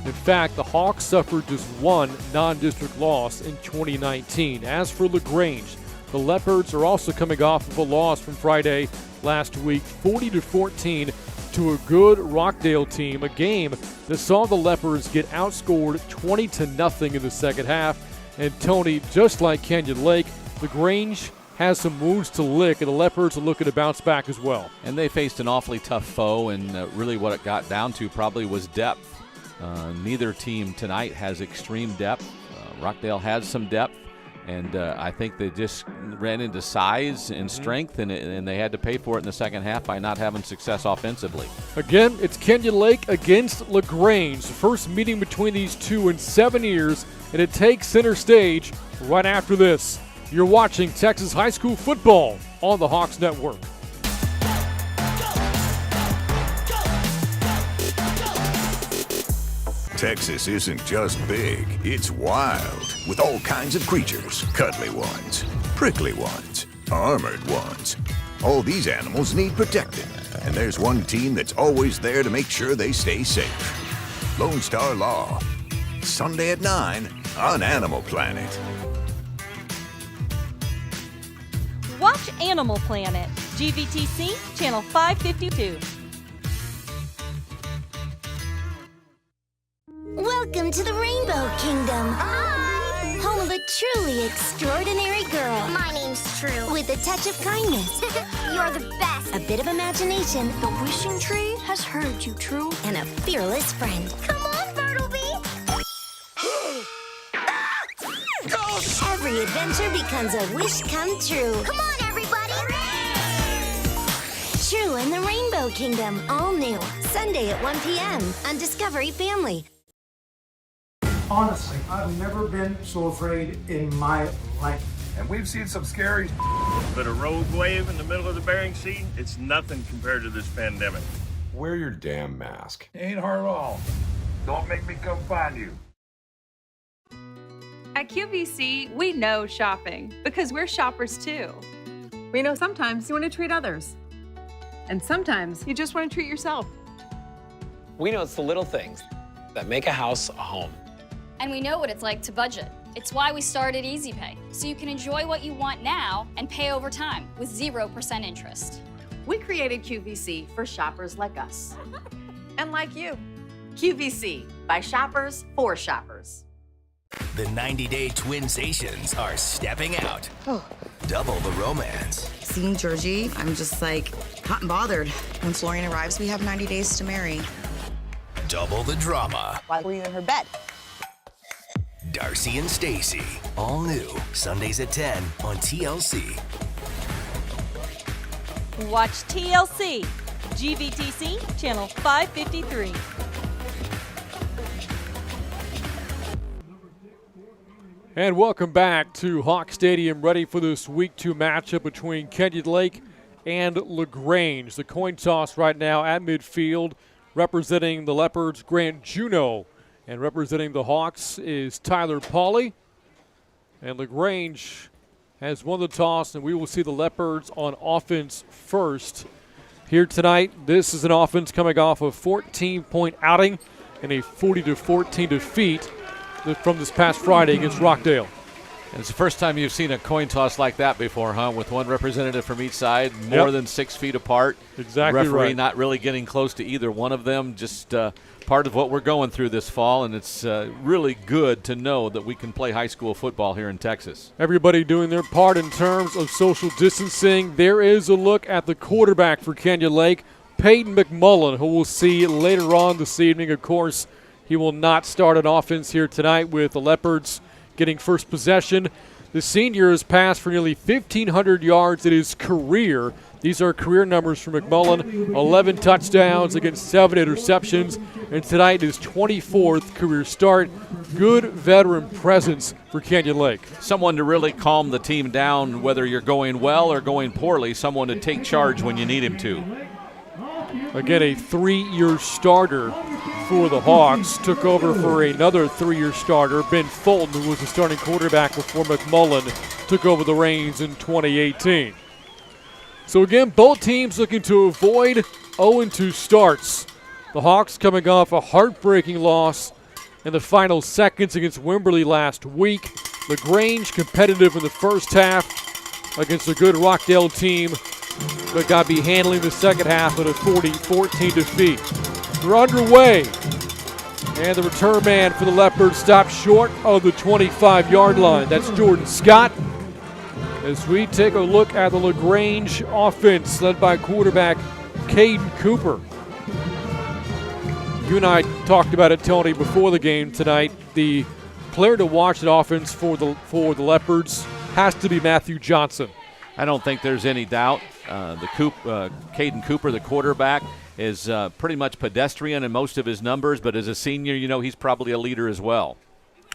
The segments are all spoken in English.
In fact, the Hawks suffered just one non-district loss in 2019. As for Lagrange, the Leopards are also coming off of a loss from Friday last week, 40-14 to a good Rockdale team, a game that saw the Leopards get outscored 20-0 in the second half. And Tony, just like Canyon Lake, Lagrange has some wounds to lick, and the Leopards are looking to bounce back as well. And they faced an awfully tough foe, and really what it got down to probably was depth. Neither team tonight has extreme depth. Rockdale has some depth, and I think they just ran into size and strength, and they had to pay for it in the second half by not having success offensively. Again, it's Canyon Lake against Lagrange, the first meeting between these two in 7 years, and it takes center stage right after this. You're watching Texas High School football on the Hawks Network. Texas isn't just big, it's wild, with all kinds of creatures. Cuddly ones, prickly ones, armored ones. All these animals need protecting, and there's one team that's always there to make sure they stay safe. Lone Star Law. Sunday at 9 on Animal Planet. Watch Animal Planet, GVTC, Channel 552. Welcome to the Rainbow Kingdom. Hi! Home of a truly extraordinary girl. My name's True. With a touch of kindness. You're the best. A bit of imagination. The wishing tree has heard you, True. And a fearless friend. Come on, Bartleby! Every adventure becomes a wish come true. Come on, everybody! True in the Rainbow Kingdom. All new. Sunday at 1 p.m. on Discovery Family. Honestly, I've never been so afraid in my life. And we've seen some scary but a rogue wave in the middle of the Bering Sea, it's nothing compared to this pandemic. Wear your damn mask. It ain't hard at all. Don't make me come find you. At QVC, we know shopping because we're shoppers too. We know sometimes you want to treat others, and sometimes you just want to treat yourself. We know it's the little things that make a house a home. And we know what it's like to budget. It's why we started Easy Pay, so you can enjoy what you want now and pay over time with 0% interest. We created QVC for shoppers like us. And like you. QVC, by shoppers, for shoppers. The 90-day Twinsations are stepping out. Double the romance. Seeing Georgie, I'm just like hot and bothered. Once Lorian arrives, we have 90 days to marry. Double the drama. Why were you in her bed? Darcy and Stacy, all new, Sundays at 10 on TLC. Watch TLC, GVTC, Channel 553. And welcome back to Hawk Stadium, ready for this Week 2 matchup between Canyon Lake and Lagrange. The coin toss right now at midfield, representing the Leopards, Grant Juneau. And representing the Hawks is Tyler Pauly. And Lagrange has won the toss, and we will see the Leopards on offense first. Here tonight, this is an offense coming off a 14-point outing and a 40-14 defeat from this past Friday against Rockdale. And it's the first time you've seen a coin toss like that before, huh? With one representative from each side, more than 6 feet apart. Exactly Referee right. not really getting close to either one of them. Just part of what we're going through this fall, and it's really good to know that we can play high school football here in Texas. Everybody doing their part in terms of social distancing. There is a look at the quarterback for Canyon Lake, Peyton McMullen, who we'll see later on this evening. Of course, he will not start an offense here tonight with the Leopards getting first possession. The senior has passed for nearly 1,500 yards in his career. These are career numbers for McMullen, 11 touchdowns against 7 interceptions, and tonight his 24th career start. Good veteran presence for Canyon Lake. Someone to really calm the team down, whether you're going well or going poorly, someone to take charge when you need him to. Again, a 3-year starter for the Hawks. Took over for another 3-year starter, Ben Fulton, who was the starting quarterback before McMullen took over the reins in 2018. So again, both teams looking to avoid 0-2 starts. The Hawks coming off a heartbreaking loss in the final seconds against Wimberley last week. Lagrange competitive in the first half against a good Rockdale team, but got to be handling the second half at a 40-14 defeat. They're underway, and the return man for the Leopards stopped short of the 25-yard line. That's Jordan Scott. As we take a look at the Lagrange offense led by quarterback Caden Cooper. You and I talked about it, Tony, before the game tonight. The player to watch the offense for the Leopards has to be Matthew Johnson. I don't think there's any doubt. Caden Cooper, the quarterback, is pretty much pedestrian in most of his numbers, but as a senior, you know, he's probably a leader as well.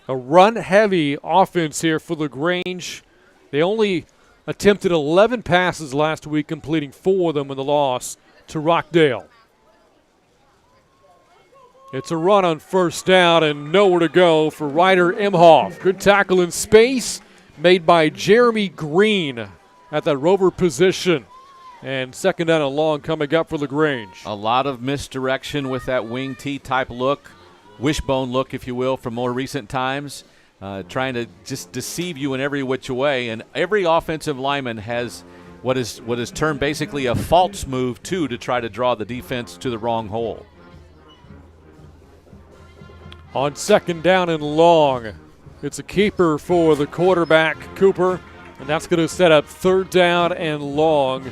A run-heavy offense here for Lagrange. They only attempted 11 passes last week, completing 4 of them in the loss to Rockdale. It's a run on first down and nowhere to go for Ryder Imhoff. Good tackle in space made by Jeremy Green at that rover position. And second down and long coming up for Lagrange. A lot of misdirection with that wing T type look, wishbone look, if you will, from more recent times. Trying to just deceive you in every which way. And every offensive lineman has what is termed basically a false move, too, to try to draw the defense to the wrong hole. On second down and long, it's a keeper for the quarterback, Cooper, and that's going to set up third down and long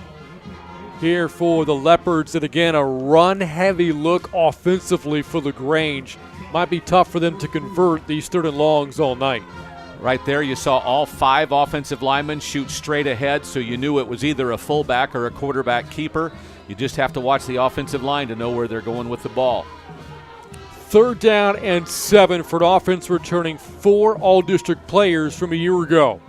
here for the Leopards. And again, a run-heavy look offensively for Lagrange. Might be tough for them to convert these third and longs all night. Right there, you saw all 5 offensive linemen shoot straight ahead, so you knew it was either a fullback or a quarterback keeper. You just have to watch the offensive line to know where they're going with the ball. Third down and 7 for an offense returning 4 all-district players from a year ago.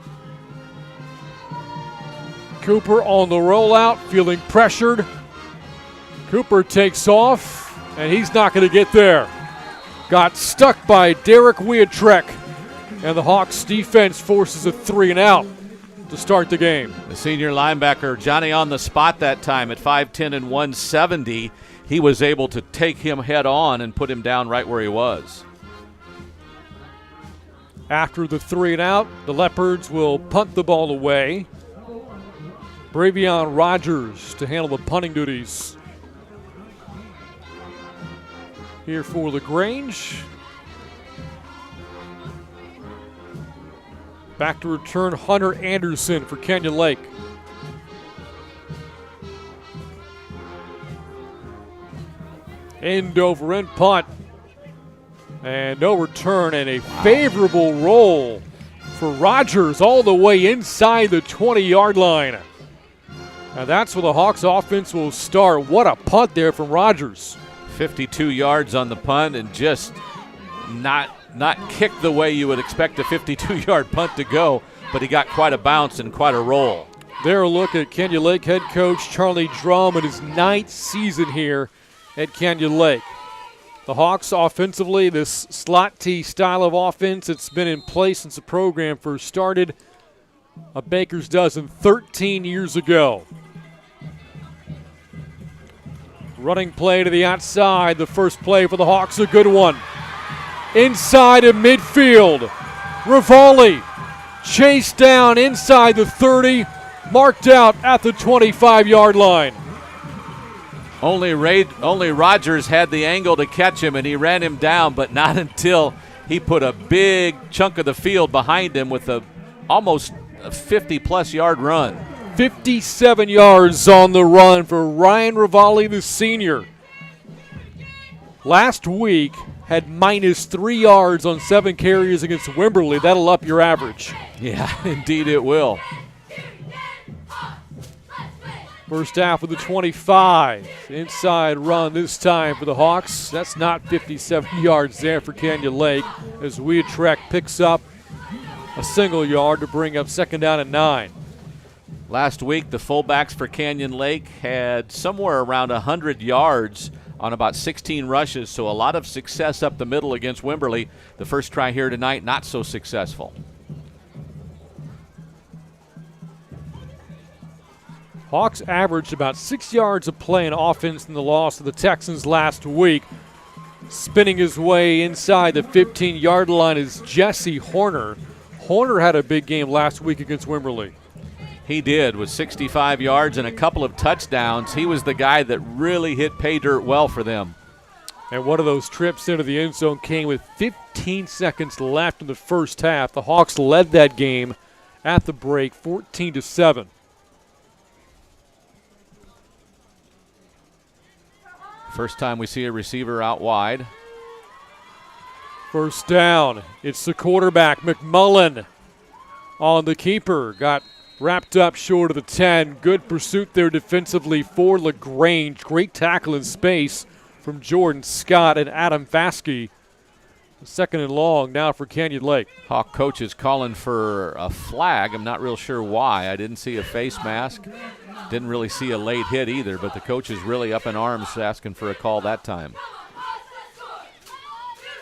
Cooper on the rollout, feeling pressured. Cooper takes off, and he's not going to get there. Got stuck by Derek Wiatrek, and the Hawks defense forces a 3-and-out to start the game. The senior linebacker, Johnny on the spot that time at 5'10" and 170. He was able to take him head on and put him down right where he was. After the 3-and-out, the Leopards will punt the ball away. Bravion Rogers to handle the punting duties here for Lagrange. Back to return Hunter Anderson for Canyon Lake. End over end punt. And no return, and a favorable roll for Rogers all the way inside the 20-yard line. Now that's where the Hawks offense will start. What a punt there from Rogers. 52 yards on the punt and just not kicked the way you would expect a 52-yard punt to go, but he got quite a bounce and quite a roll. There a look at Canyon Lake head coach Charlie Drum in his 9th season here at Canyon Lake. The Hawks offensively, this slot T style of offense, it's been in place since the program first started a baker's dozen 13 years ago. Running play to the outside, the first play for the Hawks, a good one. Inside of midfield, Rivali chased down inside the 30, marked out at the 25-yard line. Only Rogers had the angle to catch him, and he ran him down, but not until he put a big chunk of the field behind him with a almost 50-plus yard run. 57 yards on the run for Ryan Rivali, the senior. Last week had -3 yards on 7 carries against Wimberley. That'll up your average. Yeah, indeed it will. First half of the 25. Inside run this time for the Hawks. That's not 57 yards there for Canyon Lake as Wiatrek picks up a single yard to bring up second down and 9. Last week, the fullbacks for Canyon Lake had somewhere around 100 yards on about 16 rushes, so a lot of success up the middle against Wimberley. The first try here tonight, not so successful. Hawks averaged about 6 yards of play in offense in the loss to the Texans last week. Spinning his way inside the 15-yard line is Jesse Horner. Horner had a big game last week against Wimberley. He did, with 65 yards and a couple of touchdowns. He was the guy that really hit pay dirt well for them. And one of those trips into the end zone came with 15 seconds left in the first half. The Hawks led that game at the break 14-7. First time we see a receiver out wide. First down. It's the quarterback, McMullen, on the keeper. Got wrapped up short of the 10. Good pursuit there defensively for Lagrange. Great tackle in space from Jordan Scott and Adam Faskey. Second and long now for Canyon Lake. Hawk coach is calling for a flag. I'm not real sure why. I didn't see a face mask. Didn't really see a late hit either, but the coach is really up in arms asking for a call that time.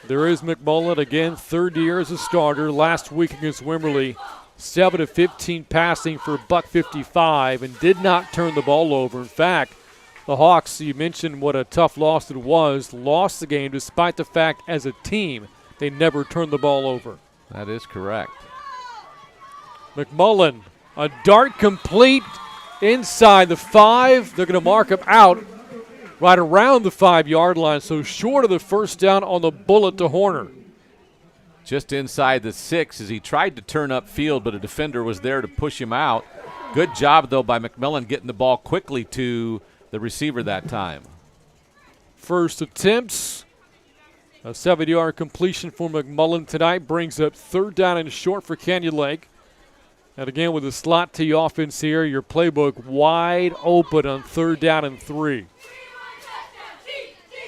There is McMullen again, third year as a starter. Last week against Wimberley, 7 of 15 passing for $155 and did not turn the ball over. In fact, the Hawks, you mentioned what a tough loss it was, lost the game despite the fact as a team they never turned the ball over. That is correct. McMullen, a dart complete inside the 5. They're going to mark him out right around the 5-yard line, so short of the first down on the bullet to Horner. Just inside the 6 as he tried to turn upfield, but a defender was there to push him out. Good job, though, by McMullen getting the ball quickly to the receiver that time. First attempts. A 7-yard completion for McMullen tonight brings up third down and short for Canyon Lake. And again, with the slot T offense here, your playbook wide open on third down and 3.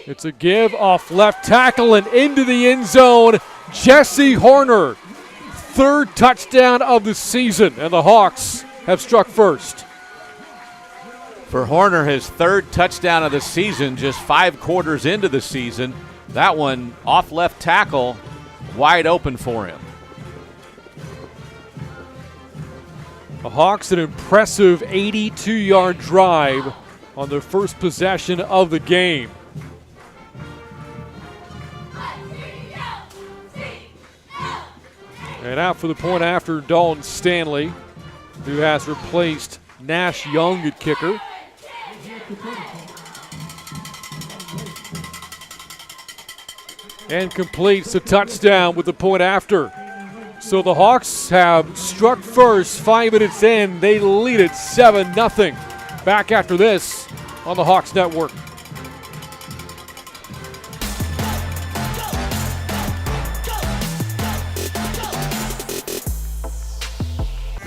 It's a give off left tackle and into the end zone. Jesse Horner, third touchdown of the season, and the Hawks have struck first. For Horner, his third touchdown of the season, just 5 quarters into the season. That one off left tackle, wide open for him. The Hawks an impressive 82-yard drive on their first possession of the game. And out for the point after, Dalton Stanley, who has replaced Nash Young at kicker. And completes the touchdown with the point after. So the Hawks have struck first, 5 minutes in. They lead it 7-0. Back after this on the Hawks Network.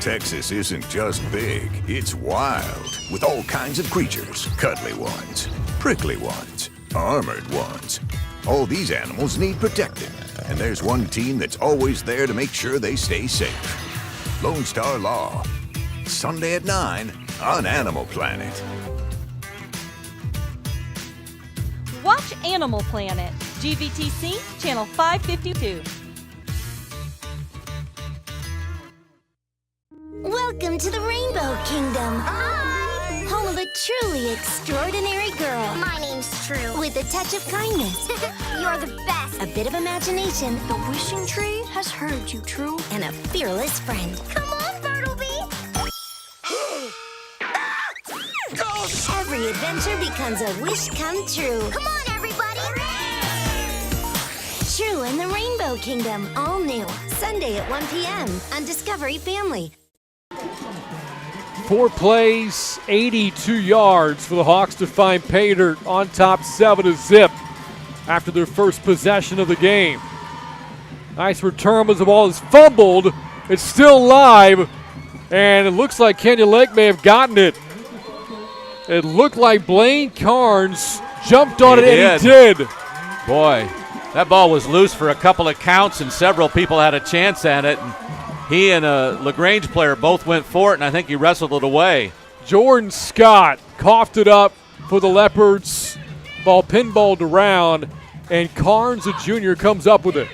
Texas isn't just big, it's wild, with all kinds of creatures. Cuddly ones, prickly ones, armored ones. All these animals need protecting, and there's one team that's always there to make sure they stay safe. Lone Star Law, Sunday at 9 on Animal Planet. Watch Animal Planet, GVTC, Channel 552. Welcome to the Rainbow Kingdom. Hi! Home of a truly extraordinary girl. My name's True. With a touch of kindness. You're the best. A bit of imagination. The wishing tree has heard you, True. And a fearless friend. Come on, Bartleby! Every adventure becomes a wish come true. Come on, everybody! True in the Rainbow Kingdom. All new. Sunday at 1 p.m. on Discovery Family. 4 plays, 82 yards for the Hawks to find pay dirt on top 7-0 after their first possession of the game. Nice return, but the ball is fumbled. It's still live, and it looks like Canyon Lake may have gotten it. It looked like Blaine Carnes jumped on it, and he did. Boy, that ball was loose for a couple of counts, and several people had a chance at it. And he and a Lagrange player both went for it, and I think he wrestled it away. Jordan Scott coughed it up for the Leopards. Ball pinballed around, and Carnes, the junior, comes up with it.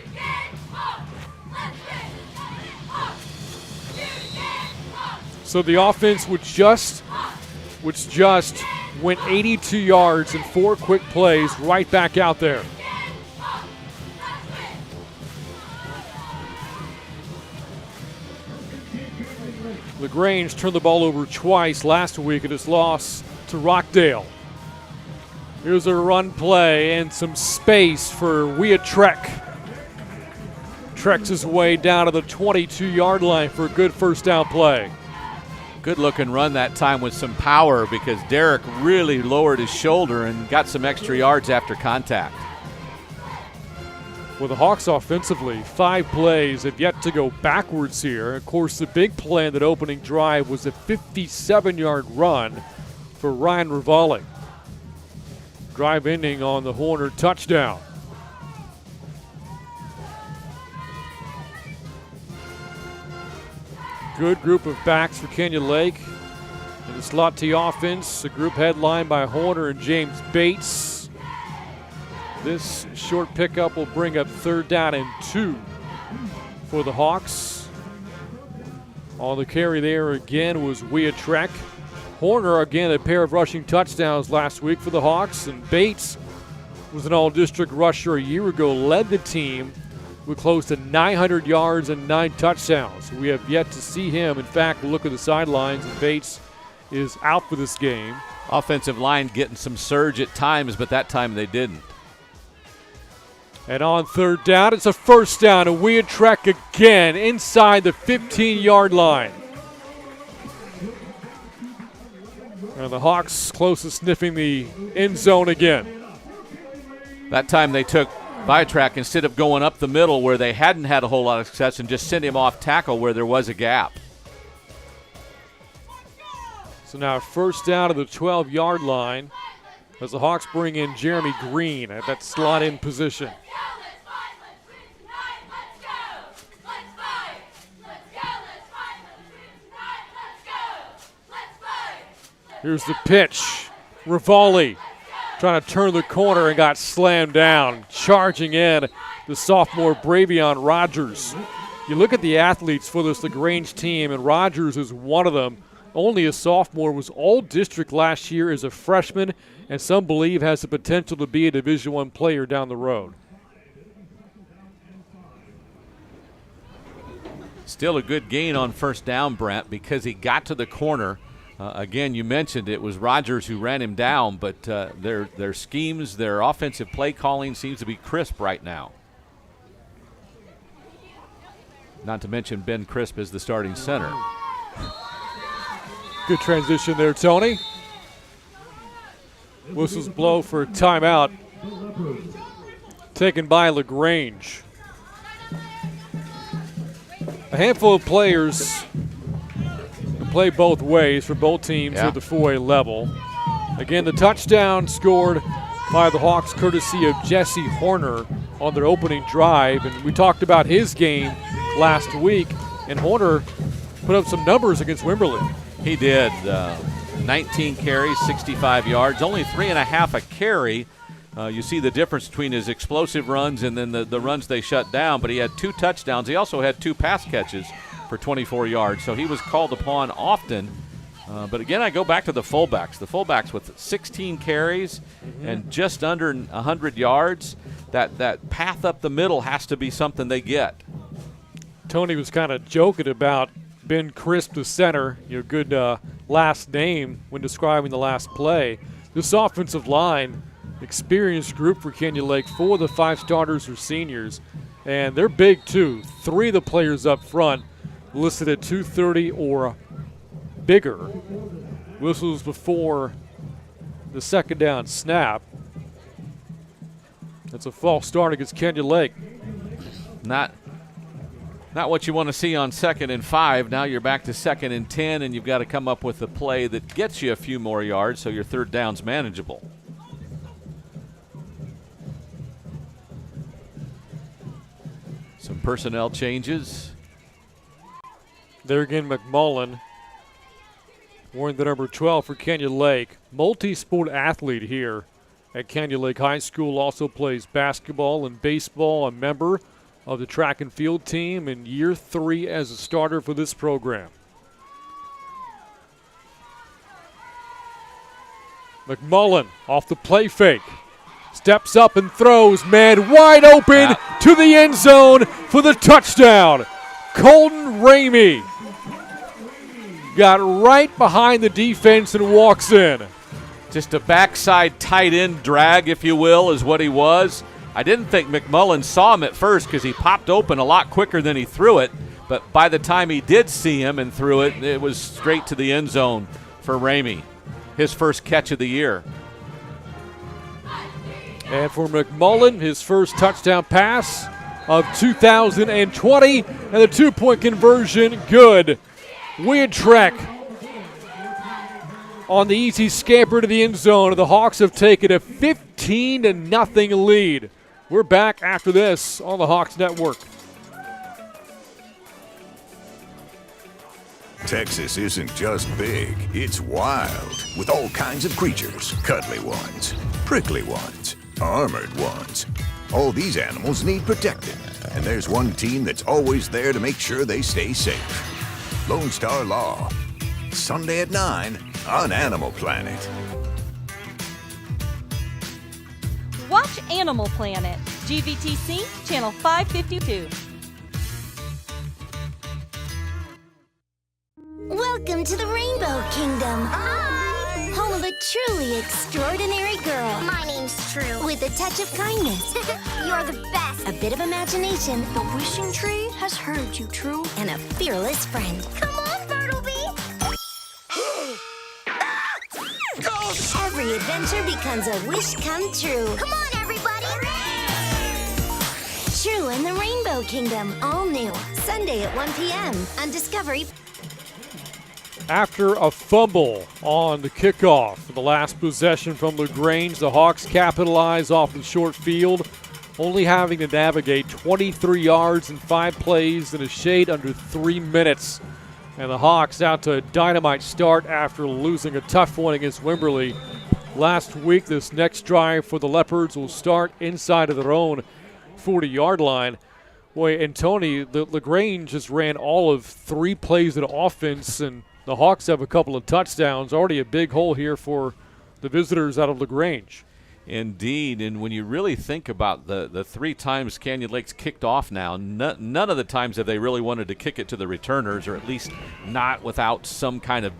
So the offense which just went 82 yards in 4 quick plays right back out there. Lagrange turned the ball over twice last week in its loss to Rockdale. Here's a run play and some space for Trek. Treks his way down to the 22-yard line for a good first down play. Good looking run that time with some power because Derek really lowered his shoulder and got some extra yards after contact. For the Hawks offensively, 5 plays have yet to go backwards here. Of course, the big play in that opening drive was a 57-yard run for Ryan Rivali. Drive ending on the Horner touchdown. Good group of backs for Canyon Lake. In the slot T offense, a group headlined by Horner and James Bates. This short pickup will bring up 3rd down and 2 for the Hawks. On the carry there again was Trek. Horner again a pair of rushing touchdowns last week for the Hawks, and Bates was an all-district rusher a year ago, led the team with close to 900 yards and 9 touchdowns. We have yet to see him. In fact, look at the sidelines, and Bates is out for this game. Offensive line getting some surge at times, but that time they didn't. And on 3rd down, it's a first down, and Trek again inside the 15-yard line. And the Hawks close to sniffing the end zone again. That time they took Vitrack instead of going up the middle where they hadn't had a whole lot of success and just sent him off tackle where there was a gap. So now first down to the 12-yard line as the Hawks bring in Jeremy Green at that slot in position. Here's the pitch. Rivali trying to turn the corner and got slammed down. Charging in the sophomore Bravion Rogers. You look at the athletes for this Lagrange team, and Rogers is one of them. Only a sophomore, was all-district last year as a freshman, and some believe has the potential to be a Division I player down the road. Still a good gain on first down, Brent, because he got to the corner. Again, you mentioned it was Rogers who ran him down, but their schemes, their offensive play calling seems to be crisp right now. Not to mention Ben Crisp is the starting center. Good transition there, Tony. Whistles blow for a timeout. Taken by Lagrange. A handful of players play both ways for both teams at the 4A level. Again, the touchdown scored by the Hawks courtesy of Jesse Horner on their opening drive, and we talked about his game last week, and Horner put up some numbers against Wimberley. He did. 19 carries, 65 yards, only 3.5 a carry. You see the difference between his explosive runs and then the runs they shut down, but he had 2 touchdowns. He also had 2 pass catches for 24 yards, so he was called upon often. But again, I go back to the fullbacks. The fullbacks with 16 carries and just under 100 yards, that path up the middle has to be something they get. Tony was kind of joking about Ben Crisp, the center, good last name when describing the last play. This offensive line, experienced group for Canyon Lake. 4 of the 5 starters are seniors, and they're big too. 3 of the players up front listed at 230 or bigger. Whistles before the second down snap. That's a false start against Canyon Lake. Not what you want to see on 2nd and 5. Now you're back to 2nd and 10, and you've got to come up with a play that gets you a few more yards so your 3rd down's manageable. Some personnel changes. There again, McMullen wearing the number 12 for Canyon Lake. Multi-sport athlete here at Canyon Lake High School. Also plays basketball and baseball. A member of the track and field team in year 3 as a starter for this program. McMullen off the play fake. Steps up and throws, man wide open to the end zone for the touchdown. Colton Ramey. got right behind the defense and walks in. Just a backside tight end drag, if you will, is what he was. I didn't think McMullen saw him at first because he popped open a lot quicker than he threw it. But by the time he did see him and threw it, it was straight to the end zone for Ramey. His first catch of the year. And for McMullen, his first touchdown pass of 2020, and the 2-point conversion good. Weidtrek on the easy scamper to the end zone. The Hawks have taken a 15-0 lead. We're back after this on the Hawks Network. Texas isn't just big, it's wild, with all kinds of creatures. Cuddly ones, prickly ones, armored ones. All these animals need protecting, and there's one team that's always there to make sure they stay safe. Lone Star Law. Sunday at 9 on Animal Planet. Watch Animal Planet, GVTC, Channel 552. Welcome to the Rainbow Kingdom. Hi! Home of a truly extraordinary girl. My name's True. With a touch of kindness, You're the best. a bit of imagination, The wishing tree has heard you, True. and a fearless friend. Come on, Bartleby. Every adventure becomes a wish come true. Come on, everybody. True in the Rainbow Kingdom, all new. Sunday at 1 p.m. on Discovery. After a fumble on the kickoff, the last possession from Lagrange, the Hawks capitalize off the short field, only having to navigate 23 yards in 5 plays in a shade under 3 minutes. And the Hawks out to a dynamite start after losing a tough one against Wimberley last week. This next drive for the Leopards will start inside of their own 40-yard line. Boy, and Tony, the Lagrange just ran all of 3 plays of offense, and the Hawks have a couple of touchdowns. Already a big hole here for the visitors out of Lagrange. Indeed, and when you really think about the 3 times Canyon Lake's kicked off now, none of the times have they really wanted to kick it to the returners, or at least not without some kind of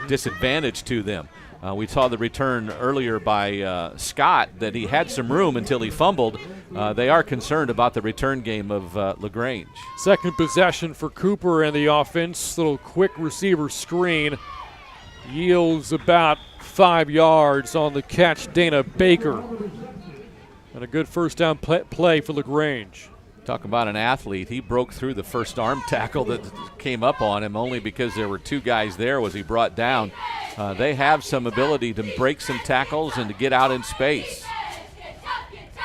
disadvantage to them. We saw the return earlier by Scott that he had some room until he fumbled. They are concerned about the return game of Lagrange. Second possession for Cooper and the offense. Little quick receiver screen. Yields about 5 yards on the catch, Dana Baker. And a good first down play for Lagrange. Talk about an athlete. He broke through the first arm tackle that came up on him only because there were 2 guys there was he brought down. They have some ability to break some tackles and to get out in space.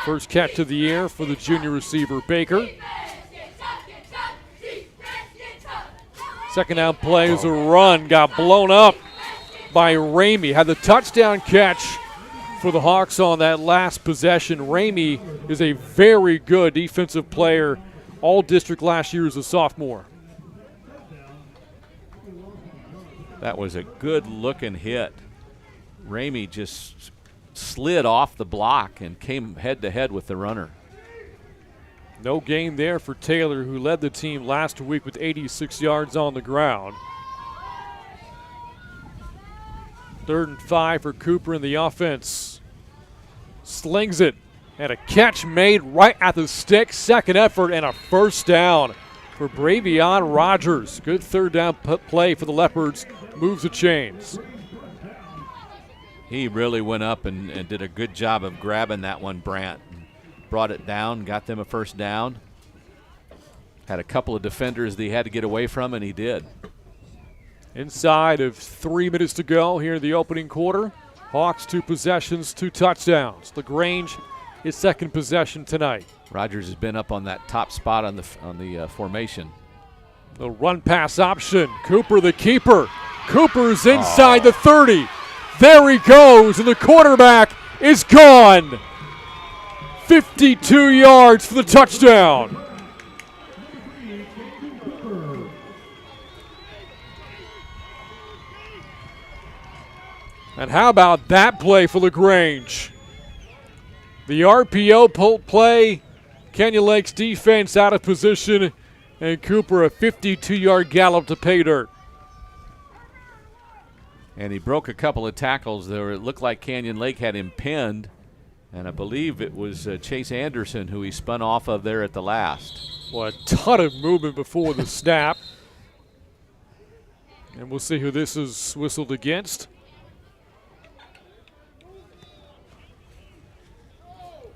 First catch of the year for the junior receiver, Baker. Second down play is a run. Got blown up by Ramey. Had the touchdown catch for the Hawks on that last possession. Ramey is a very good defensive player. All district last year as a sophomore. That was a good looking hit. Ramey just slid off the block and came head to head with the runner. No gain there for Taylor, who led the team last week with 86 yards on the ground. 3rd and 5 for Cooper in the offense. Slings it, and a catch made right at the stick. Second effort and a first down for Bravion Rogers. Good third down play for the Leopards. Moves the chains. He really went up and did a good job of grabbing that one, Brandt. Brought it down, got them a first down. Had a couple of defenders that he had to get away from, and he did. Inside of 3 minutes to go here in the opening quarter. Hawks 2 possessions, 2 touchdowns. Lagrange, his second possession tonight. Rogers has been up on that top spot on the formation. The run pass option. Cooper the keeper. Cooper's inside the 30. There he goes, and the quarterback is gone. 52 yards for the touchdown. And how about that play for Lagrange? The RPO play, Canyon Lake's defense out of position, and Cooper a 52-yard gallop to pay dirt. And he broke a couple of tackles there. It looked like Canyon Lake had him pinned, and I believe it was Chase Anderson who he spun off of there at the last. Well, a ton of movement before the snap. And we'll see who this is whistled against.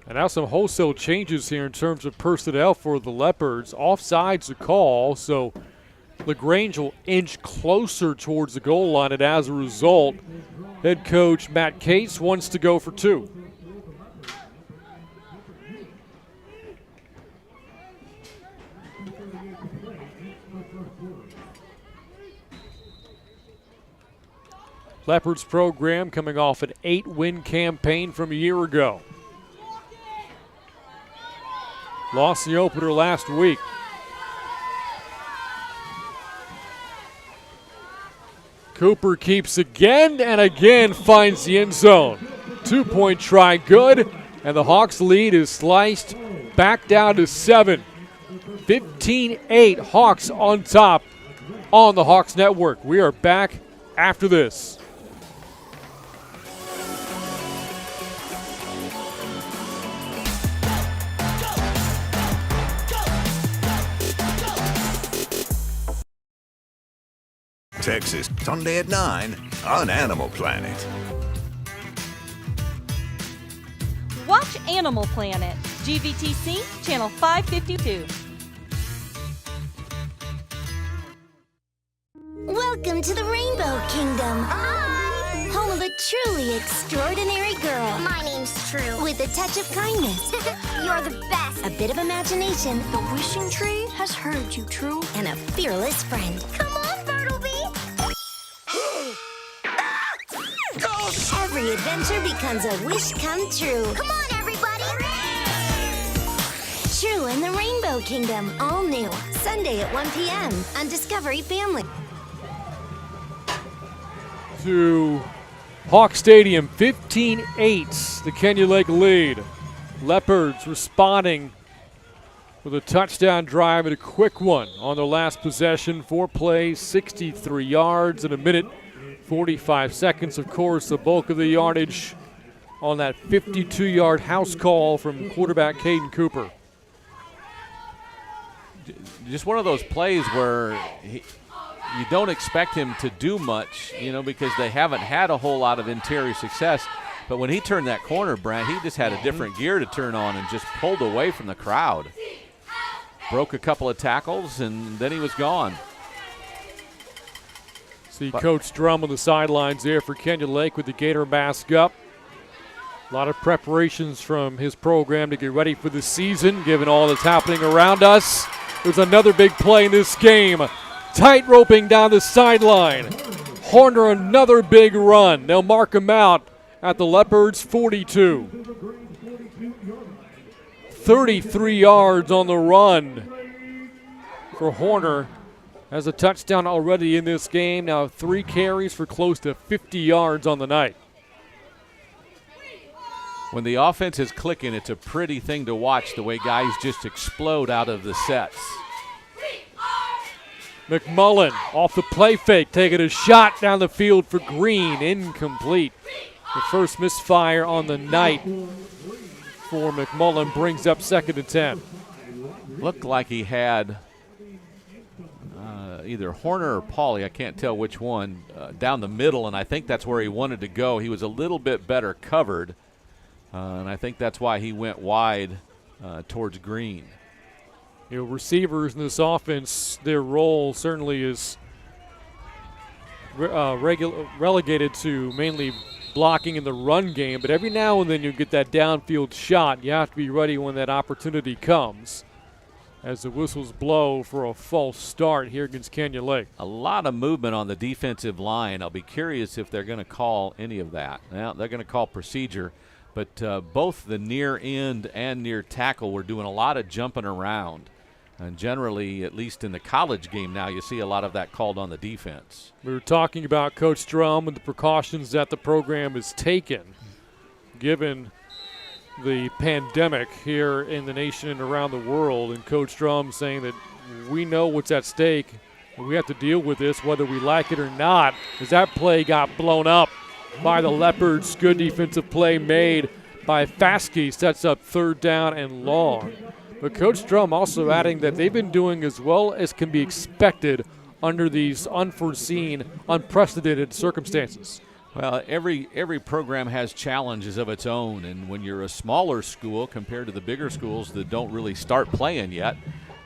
And now some wholesale changes here in terms of personnel for the Leopards. Offside's a call, so Lagrange will inch closer towards the goal line, and as a result, head coach Matt Case wants to go for 2. Leopards program coming off an 8-win campaign from a year ago. Lost the opener last week. Cooper keeps again and again, finds the end zone. 2-point try good, and the Hawks lead is sliced back down to 7. 15-8, Hawks on top on the Hawks Network. We are back after this. Texas, Sunday at 9 on Animal Planet. Watch Animal Planet, GVTC, channel 552. Welcome to the Rainbow Kingdom. Hi! Home of a truly extraordinary girl. My name's True. With a touch of kindness, You're the best. a bit of imagination, The wishing tree has heard you, True. and a fearless friend. Come on, Bartleby. Every adventure becomes a wish come true. Come on, everybody. True in the Rainbow Kingdom, all new. Sunday at 1 p.m. on Discovery Family. To Hawk Stadium, 15-8, the Canyon Lake lead. Leopards responding with a touchdown drive and a quick one on their last possession. 4 plays, 63 yards in a minute, 45 seconds. Of course, the bulk of the yardage on that 52-yard house call from quarterback Caden Cooper. Just one of those plays where you don't expect him to do much, because they haven't had a whole lot of interior success. But when he turned that corner, Brent, he just had a different gear to turn on and just pulled away from the crowd. Broke a couple of tackles, and then he was gone. See Coach Drum on the sidelines there for Canyon Lake with the Gator mask up. A lot of preparations from his program to get ready for the season, given all that's happening around us. There's another big play in this game. Tight roping down the sideline. Horner, another big run. They'll mark him out at the Leopards' 42. 33 yards on the run for Horner. Has a touchdown already in this game. Now 3 carries for close to 50 yards on the night. When the offense is clicking, it's a pretty thing to watch, the way guys just explode out of the sets. McMullen off the play fake, taking a shot down the field for Green. Incomplete. The first misfire on the night for McMullen brings up 2nd and 10. Looked like he had either Horner or Pauly, I can't tell which one, down the middle, and I think that's where he wanted to go. He was a little bit better covered, and I think that's why he went wide towards Green. Receivers in this offense, their role certainly is relegated to mainly blocking in the run game, but every now and then you get that downfield shot. You have to be ready when that opportunity comes. As the whistles blow for a false start here against Canyon Lake. A lot of movement on the defensive line. I'll be curious if they're going to call any of that. Now, they're going to call procedure, but both the near end and near tackle were doing a lot of jumping around. And generally, at least in the college game now, you see a lot of that called on the defense. We were talking about Coach Drum and the precautions that the program has taken, given the pandemic here in the nation and around the world. And Coach Drum saying that we know what's at stake We have to deal with this whether we like it or not, as that play got blown up by the Leopards. Good defensive play made by Faskey, sets up 3rd down and long. But Coach Drum also adding that they've been doing as well as can be expected under these unforeseen, unprecedented circumstances. Well, every program has challenges of its own, and when you're a smaller school compared to the bigger schools that don't really start playing yet,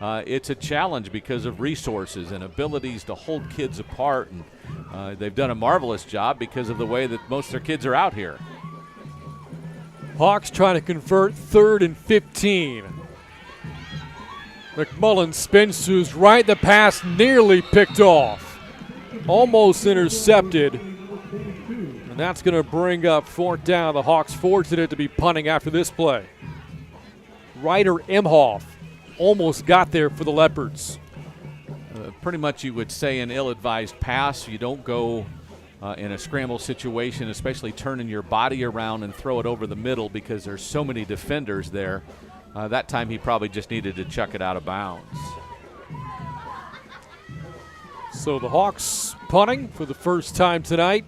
it's a challenge because of resources and abilities to hold kids apart, and they've done a marvelous job because of the way that most of their kids are out here. Hawks trying to convert 3rd and 15. McMullen spins to his right. The pass nearly picked off. Almost intercepted. And that's going to bring up 4th down. The Hawks fortunate to be punting after this play. Ryder Imhoff almost got there for the Leopards. Pretty much you would say an ill-advised pass. You don't go in a scramble situation, especially turning your body around and throw it over the middle because there's so many defenders there. That time he probably just needed to chuck it out of bounds. So the Hawks punting for the first time tonight.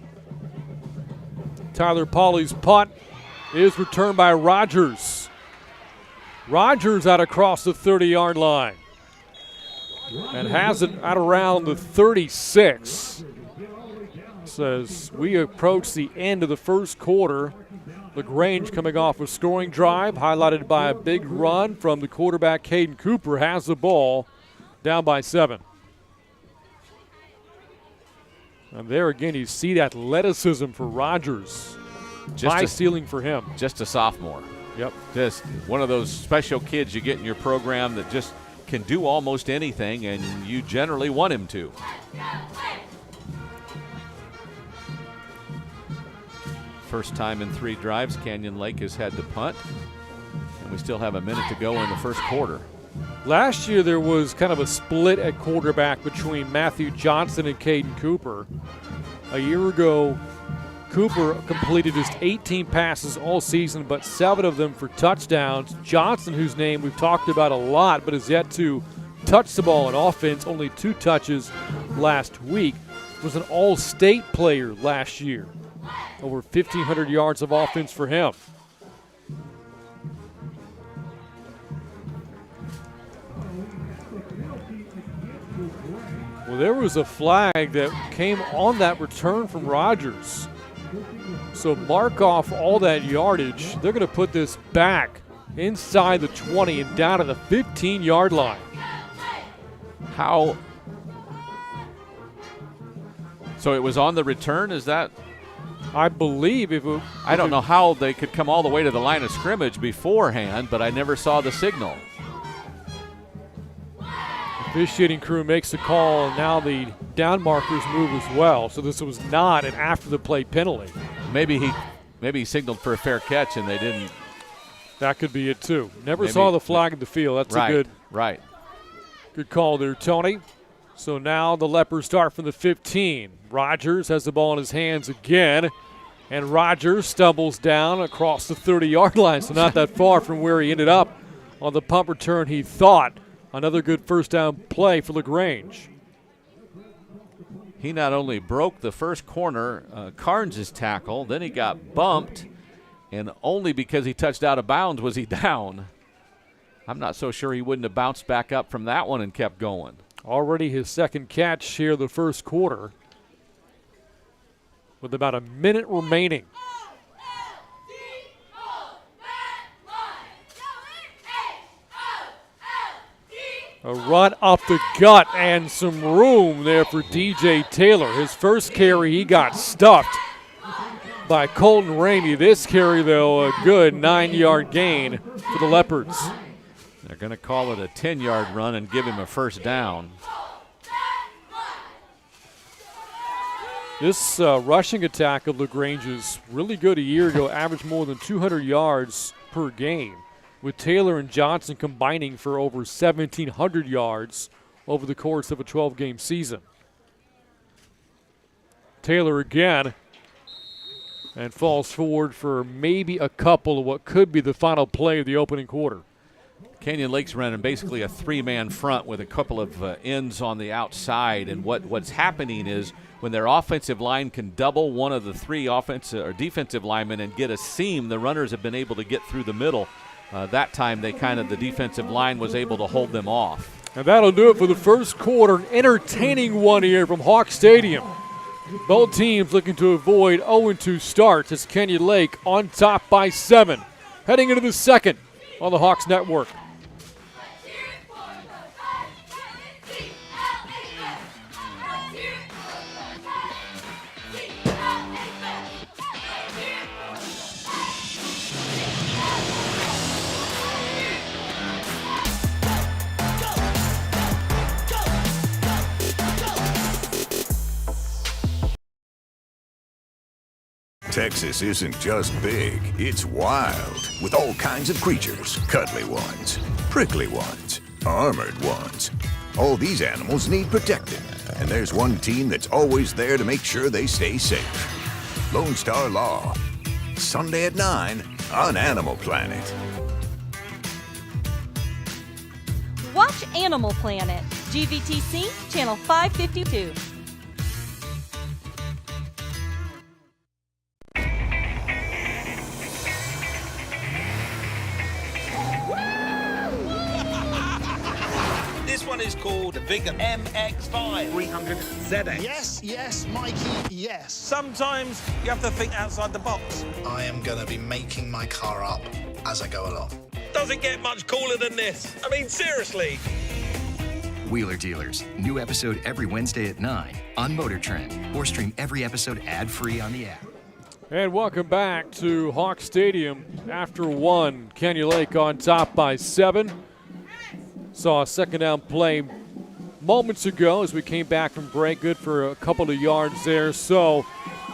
Tyler Pauly's punt is returned by Rogers. Rogers out across the 30-yard line and has it out around the 36. Says we approach the end of the first quarter. Lagrange coming off a scoring drive, highlighted by a big run from the quarterback. Caden Cooper has the ball, down by 7. And there again, you see that athleticism for Rogers. High ceiling for him. Just a sophomore. Yep. Just one of those special kids you get in your program that just can do almost anything, and you generally want him to. First time in 3 drives, Canyon Lake has had to punt, and we still have a minute to go in the first quarter. Last year there was kind of a split at quarterback between Matthew Johnson and Caden Cooper. A year ago, Cooper completed just 18 passes all season, but 7 of them for touchdowns. Johnson, whose name we've talked about a lot, but has yet to touch the ball in offense, only 2 touches last week, was an all-state player last year. Over 1,500 yards of offense for him. Well, there was a flag that came on that return from Rogers. So mark off all that yardage. They're going to put this back inside the 20 and down to the 15-yard line. How? So it was on the return, is that? I believe I don't know how they could come all the way to the line of scrimmage beforehand, but I never saw the signal. Officiating crew makes the call, and now the down markers move as well. So this was not an after-the-play penalty. Maybe he signaled for a fair catch and they didn't. That could be it too. Never saw the flag in the field. That's right, a good good call there, Tony. So now the Leopards start from the 15. Rogers has the ball in his hands again, and Rogers stumbles down across the 30-yard line, so not that far from where he ended up on the punt return, he thought. Another good first down play for Lagrange. He not only broke the first corner, Carnes' tackle, then he got bumped, and only because he touched out of bounds was he down. I'm not so sure he wouldn't have bounced back up from that one and kept going. Already his second catch here the first quarter with about a minute remaining. A run up the gut and some room there for DJ Taylor. His first carry, he got stuffed by Colton Ramey. This carry, though, a good 9-yard gain for the Leopards. They're going to call it a 10-yard run and give him a first down. This rushing attack of Lagrange is really good. A year ago, averaged more than 200 yards per game, with Taylor and Johnson combining for over 1,700 yards over the course of a 12-game season. Taylor again, and falls forward for maybe a couple of what could be the final play of the opening quarter. Canyon Lake's running basically a three-man front with a couple of ends on the outside, and what's happening is when their offensive line can double one of the three offensive or defensive linemen and get a seam, the runners have been able to get through the middle. That time the defensive line was able to hold them off. And that'll do it for the first quarter. An entertaining one here from Hawk Stadium. Both teams looking to avoid 0-2 starts as Canyon Lake on top by 7. Heading into the second on the Hawks Network. Texas isn't just big, it's wild, with all kinds of creatures. Cuddly ones, prickly ones, armored ones. All these animals need protecting, and there's one team that's always there to make sure they stay safe. Lone Star Law, Sunday at 9 on Animal Planet. Watch Animal Planet, GVTC, Channel 552. This one is called the Big MX-5 300 ZX. Yes, yes, Mikey, yes. Sometimes you have to think outside the box. I am going to be making my car up as I go along. Doesn't get much cooler than this. I mean, seriously. Wheeler Dealers. New episode every Wednesday at 9 on Motor Trend. Or stream every episode ad-free on the app. And welcome back to Hawk Stadium. After one, Canyon Lake on top by 7. Saw a second down play moments ago as we came back from break. Good for a couple of yards there. So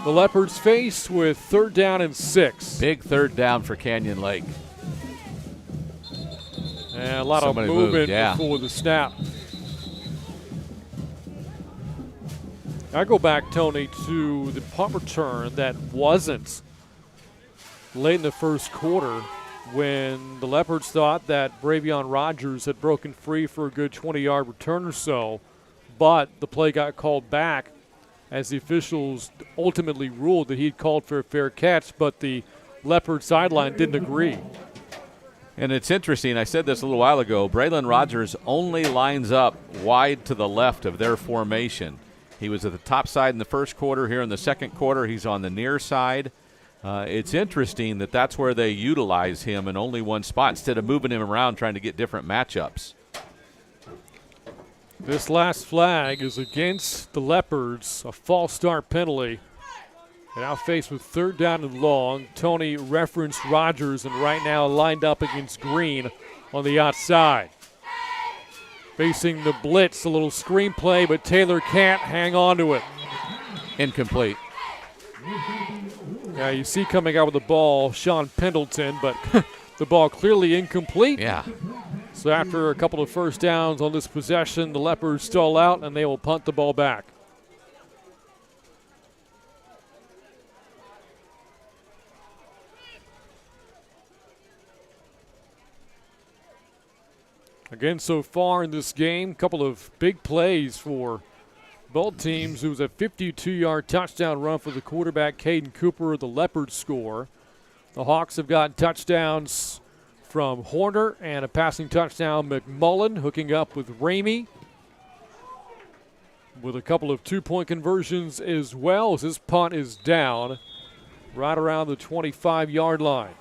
the Leopards faced with 3rd down and 6. Big 3rd down for Canyon Lake. And a lot Somebody of movement moved, yeah. before the snap. I go back, Tony, to the punt return that wasn't late in the first quarter when the Leopards thought that Bravion Rogers had broken free for a good 20-yard return or so, but the play got called back as the officials ultimately ruled that he'd called for a fair catch, but the Leopard sideline didn't agree. And it's interesting, I said this a little while ago, Braylon Rogers only lines up wide to the left of their formation. He was at the top side in the first quarter. Here in the second quarter, he's on the near side. It's interesting that that's where they utilize him in only one spot instead of moving him around trying to get different matchups. This last flag is against the Leopards, a false start penalty. And now faced with 3rd down and long. Tony referenced Rogers and right now lined up against Green on the outside. Facing the blitz, a little screen play, but Taylor can't hang on to it. Incomplete. Yeah, you see coming out with the ball Sean Pendleton, but the ball clearly incomplete. Yeah. So after a couple of first downs on this possession, the Leopards stall out and they will punt the ball back. Again, so far in this game, a couple of big plays for both teams. It was a 52-yard touchdown run for the quarterback, Caden Cooper, the Leopards score. The Hawks have gotten touchdowns from Horner and a passing touchdown, McMullen hooking up with Ramey with a couple of 2-point conversions as well as this punt is down right around the 25-yard line.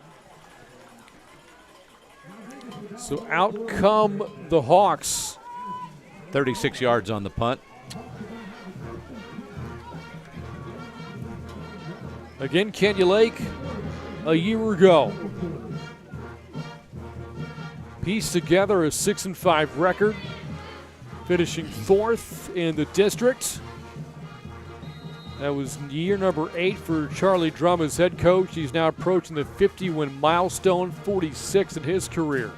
So out come the Hawks. 36 yards on the punt. Again, Canyon Lake a year ago pieced together a 6-5 record, finishing 4th in the district. That was year number 8 for Charlie Drum as head coach. He's now approaching the 50-win milestone, 46 in his career.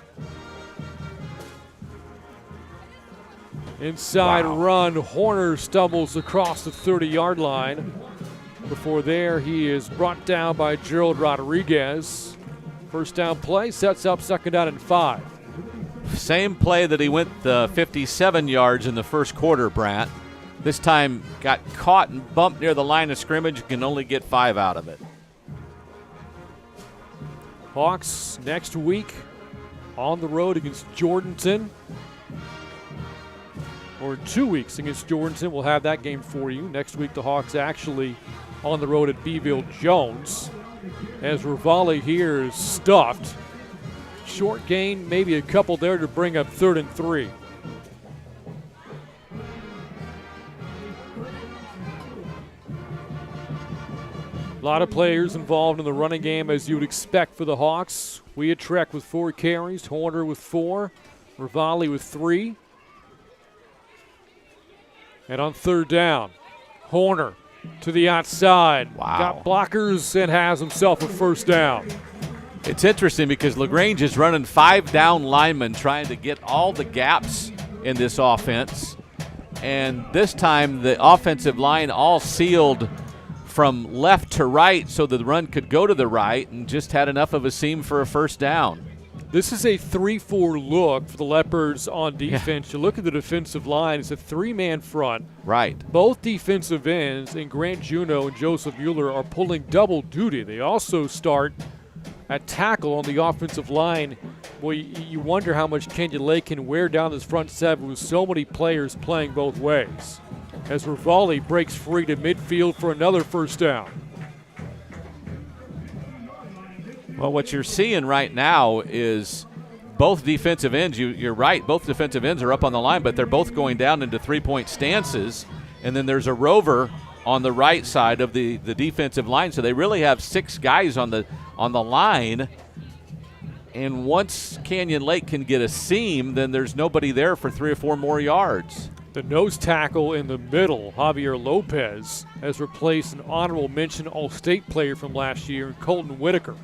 Inside run, Horner stumbles across the 30-yard line. Before there, he is brought down by Gerald Rodriguez. First down play sets up 2nd down and 5. Same play that he went 57 yards in the first quarter, Brant. This time got caught and bumped near the line of scrimmage, can only get 5 out of it. Hawks next week on the road against Jordanton. Or 2 weeks against Jordanton. We'll have that game for you. Next week, the Hawks actually on the road at Beeville Jones. As Rivali here is stuffed. Short gain, maybe a couple there to bring up 3rd and 3. A lot of players involved in the running game, as you would expect for the Hawks. Weatrek with 4 carries, Horner with 4, Rivali with 3. And on 3rd down, Horner to the outside. Wow. Got blockers and has himself a 1st down. It's interesting because Lagrange is running 5 down linemen trying to get all the gaps in this offense. And this time the offensive line all sealed from left to right so the run could go to the right and just had enough of a seam for a 1st down. This is a 3-4 look for the Leopards on defense. You look at the defensive line, it's a 3-man front. Right. Both defensive ends, and Grant Juneau and Joseph Mueller, are pulling double duty. They also start at tackle on the offensive line. Boy, you wonder how much Kenyon Lake can wear down this front 7 with so many players playing both ways. As Rivali breaks free to midfield for another 1st down. Well, what you're seeing right now is both defensive ends, you're right, both defensive ends are up on the line, but they're both going down into 3-point stances, and then there's a rover on the right side of the defensive line, so they really have 6 guys on the line, and once Canyon Lake can get a seam, then there's nobody there for 3 or 4 more yards. The nose tackle in the middle, Javier Lopez, has replaced an honorable mention All-State player from last year, Colton Whitaker.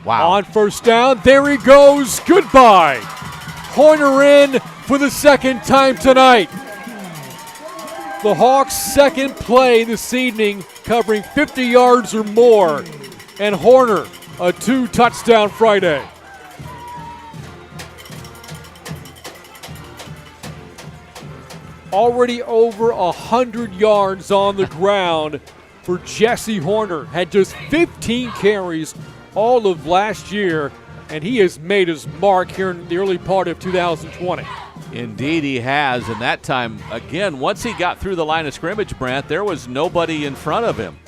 Wow. On 1st down, there he goes. Goodbye. Horner in for the 2nd time tonight. The Hawks' 2nd play this evening, covering 50 yards or more. And Horner, a 2-touchdown Friday. Already over 100 yards on the ground for Jesse Horner. Had just 15 carries all of last year, and he has made his mark here in the early part of 2020. Indeed he has, and that time, again, once he got through the line of scrimmage, Brant, there was nobody in front of him.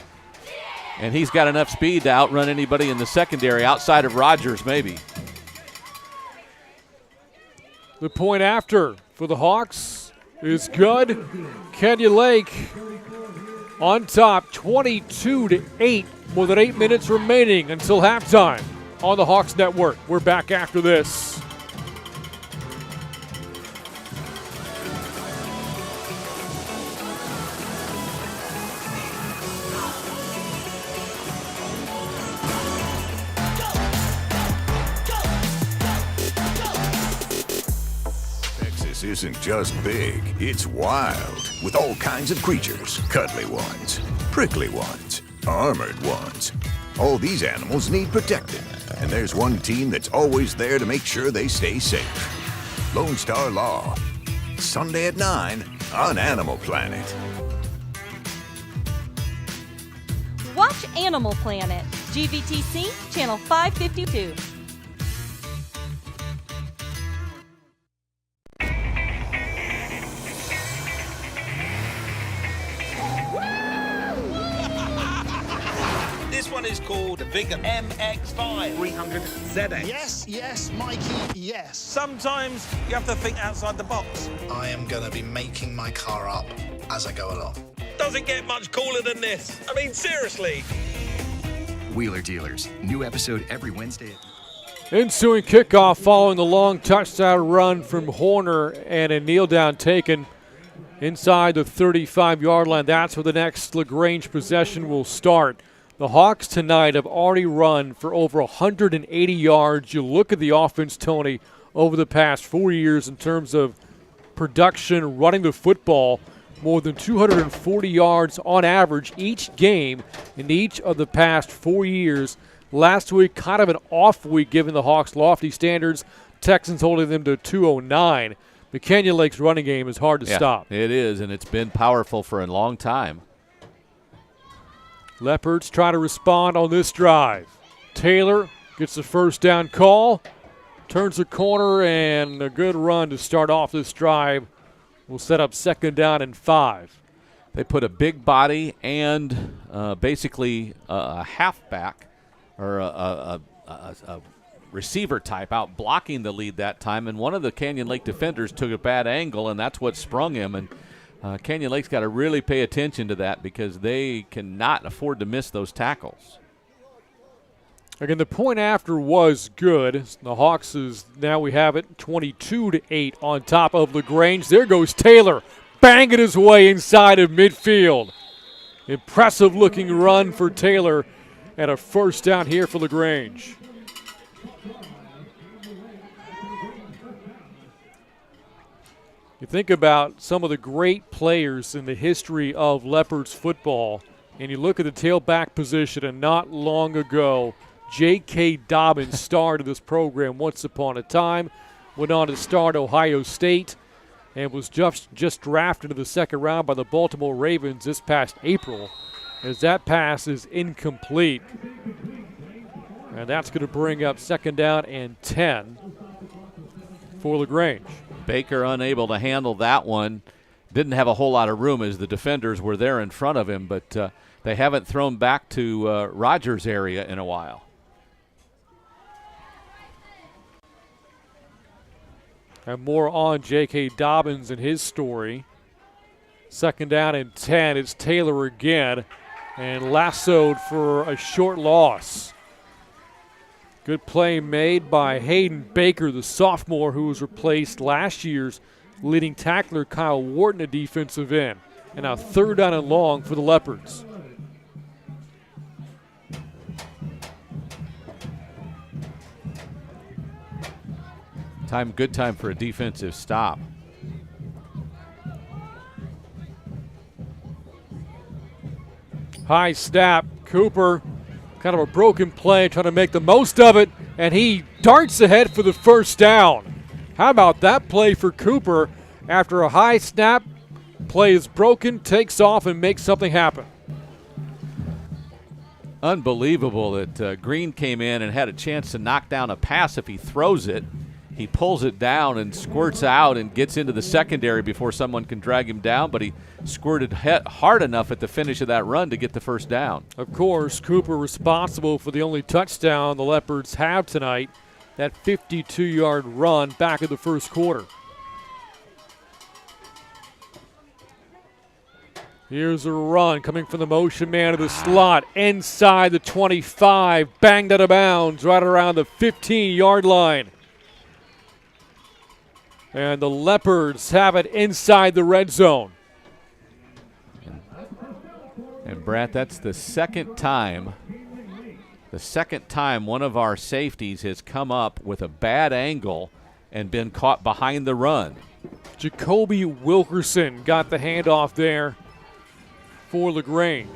And he's got enough speed to outrun anybody in the secondary, outside of Rogers maybe. The point after for the Hawks is good. Kenyon Lake on top, 22-8. More than 8 minutes remaining until halftime on the Hawks Network. We're back after this. Texas isn't just big, it's wild. With all kinds of creatures. Cuddly ones, prickly ones, armored ones. All these animals need protecting, and there's one team that's always there to make sure they stay safe. Lone Star Law. Sunday at 9 on Animal Planet. Watch Animal Planet, GVTC, Channel 552. This one is called the bigger MX-5 300 ZX. Yes, yes, Mikey, yes. Sometimes you have to think outside the box. I am going to be making my car up as I go along. Doesn't get much cooler than this. I mean, seriously. Wheeler Dealers. New episode every Wednesday. Ensuing kickoff following the long touchdown run from Horner and a kneel down taken inside the 35-yard line. That's where the next Lagrange possession will start. The Hawks tonight have already run for over 180 yards. You look at the offense, Tony, over the past 4 years in terms of production, running the football, more than 240 yards on average each game in each of the past 4 years. Last week, kind of an off week given the Hawks' lofty standards. Texans holding them to 209. But Canyon Lake's running game is hard to stop. It is, and it's been powerful for a long time. Leopards try to respond on this drive. Taylor gets the first down call, turns the corner, and a good run to start off this drive will set up 2nd down and 5. They put a big body and basically a halfback or a receiver type out blocking the lead that time, and one of the Canyon Lake defenders took a bad angle, and that's what sprung him. And Canyon Lake's got to really pay attention to that because they cannot afford to miss those tackles. Again, the point after was good. The Hawks now we have it 22-8 on top of Lagrange. There goes Taylor, banging his way inside of midfield. Impressive looking run for Taylor and a first down here for Lagrange. You think about some of the great players in the history of Leopards football, and you look at the tailback position, and not long ago, J.K. Dobbins started this program once upon a time, went on to start Ohio State, and was just drafted into the 2nd round by the Baltimore Ravens this past April, as that pass is incomplete. And that's going to bring up 2nd down and 10 for Lagrange. Baker unable to handle that one. Didn't have a whole lot of room as the defenders were there in front of him, but they haven't thrown back to Rogers' area in a while. And more on J.K. Dobbins and his story. 2nd down and 10. It's Taylor again, and lassoed for a short loss. Good play made by Hayden Baker, the sophomore who was replaced last year's leading tackler Kyle Wharton at defensive end. And now 3rd down and long for the Leopards. Good time for a defensive stop. High snap. Cooper, kind of a broken play, trying to make the most of it, and he darts ahead for the first down. How about that play for Cooper? After a high snap, play is broken, takes off, and makes something happen. Unbelievable that Green came in and had a chance to knock down a pass if he throws it. He pulls it down and squirts out and gets into the secondary before someone can drag him down, but he squirted hard enough at the finish of that run to get the first down. Of course, Cooper responsible for the only touchdown the Leopards have tonight, that 52-yard run back in the first quarter. Here's a run coming from the motion man of the slot inside the 25, banged out of bounds right around the 15-yard line. And the Leopards have it inside the red zone. And Brett, that's the second time one of our safeties has come up with a bad angle and been caught behind the run. Jacoby Wilkerson got the handoff there for Lagrange.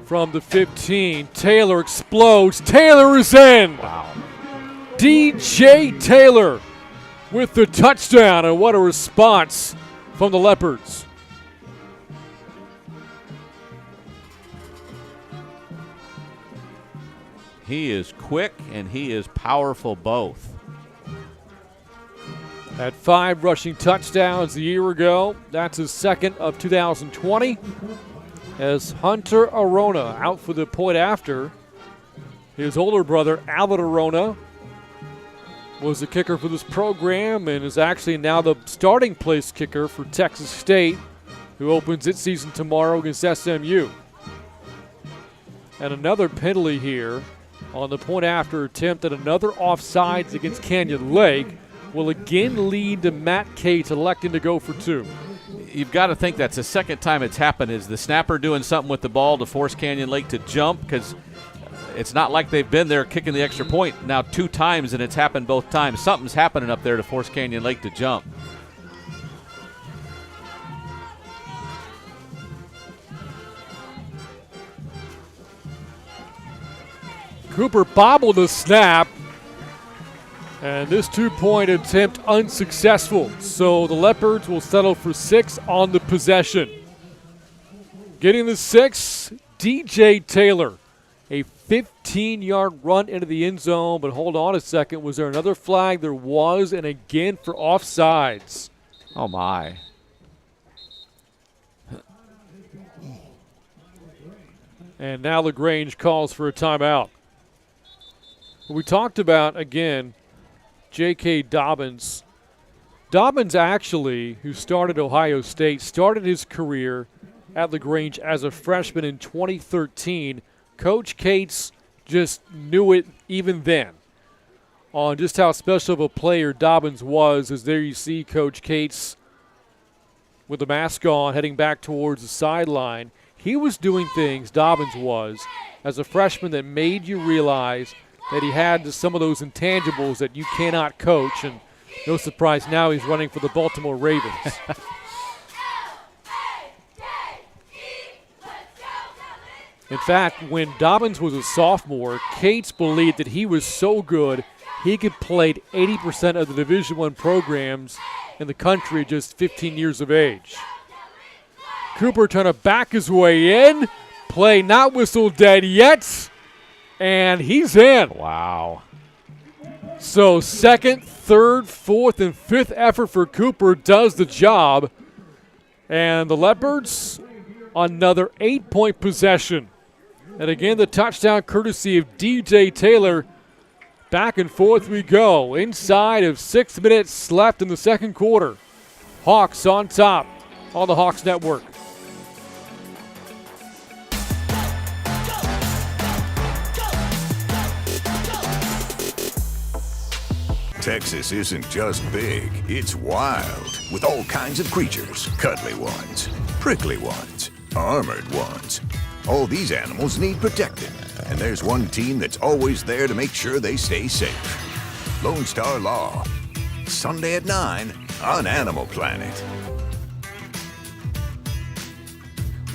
From the 15, Taylor explodes. Taylor is in. Wow. DJ Taylor with the touchdown, and what a response from the Leopards. He is quick and he is powerful both. Had 5 rushing touchdowns a year ago. That's his 2nd of 2020. As Hunter Arona out for the point after. His older brother, Albert Arona, was the kicker for this program and is actually now the starting place kicker for Texas State, who opens its season tomorrow against SMU. And another penalty here on the point after attempt at another offsides against Canyon Lake will again lead to Matt Cates electing to go for 2. You've got to think that's the second time it's happened. Is the snapper doing something with the ball to force Canyon Lake to jump? Because it's not like they've been there kicking the extra point now 2 times and it's happened both times. Something's happening up there to force Canyon Lake to jump. Cooper bobbled the snap. And this two-point attempt unsuccessful. So the Leopards will settle for 6 on the possession. Getting the 6, DJ Taylor. A 15-yard run into the end zone, but hold on a second. Was there another flag? There was, and again for offsides. Oh, my. And now Lagrange calls for a timeout. We talked about, again, J.K. Dobbins. Dobbins actually, who started Ohio State, started his career at Lagrange as a freshman in 2013. Coach Cates just knew it even then on just how special of a player Dobbins was, as there you see Coach Cates with the mask on heading back towards the sideline. He was doing things, Dobbins was, as a freshman that made you realize that he had some of those intangibles that you cannot coach, and no surprise now he's running for the Baltimore Ravens. In fact, when Dobbins was a sophomore, Cates believed that he was so good he could play 80% of the Division I programs in the country at just 15 years of age. Cooper trying to back his way in. Play not whistled dead yet. And he's in. Wow. So second, third, fourth, and fifth effort for Cooper does the job. And the Leopards, another 8-point possession. And again, the touchdown courtesy of DJ Taylor. Back and forth we go. Inside of 6 minutes left in the second quarter. Hawks on top on the Hawks Network. Texas isn't just big, it's wild, with all kinds of creatures. Cuddly ones, prickly ones, armored ones. All these animals need protecting, and there's one team that's always there to make sure they stay safe. Lone Star Law. Sunday at 9 on Animal Planet.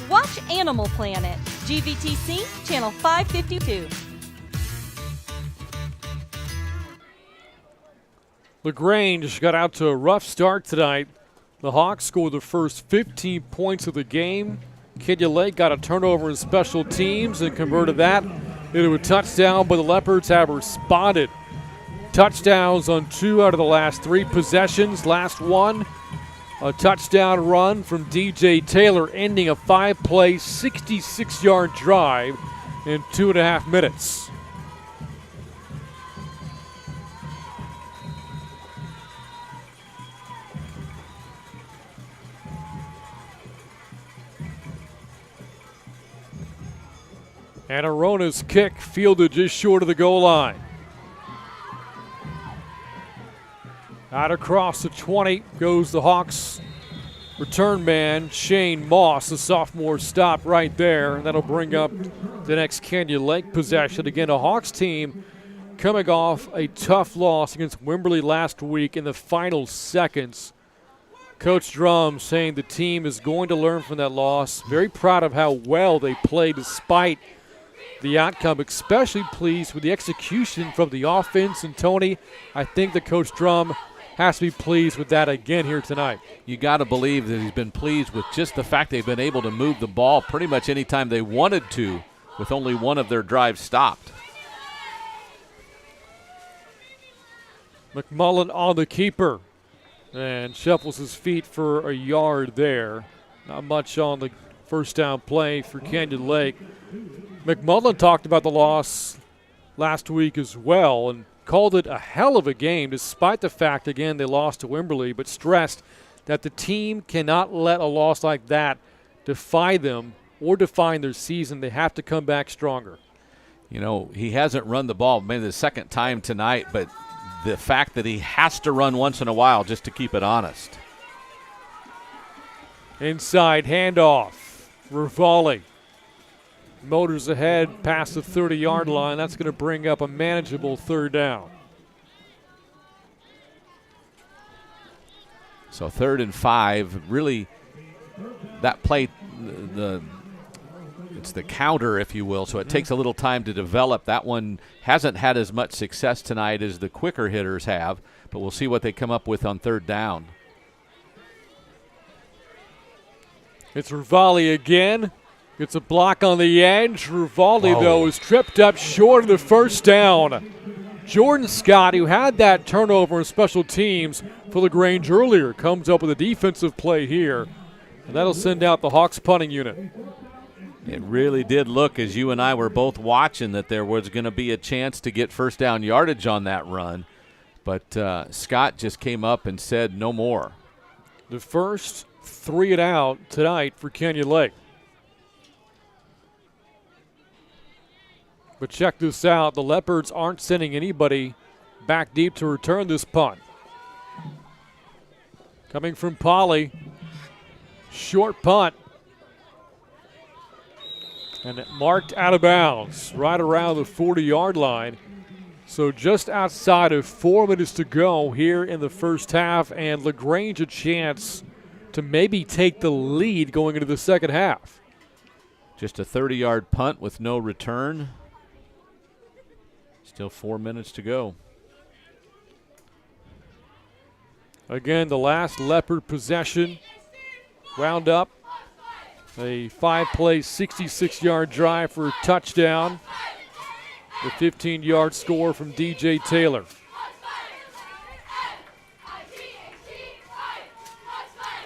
Watch Animal Planet, GVTC, Channel 552. Lagrange got out to a rough start tonight. The Hawks scored the first 15 points of the game. Kenya Lake got a turnover in special teams and converted that into a touchdown, but the Leopards have responded. Touchdowns on 2 out of the last 3 possessions. Last one, a touchdown run from DJ Taylor, ending a 5-play, 66-yard drive in 2.5 minutes. And Arona's kick fielded just short of the goal line. Out across the 20 goes the Hawks return man, Shane Moss, the sophomore stop right there. And that'll bring up the next Canyon Lake possession. Again, a Hawks team coming off a tough loss against Wimberley last week in the final seconds. Coach Drum saying the team is going to learn from that loss. Very proud of how well they played despite the outcome, especially pleased with the execution from the offense. And Tony, I think that Coach Drum has to be pleased with that again here tonight. You got to believe that he's been pleased with just the fact they've been able to move the ball pretty much any time they wanted to, with only one of their drives stopped. McMullen on the keeper and shuffles his feet for a yard there. Not much on the first down play for Canyon Lake. McMullen talked about the loss last week as well and called it a hell of a game despite the fact, again, they lost to Wimberley, but stressed that the team cannot let a loss like that defy them or define their season. They have to come back stronger. You know, he hasn't run the ball maybe the second time tonight, but the fact that he has to run once in a while just to keep it honest. Inside handoff. Rivali motors ahead past the 30-yard line. That's going to bring up a manageable third down. So 3rd and 5, really that play, it's the counter, if you will, so it takes a little time to develop. That one hasn't had as much success tonight as the quicker hitters have, but we'll see what they come up with on third down. It's Rivali again. Gets a block on the edge. Rivali, though, is tripped up short of the first down. Jordan Scott, who had that turnover in special teams for Lagrange earlier, comes up with a defensive play here, and that'll send out the Hawks punting unit. It really did look, as you and I were both watching, that there was going to be a chance to get first down yardage on that run, but Scott just came up and said no more. The first 3 and out tonight for Canyon Lake. But check this out. The Leopards aren't sending anybody back deep to return this punt. Coming from Polly. Short punt. And it marked out of bounds right around the 40-yard line. So just outside of 4 minutes to go here in the first half, and Lagrange a chance to maybe take the lead going into the second half. Just a 30-yard punt with no return. Still 4 minutes to go. Again, the last Leopard possession wound up a 5-play, 66-yard drive for a touchdown. The 15-yard score from DJ Taylor.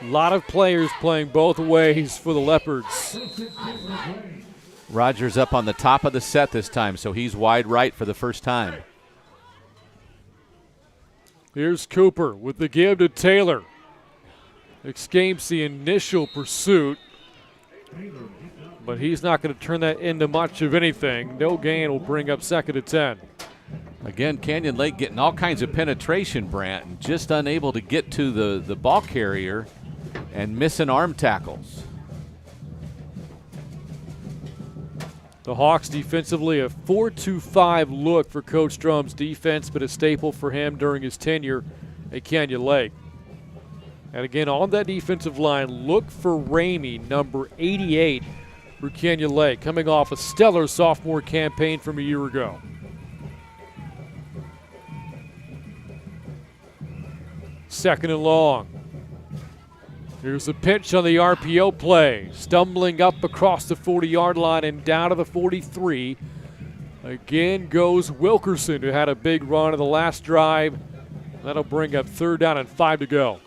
A lot of players playing both ways for the Leopards. Rogers up on the top of the set this time, so he's wide right for the first time. Here's Cooper with the give to Taylor. Escapes the initial pursuit, but he's not going to turn that into much of anything. No gain will bring up second and 10. Again, Canyon Lake getting all kinds of penetration, Brant, and just unable to get to the ball carrier and missing arm tackles. The Hawks defensively, a 4-2-5 look for Coach Drum's defense, but a staple for him during his tenure at Canyon Lake. And again, on that defensive line, look for Ramey, number 88 for Canyon Lake, coming off a stellar sophomore campaign from a year ago. Second and long. Here's the pitch on the RPO play. Stumbling up across the 40-yard line and down to the 43. Again goes Wilkerson, who had a big run in the last drive. That'll bring up third down and 5 to go.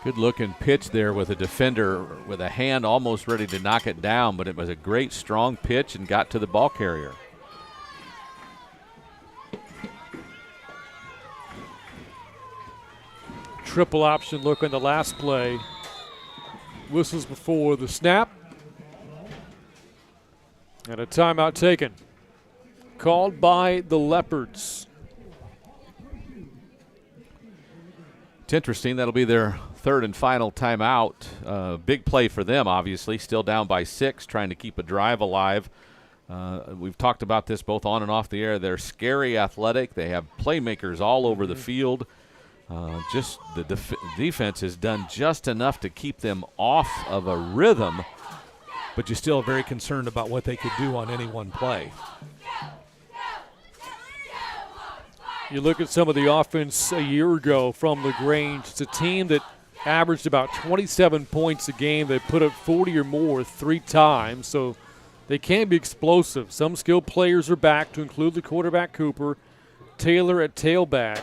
Good looking pitch there with a defender with a hand almost ready to knock it down, but it was a great strong pitch and got to the ball carrier. Triple option look on the last play. Whistles before the snap. And a timeout taken. Called by the Leopards. It's interesting. That'll be their third and final timeout. Big play for them, obviously. Still down by 6, trying to keep a drive alive. We've talked about this both on and off the air. They're scary athletic. They have playmakers all over the field. Just the defense has done just enough to keep them off of a rhythm. But you're still very concerned about what they could do on any one play. You look at some of the offense a year ago from Lagrange. It's a team that averaged about 27 points a game. They put up 40 or more 3 times, so they can be explosive. Some skilled players are back, to include the quarterback Cooper, Taylor at tailback.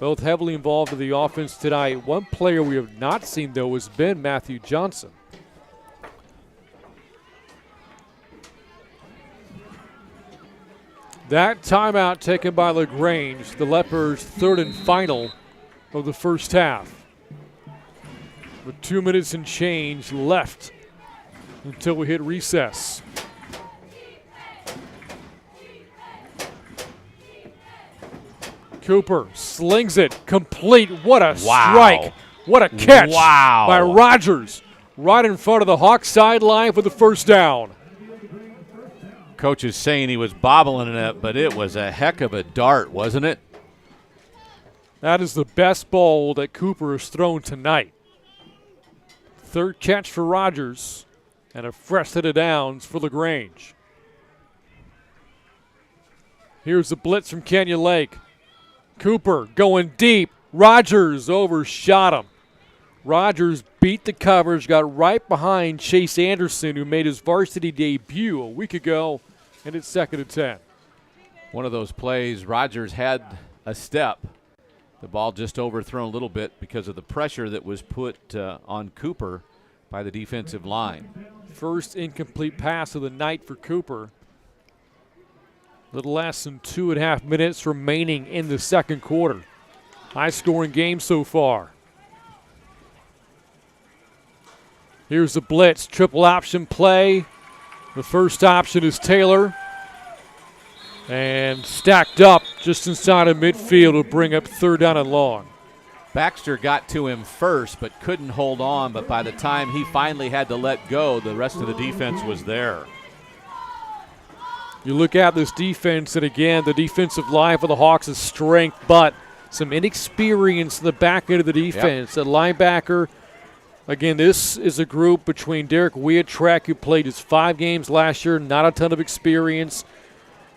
Both heavily involved in the offense tonight. One player we have not seen, though, has been Matthew Johnson. That timeout taken by Lagrange, the Leopards' third and final of the first half. With 2 minutes and change left until we hit recess. Cooper slings it complete. What a strike. What a catch by Rogers. Right in front of the Hawks sideline for the first down. Coach is saying he was bobbling it, but it was a heck of a dart, wasn't it? That is the best ball that Cooper has thrown tonight. Third catch for Rogers, and a fresh set of downs for Lagrange. Here's the blitz from Canyon Lake. Cooper going deep. Rogers overshot him. Rogers beat the coverage, got right behind Chase Anderson, who made his varsity debut a week ago, and it's 2nd and 10. One of those plays, Rogers had a step. The ball just overthrown a little bit because of the pressure that was put on Cooper by the defensive line. First incomplete pass of the night for Cooper. Little less than 2.5 minutes remaining in the second quarter. High-scoring game so far. Here's the blitz, triple option play. The first option is Taylor. And stacked up just inside of midfield will bring up 3rd down and long. Baxter got to him first but couldn't hold on, but by the time he finally had to let go, the rest of the defense was there. You look at this defense, and again, the defensive line for the Hawks is strength, but some inexperience in the back end of the defense. Yep. At linebacker, again, this is a group between Derek Wiatrek, who played his 5 games last year, not a ton of experience,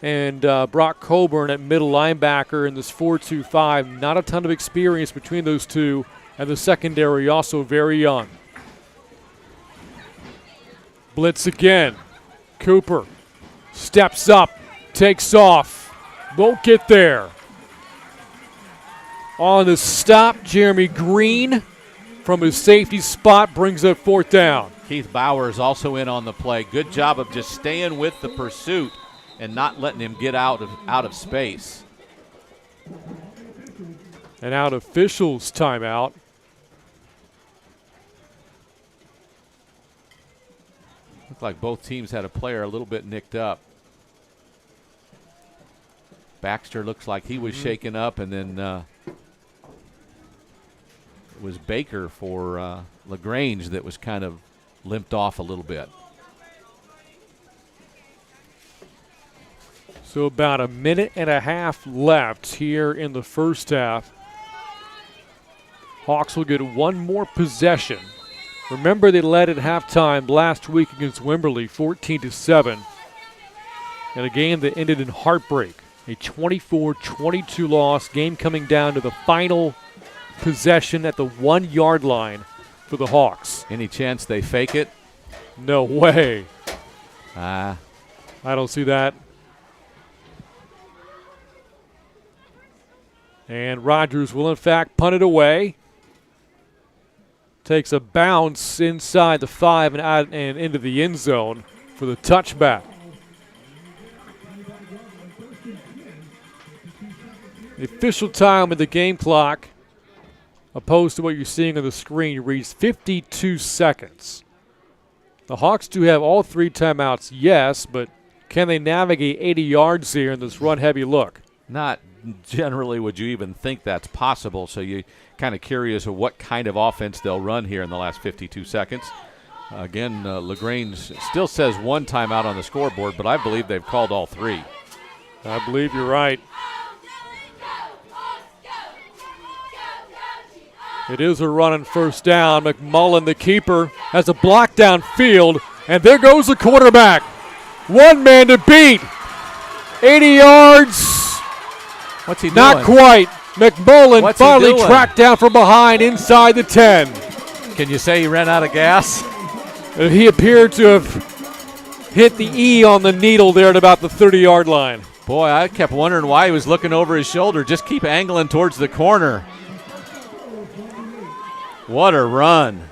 and Brock Coburn at middle linebacker in this 4-2-5. Not a ton of experience between those two, and the secondary also very young. Blitz again. Cooper steps up, takes off, won't get there. On the stop, Jeremy Green from his safety spot brings up 4th down. Keith Bowers also in on the play. Good job of just staying with the pursuit and not letting him get out of space. And out officials timeout. Looked like both teams had a player a little bit nicked up. Baxter looks like he was shaken up, and then it was Baker for Lagrange that was kind of limped off a little bit. So about 1.5 minutes left here in the first half. Hawks will get one more possession. Remember, they led at halftime last week against Wimberley, 14-7, in a game that ended in heartbreak. A 24-22 loss, game coming down to the final possession at the 1-yard line for the Hawks. Any chance they fake it? No way. I don't see that. And Rogers will, in fact, punt it away. Takes a bounce inside the 5 and out and into the end zone for the touchback. The official time of the game clock, opposed to what you're seeing on the screen, reads 52 seconds. The Hawks do have all 3 timeouts, yes, but can they navigate 80 yards here in this run-heavy look? Not generally would you even think that's possible, so you're kind of curious of what kind of offense they'll run here in the last 52 seconds. Again, Lagrange still says 1 timeout on the scoreboard, but I believe they've called all 3. I believe you're right. It is a run and 1st down. McMullen, the keeper, has a block downfield, and there goes the quarterback. 1 man to beat. 80 yards. What's he doing? Not quite. McMullen finally tracked down from behind inside the 10. Can you say he ran out of gas? He appeared to have hit the E on the needle there at about the 30-yard line. Boy, I kept wondering why he was looking over his shoulder. Just keep angling towards the corner. What a run.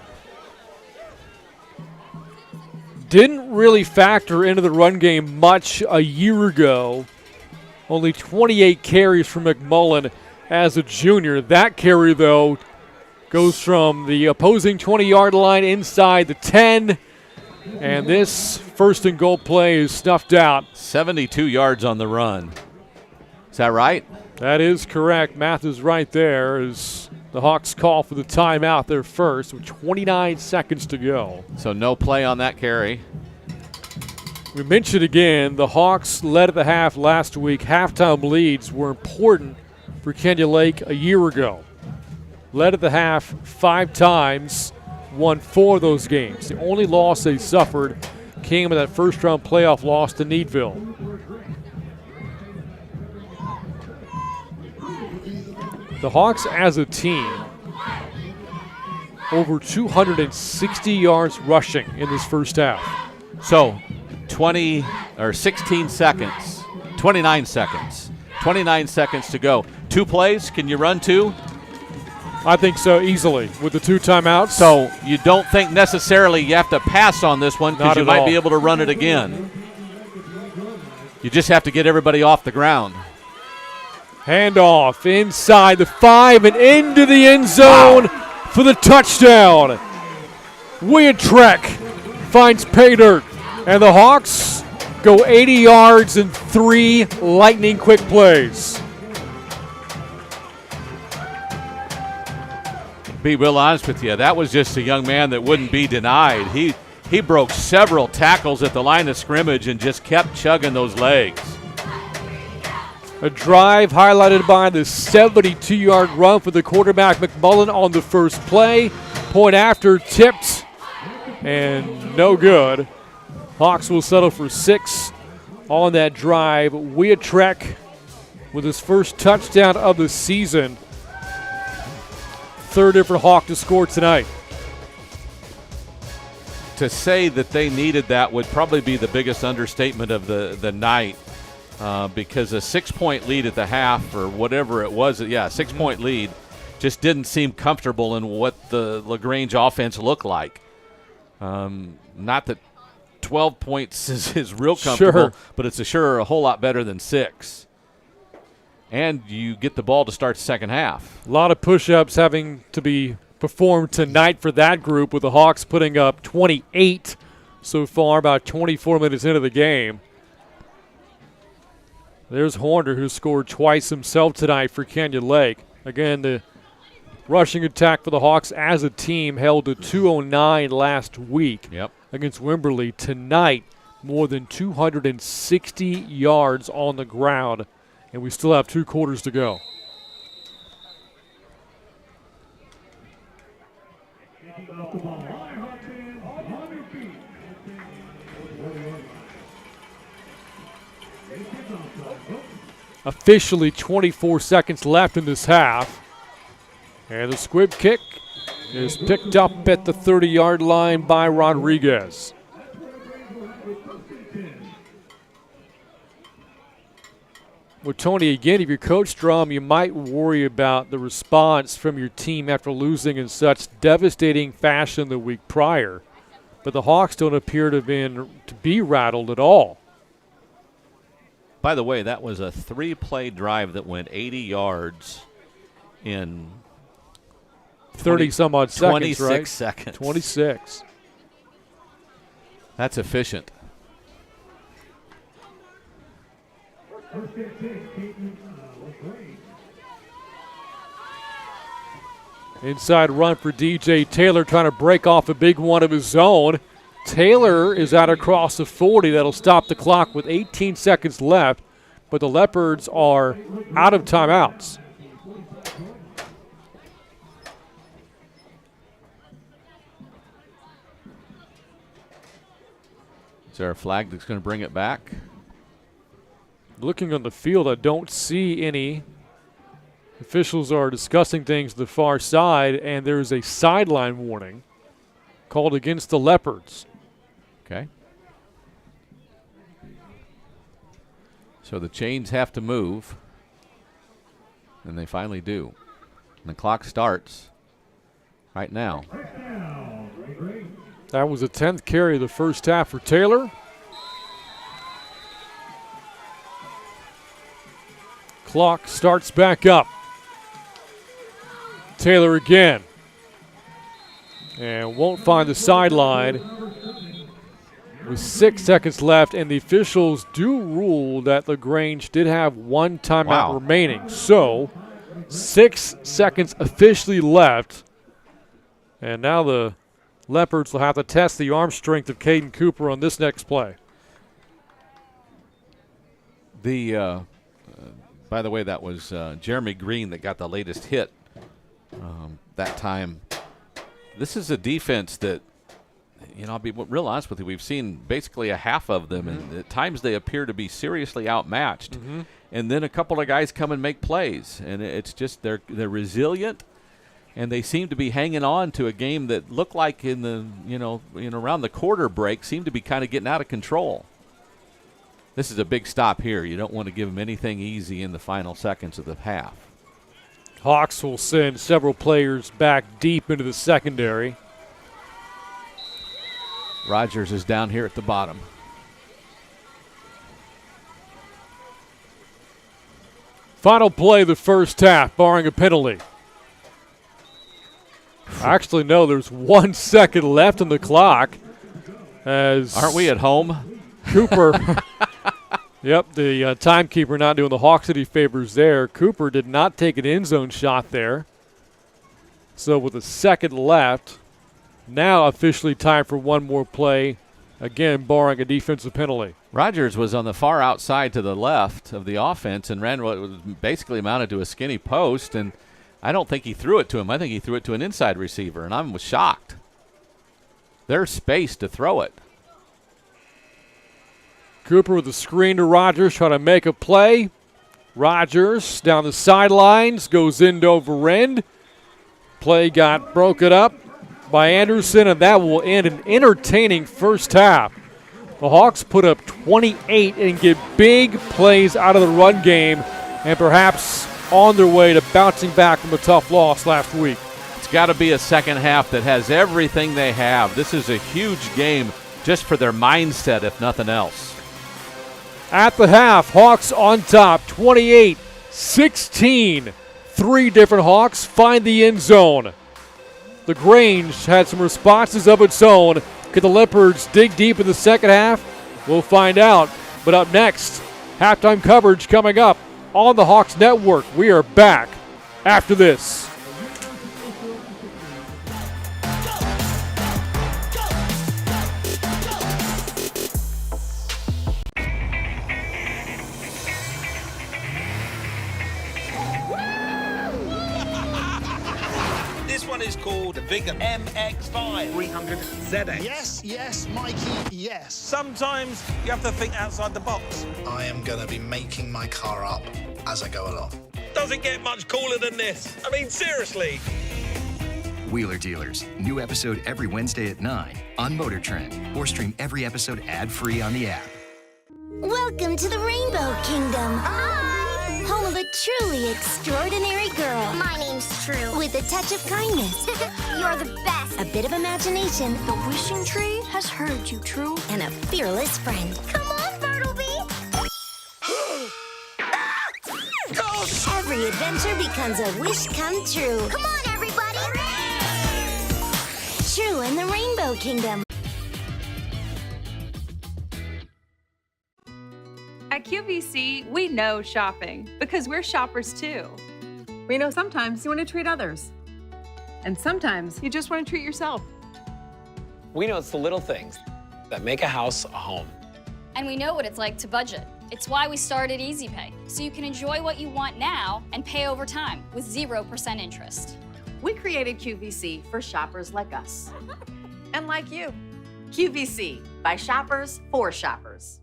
Didn't really factor into the run game much a year ago. Only 28 carries for McMullen as a junior. That carry, though, goes from the opposing 20-yard line inside the 10. And this 1st and goal play is snuffed out. 72 yards on the run. Is that right? That is correct. Math is right there as the Hawks call for the timeout there first with 29 seconds to go. So no play on that carry. We mentioned again, the Hawks led at the half last week. Halftime leads were important for Canyon Lake a year ago. Led at the half 5 times, won 4 of those games. The only loss they suffered came in that first-round playoff loss to Needville. The Hawks as a team, over 260 yards rushing in this first half. So 16 seconds, 29 seconds. 29 seconds to go. 2 plays, can you run 2? I think so, easily, with the 2 timeouts. So you don't think necessarily you have to pass on this one because you might be able to run it again. You just have to get everybody off the ground. Handoff inside the 5 and into the end zone for the touchdown. Trek finds pay dirt, and the Hawks go 80 yards in 3 lightning quick plays. Be real honest with you, that was just a young man that wouldn't be denied. He broke several tackles at the line of scrimmage and just kept chugging those legs. A drive highlighted by the 72-yard run for the quarterback McMullen on the first play. Point after, tipped, and no good. Hawks will settle for 6 on that drive. Trek with his first touchdown of the season. 3rd different Hawk to score tonight. To say that they needed that would probably be the biggest understatement of the night. Because a 6-point lead at the half or whatever it was, 6-point lead just didn't seem comfortable in what the Lagrange offense looked like. Not that 12 points is real comfortable, but it's a whole lot better than 6. And you get the ball to start the second half. A lot of push-ups having to be performed tonight for that group, with the Hawks putting up 28 so far, about 24 minutes into the game. There's Horner, who scored twice himself tonight for Canyon Lake. Again, the rushing attack for the Hawks as a team held to 209 last week against Wimberley. Tonight, more than 260 yards on the ground, and we still have 2 quarters to go. Officially 24 seconds left in this half. And the squib kick is picked up at the 30-yard line by Rodriguez. Well, Tony, again, if you're Coach Strom, you might worry about the response from your team after losing in such devastating fashion the week prior. But the Hawks don't appear to be rattled at all. By the way, that was a 3-play drive that went 80 yards in 30-some-odd seconds, 26 right? seconds. 26. That's efficient. Inside run for DJ Taylor, trying to break off a big one of his own. Taylor is out across the 40. That'll stop the clock with 18 seconds left, but the Leopards are out of timeouts. Is there a flag that's going to bring it back? Looking on the field, I don't see any. Officials are discussing things to the far side, and there's a sideline warning called against the Leopards. Okay. So the chains have to move, and they finally do. And the clock starts right now. That was the 10th carry of the first half for Taylor. Clock starts back up. Taylor again. And won't find the sideline with 6 seconds left, and the officials do rule that Lagrange did have 1 timeout remaining. So 6 seconds officially left, and now the Leopards will have to test the arm strength of Caden Cooper on this next play. By the way, that was Jeremy Green that got the latest hit. That time This is a defense that, I'll be real honest with you, we've seen basically a half of them, and at times they appear to be seriously outmatched. And then a couple of guys come and make plays, and it's just they're resilient, and they seem to be hanging on to a game that looked like in the around the quarter break seemed to be kind of getting out of control. This is a big stop here. You don't want to give them anything easy in the final seconds of the half. Hawks will send several players back deep into the secondary. Rogers is down here at the bottom. Final play of the first half, barring a penalty. Actually, no, there's 1 second left on the clock. Aren't we at home? Cooper. Yep, the timekeeper not doing the Hawks any favors there. Cooper did not take an end zone shot there. So with a second left, now officially time for one more play, again barring a defensive penalty. Rogers was on the far outside to the left of the offense and ran what was basically amounted to a skinny post, and I don't think he threw it to him. I think he threw it to an inside receiver, and I was shocked. There's space to throw it. Cooper with the screen to Rogers, trying to make a play. Rogers down the sidelines, goes end over end. Play got broken up by Anderson, and that will end an entertaining first half. The Hawks put up 28 and get big plays out of the run game, and perhaps on their way to bouncing back from a tough loss last week. It's got to be a second half that has everything they have. This is a huge game just for their mindset, if nothing else. At the half, Hawks on top, 28-16. 3 different Hawks find the end zone. Lagrange had some responses of its own. Could the Leopards dig deep in the second half? We'll find out. But up next, halftime coverage coming up on the Hawks Network. We are back after this. Is called the bigger MX-5 300 ZX. Yes, yes, Mikey, yes. Sometimes you have to think outside the box. I am going to be making my car up as I go along. Doesn't get much cooler than this. I mean, seriously. Wheeler Dealers. New episode every Wednesday at 9 on Motor Trend. Or stream every episode ad-free on the app. Welcome to the Rainbow Kingdom. Home of a truly extraordinary girl. My name's True. With a touch of kindness. You're the best. A bit of imagination. The wishing tree has heard you, True. And a fearless friend. Come on, Bartleby. Every adventure becomes a wish come true. Come on, everybody. True in the Rainbow Kingdom. At QVC, we know shopping because we're shoppers too. We know sometimes you want to treat others, and sometimes you just want to treat yourself. We know it's the little things that make a house a home. And we know what it's like to budget. It's why we started Easy Pay, so you can enjoy what you want now and pay over time with 0% interest. We created QVC for shoppers like us. And like you. QVC, by shoppers, for shoppers.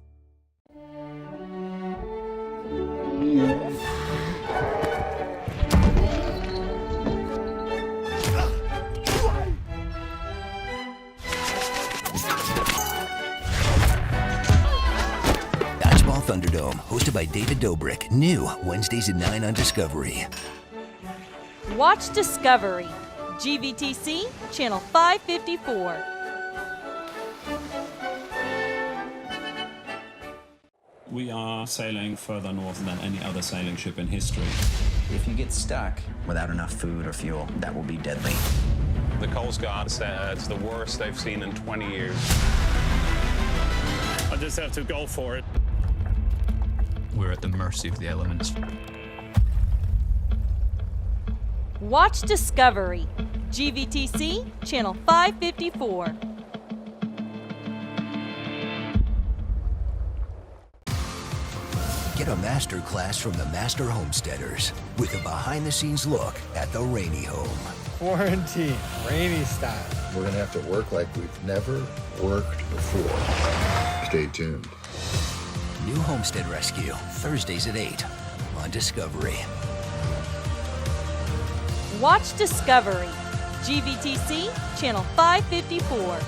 Dodgeball Thunderdome, hosted by David Dobrik. New Wednesdays at 9 on Discovery. Watch Discovery. GVTC, Channel 554. We are sailing further north than any other sailing ship in history. If you get stuck without enough food or fuel, that will be deadly. The Coast Guard said it's the worst they've seen in 20 years. I just have to go for it. We're at the mercy of the elements. Watch Discovery. GVTC, Channel 554. Get a master class from the Master Homesteaders with a behind-the-scenes look at the Rainey home. Quarantine, rainy style. We're going to have to work like we've never worked before. Stay tuned. New Homestead Rescue, Thursdays at 8 on Discovery. Watch Discovery, GVTC, Channel 554.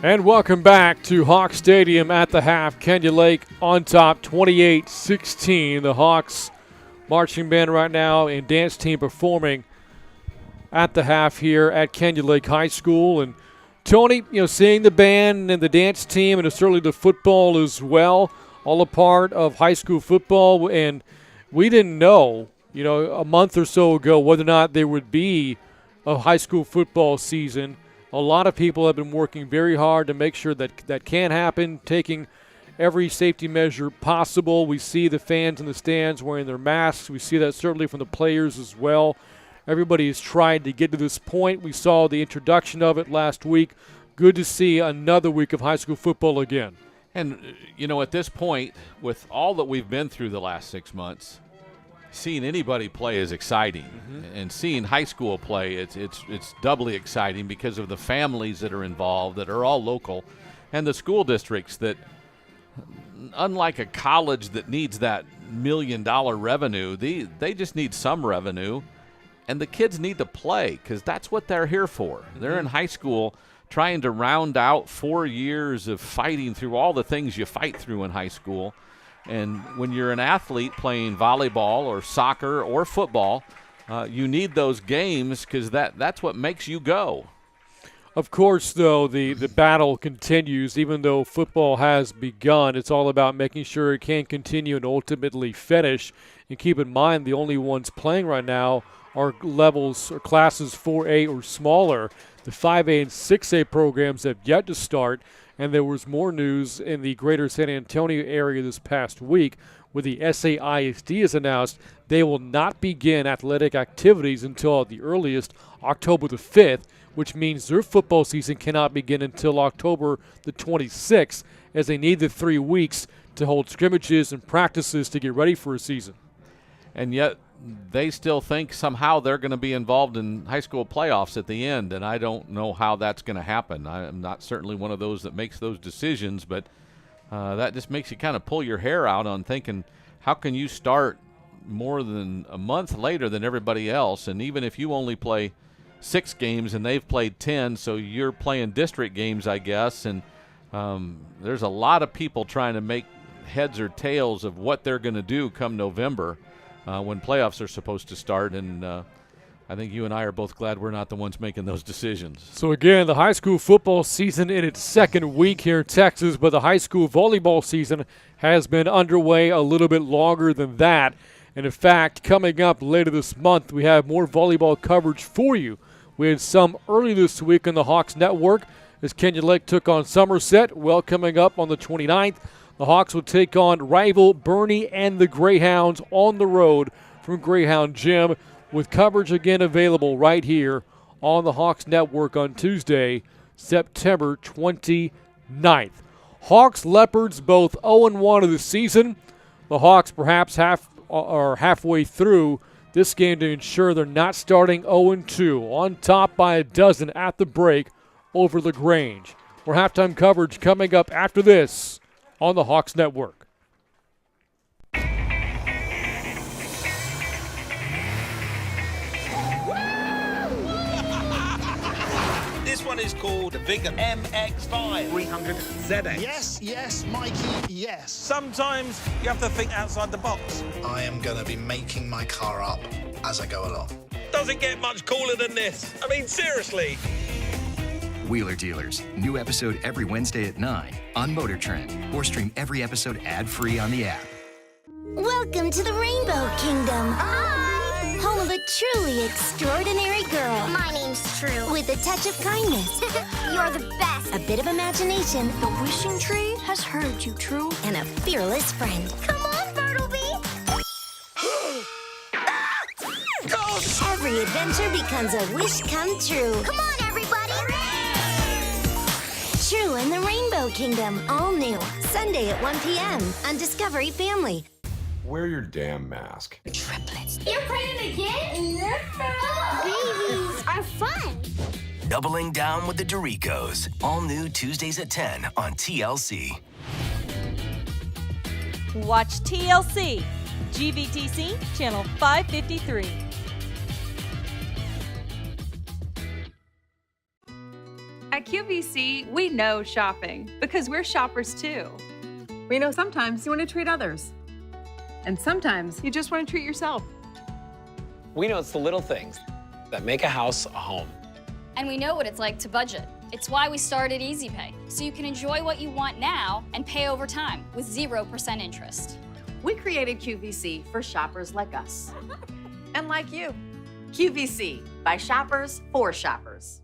And welcome back to Hawk Stadium at the half. Kenya Lake on top, 28-16. The Hawks marching band right now and dance team performing at the half here at Kenya Lake High School. And Tony, seeing the band and the dance team and certainly the football as well, all a part of high school football. And we didn't know, a month or so ago whether or not there would be a high school football season. A lot of people have been working very hard to make sure that that can happen, taking every safety measure possible. We see the fans in the stands wearing their masks. We see that certainly from the players as well. Everybody has tried to get to this point. We saw the introduction of it last week. Good to see another week of high school football again. And, at this point, with all that we've been through the last 6 months, seeing anybody play is exciting, and seeing high school play, it's doubly exciting because of the families that are involved that are all local, and the school districts that, unlike a college that needs that $1 million revenue, they just need some revenue, and the kids need to play because that's what they're here for. They're in high school trying to round out 4 years of fighting through all the things you fight through in high school. And when you're an athlete playing volleyball or soccer or football, you need those games because that's what makes you go. Of course, though, the battle continues. Even though football has begun, it's all about making sure it can continue and ultimately finish. And keep in mind, the only ones playing right now are levels or classes 4A or smaller. The 5A and 6A programs have yet to start. And there was more news in the greater San Antonio area this past week where the SAISD has announced they will not begin athletic activities until at the earliest October the 5th, which means their football season cannot begin until October the 26th, as they need the 3 weeks to hold scrimmages and practices to get ready for a season. And yet they still think somehow they're going to be involved in high school playoffs at the end, and I don't know how that's going to happen. I'm not certainly one of those that makes those decisions, but that just makes you kind of pull your hair out on thinking, how can you start more than a month later than everybody else? And even if you only play 6 games and they've played 10, so you're playing district games, I guess, and there's a lot of people trying to make heads or tails of what they're going to do come November. When playoffs are supposed to start, and I think you and I are both glad we're not the ones making those decisions. So again, the high school football season in its second week here in Texas, but the high school volleyball season has been underway a little bit longer than that. And in fact, coming up later this month, we have more volleyball coverage for you. We had some early this week on the Hawks Network as Kenya Lake took on Somerset. Well, coming up on the 29th, the Hawks will take on rival Bernie and the Greyhounds on the road from Greyhound Gym, with coverage again available right here on the Hawks Network on Tuesday, September 29th. Hawks Leopards both 0-1 of the season. The Hawks perhaps halfway through this game to ensure they're not starting 0-2, on top by a dozen at the break over Lagrange. More halftime coverage coming up after this on the Hawks Network. This one is called the Big MX-5 300 ZX. Yes, Mikey, yes. Sometimes you have to think outside the box. I am going to be making my car up as I go along. Doesn't get much cooler than this. I mean, seriously. Wheeler Dealers. New episode every Wednesday at 9 on Motor Trend, or stream every episode ad-free on the app. Welcome to the Rainbow Kingdom. Hi! Home of a truly extraordinary girl. My name's True. With a touch of kindness, You're the best. a bit of imagination, The wishing tree has heard you, True. and a fearless friend. Come on, Bartleby! Every adventure becomes a wish come true. Come on, everybody! True in the Rainbow Kingdom, all new. Sunday at 1 p.m. on Discovery Family. Wear your damn mask. Triplets. You're pregnant again? Babies are fun. Doubling down with the Doricos. All new Tuesdays at 10 on TLC. Watch TLC, GVTC, channel 553. At QVC, we know shopping because we're shoppers too. We know sometimes you want to treat others. And sometimes you just want to treat yourself. We know it's the little things that make a house a home. And we know what it's like to budget. It's why we started Easy Pay, so you can enjoy what you want now and pay over time with 0% interest. We created QVC for shoppers like us. And like you. QVC, by shoppers, for shoppers.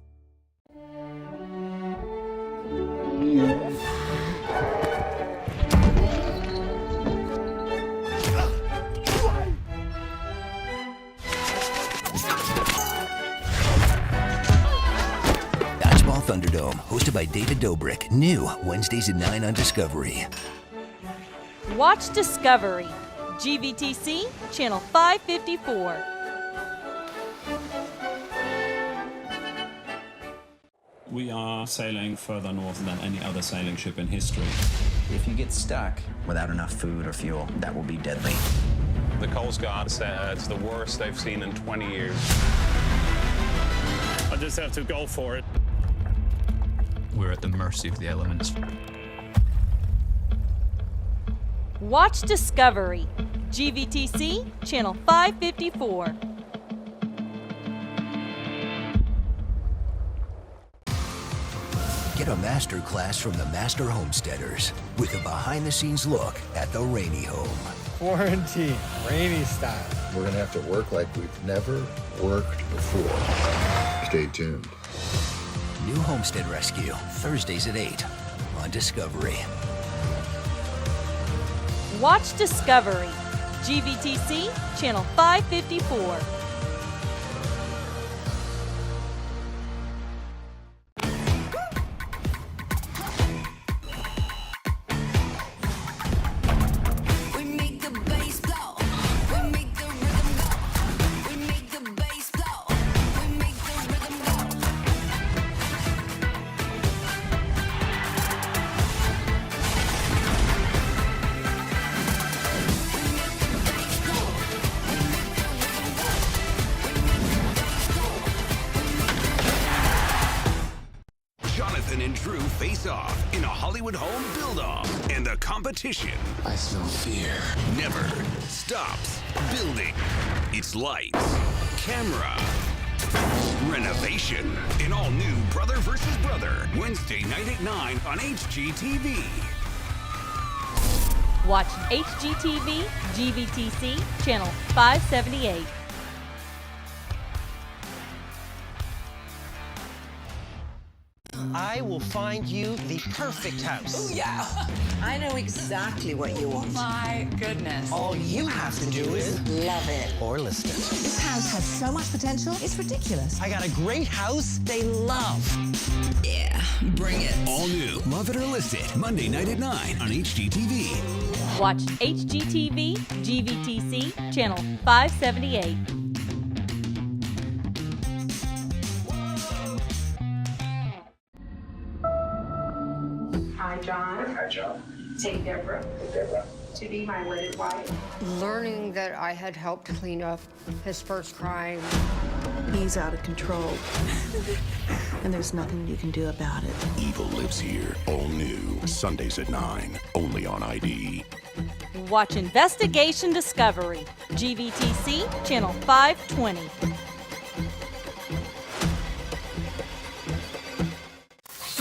Dodgeball Thunderdome, hosted by David Dobrik. New Wednesdays at 9 on Discovery. Watch Discovery, GVTC, channel 554. We are sailing further north than any other sailing ship in history. If you get stuck without enough food or fuel, that will be deadly. The Coast Guard said it's the worst they've seen in 20 years. I just have to go for it. We're at the mercy of the elements. Watch Discovery, GVTC, channel 554. Get a master class from the Master Homesteaders with a behind-the-scenes look at the Rainy Home. Quarantine, rainy style. We're going to have to work like we've never worked before. Stay tuned. New Homestead Rescue, Thursdays at 8 on Discovery. Watch Discovery, GVTC, channel 554. Jonathan and Drew face off in a Hollywood home build-off, and the competition, I smell fear, never stops building. It's lights, camera, renovation. An all-new Brother vs. Brother, Wednesday night at 9 on HGTV. Watch HGTV, GVTC, channel 578. I will find you the perfect house. Ooh, yeah. I know exactly what you want. My goodness. All you have to do is Love it. or list it. This house has so much potential, it's ridiculous. I got a great house they love. Yeah, bring it. All new, Love It or List It, Monday night at 9 on HGTV. Watch HGTV, GVTC, channel 578. Hi, John. Hi, John. Take Deborah. Deborah. To be my wedded wife. Learning that I had helped clean up his first crime. He's out of control. And there's nothing you can do about it. Evil lives here. All new, Sundays at 9, only on ID. Watch Investigation Discovery, GVTC, channel 520.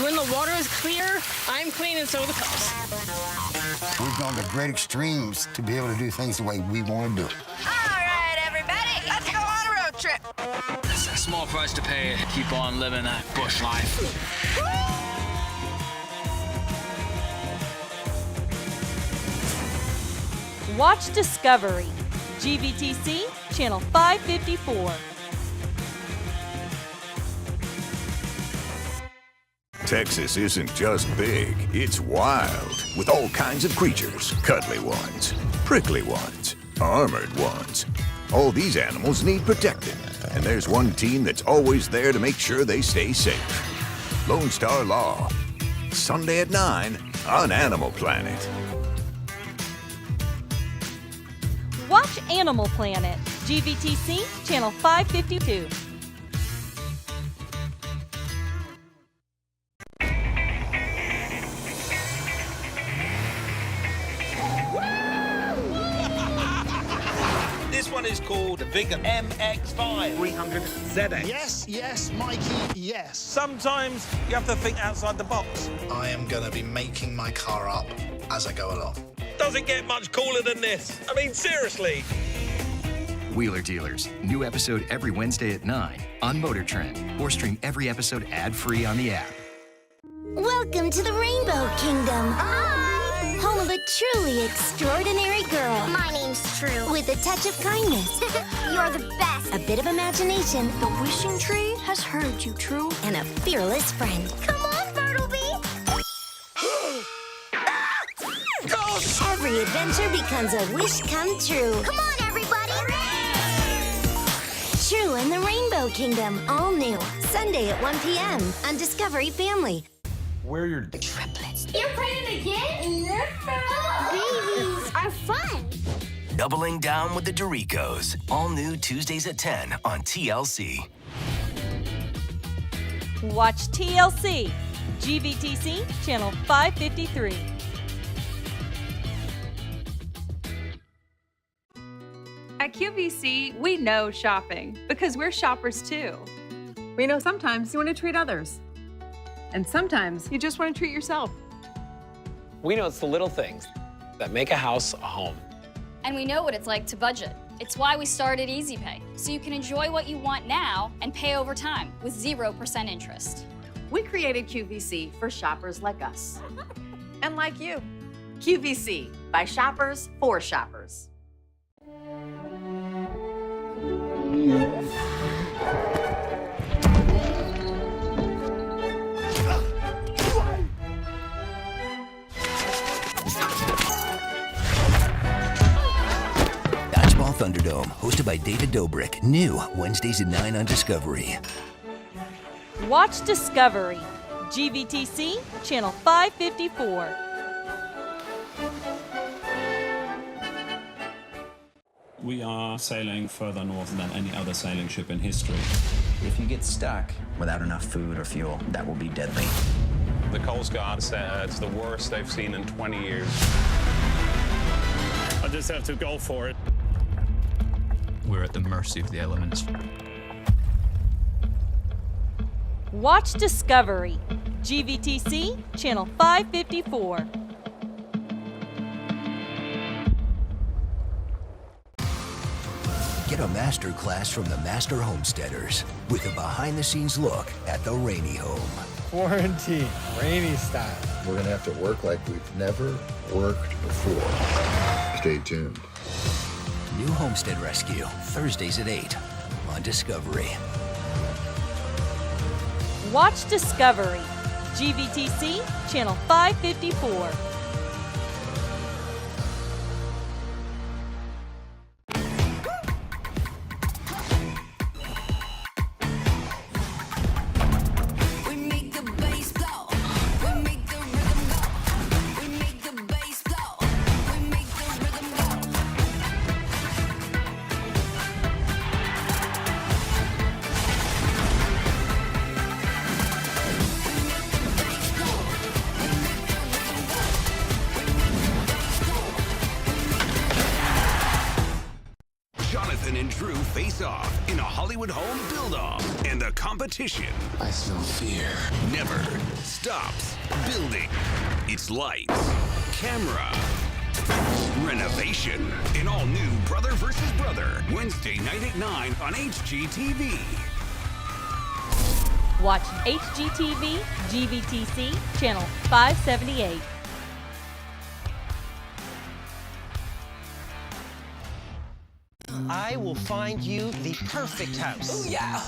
When the water is clear, I'm clean and so are the cups. We've gone to great extremes to be able to do things the way we want to do it. All right, everybody, let's go on a road trip. It's a small price to pay to keep on living that bush life. Watch Discovery, GVTC, Channel 554. Texas isn't just big, it's wild, with all kinds of creatures. Cuddly ones, prickly ones, armored ones. All these animals need protecting, and there's one team that's always there to make sure they stay safe. Lone Star Law. Sunday at 9 on Animal Planet. Watch Animal Planet, GVTC, Channel 552. This one is called the Vigor MX5 300ZX. Yes, Mikey, yes. Sometimes you have to think outside the box. I am going to be making my car up as I go along. Doesn't get much cooler than this. I mean, seriously. Wheeler Dealers. New episode every Wednesday at 9 on Motor Trend. Or stream every episode ad-free on the app. Welcome to the Rainbow Kingdom. Hi! Home of a truly extraordinary girl. My name's True. With a touch of kindness. You're the best. A bit of imagination. The wishing tree has heard you, True. And a fearless friend. Come on, Bartleby! Every adventure becomes a wish come true. Come on, everybody! True in the Rainbow Kingdom. All new. Sunday at 1 p.m. on Discovery Family. Where are your triplets? You're pregnant again? Babies are fun. Doubling down with the Doricos. All new Tuesdays at 10 on TLC. Watch TLC, GVTC, Channel 553. At QVC, we know shopping because we're shoppers too. We know sometimes you want to treat others. And sometimes you just want to treat yourself. We know it's the little things that make a house a home. And we know what it's like to budget. It's why we started Easy Pay, so you can enjoy what you want now and pay over time with 0% interest. We created QVC for shoppers like us. And like you. QVC, by shoppers, for shoppers. Dodgeball Thunderdome, hosted by David Dobrik. New Wednesdays at 9 on Discovery. Watch Discovery, GVTC, Channel 554. We are sailing further north than any other sailing ship in history. If you get stuck without enough food or fuel, that will be deadly. The Coast Guard said it's the worst they've seen in 20 years. I just have to go for it. We're at the mercy of the elements. Watch Discovery, GVTC, Channel 554. Get a master class from the Master Homesteaders with a behind-the-scenes look at the Rainy Home. Quarantine, rainy style. We're going to have to work like we've never worked before. Stay tuned. New Homestead Rescue, Thursdays at 8 on Discovery. Watch Discovery, GVTC, Channel 554. Jonathan and Drew face off in a Hollywood home build-off, and the competition, I smell fear, never stops building. It's lights, camera. Renovation. An all-new Brother vs. Brother. Wednesday night at 9 on HGTV. Watch HGTV, GVTC, channel 578. I will find you the perfect house. Oh, yeah.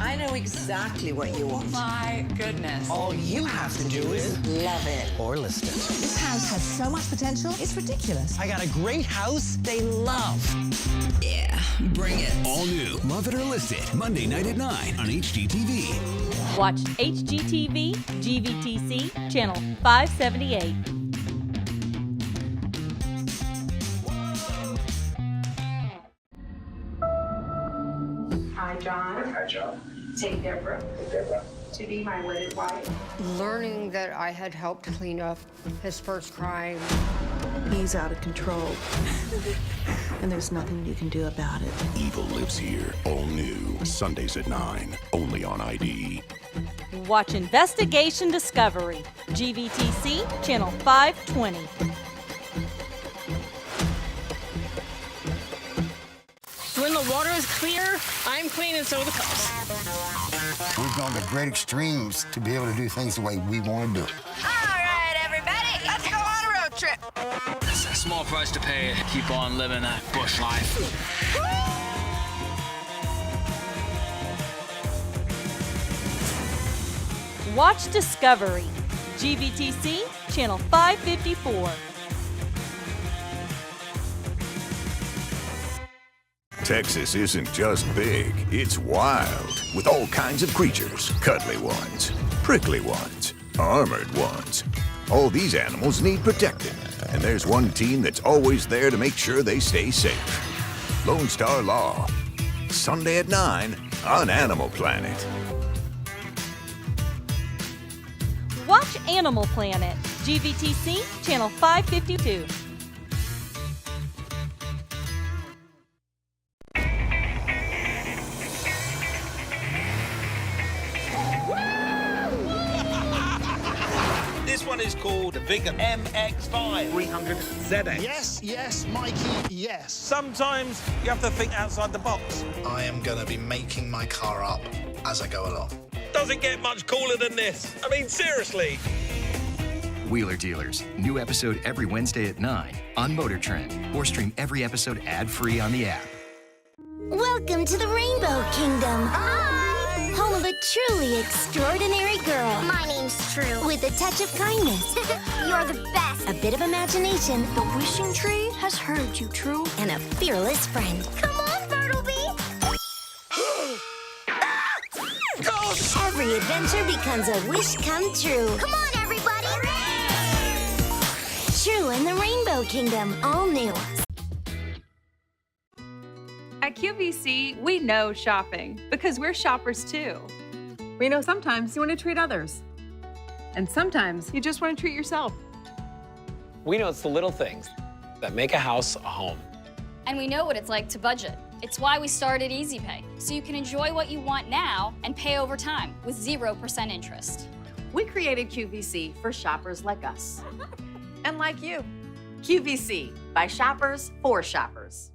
I know exactly what you want. My goodness. All you have to do is Love it. or list it. This house has so much potential, it's ridiculous. I got a great house they love. Yeah, bring it. All new. Love it or list it. Monday night at 9 on HGTV. Watch HGTV, GVTC, channel 578. Hi, John. Hi, John. Take Deborah. Hey, Deborah. To be my wedded wife. Learning that I had helped clean up his first crime. He's out of control. And there's nothing you can do about it. Evil lives here. All new. Sundays at 9. Only on ID. Watch Investigation Discovery, GVTC, channel 520. When the water is clear, I'm clean and so are the cups. We've gone to great extremes to be able to do things the way we want to do it. All right, everybody, let's go on a road trip. It's a small price to pay to keep on living that bush life. Watch Discovery, GVTC, channel 554. Texas isn't just big, it's wild. With all kinds of creatures. Cuddly ones, prickly ones, armored ones. All these animals need protecting. And there's one team that's always there to make sure they stay safe. Lone Star Law. Sunday at 9 on Animal Planet. Watch Animal Planet, GVTC, channel 552. This one is called the Big MX5 300ZX. Yes, yes, Mikey, yes. Sometimes you have to think outside the box. I am going to be making my car up as I go along. Doesn't get much cooler than this. I mean, seriously. Wheeler Dealers. New episode every Wednesday at 9 on Motor Trend. Or stream every episode ad-free on the app. Welcome to the Rainbow Kingdom. Hi! Home of a truly extraordinary girl. My name's True. With a touch of kindness. You're the best. A bit of imagination. The wishing tree has heard you, True. And a fearless friend. Come on, Bartleby! Every adventure becomes a wish come true. Come on, everybody! True in the Rainbow Kingdom, all new. At QVC, we know shopping because we're shoppers too. We know sometimes you want to treat others. And sometimes you just want to treat yourself. We know it's the little things that make a house a home. And we know what it's like to budget. It's why we started Easy Pay, so you can enjoy what you want now and pay over time with 0% interest. We created QVC for shoppers like us. And like you. QVC, by shoppers, for shoppers.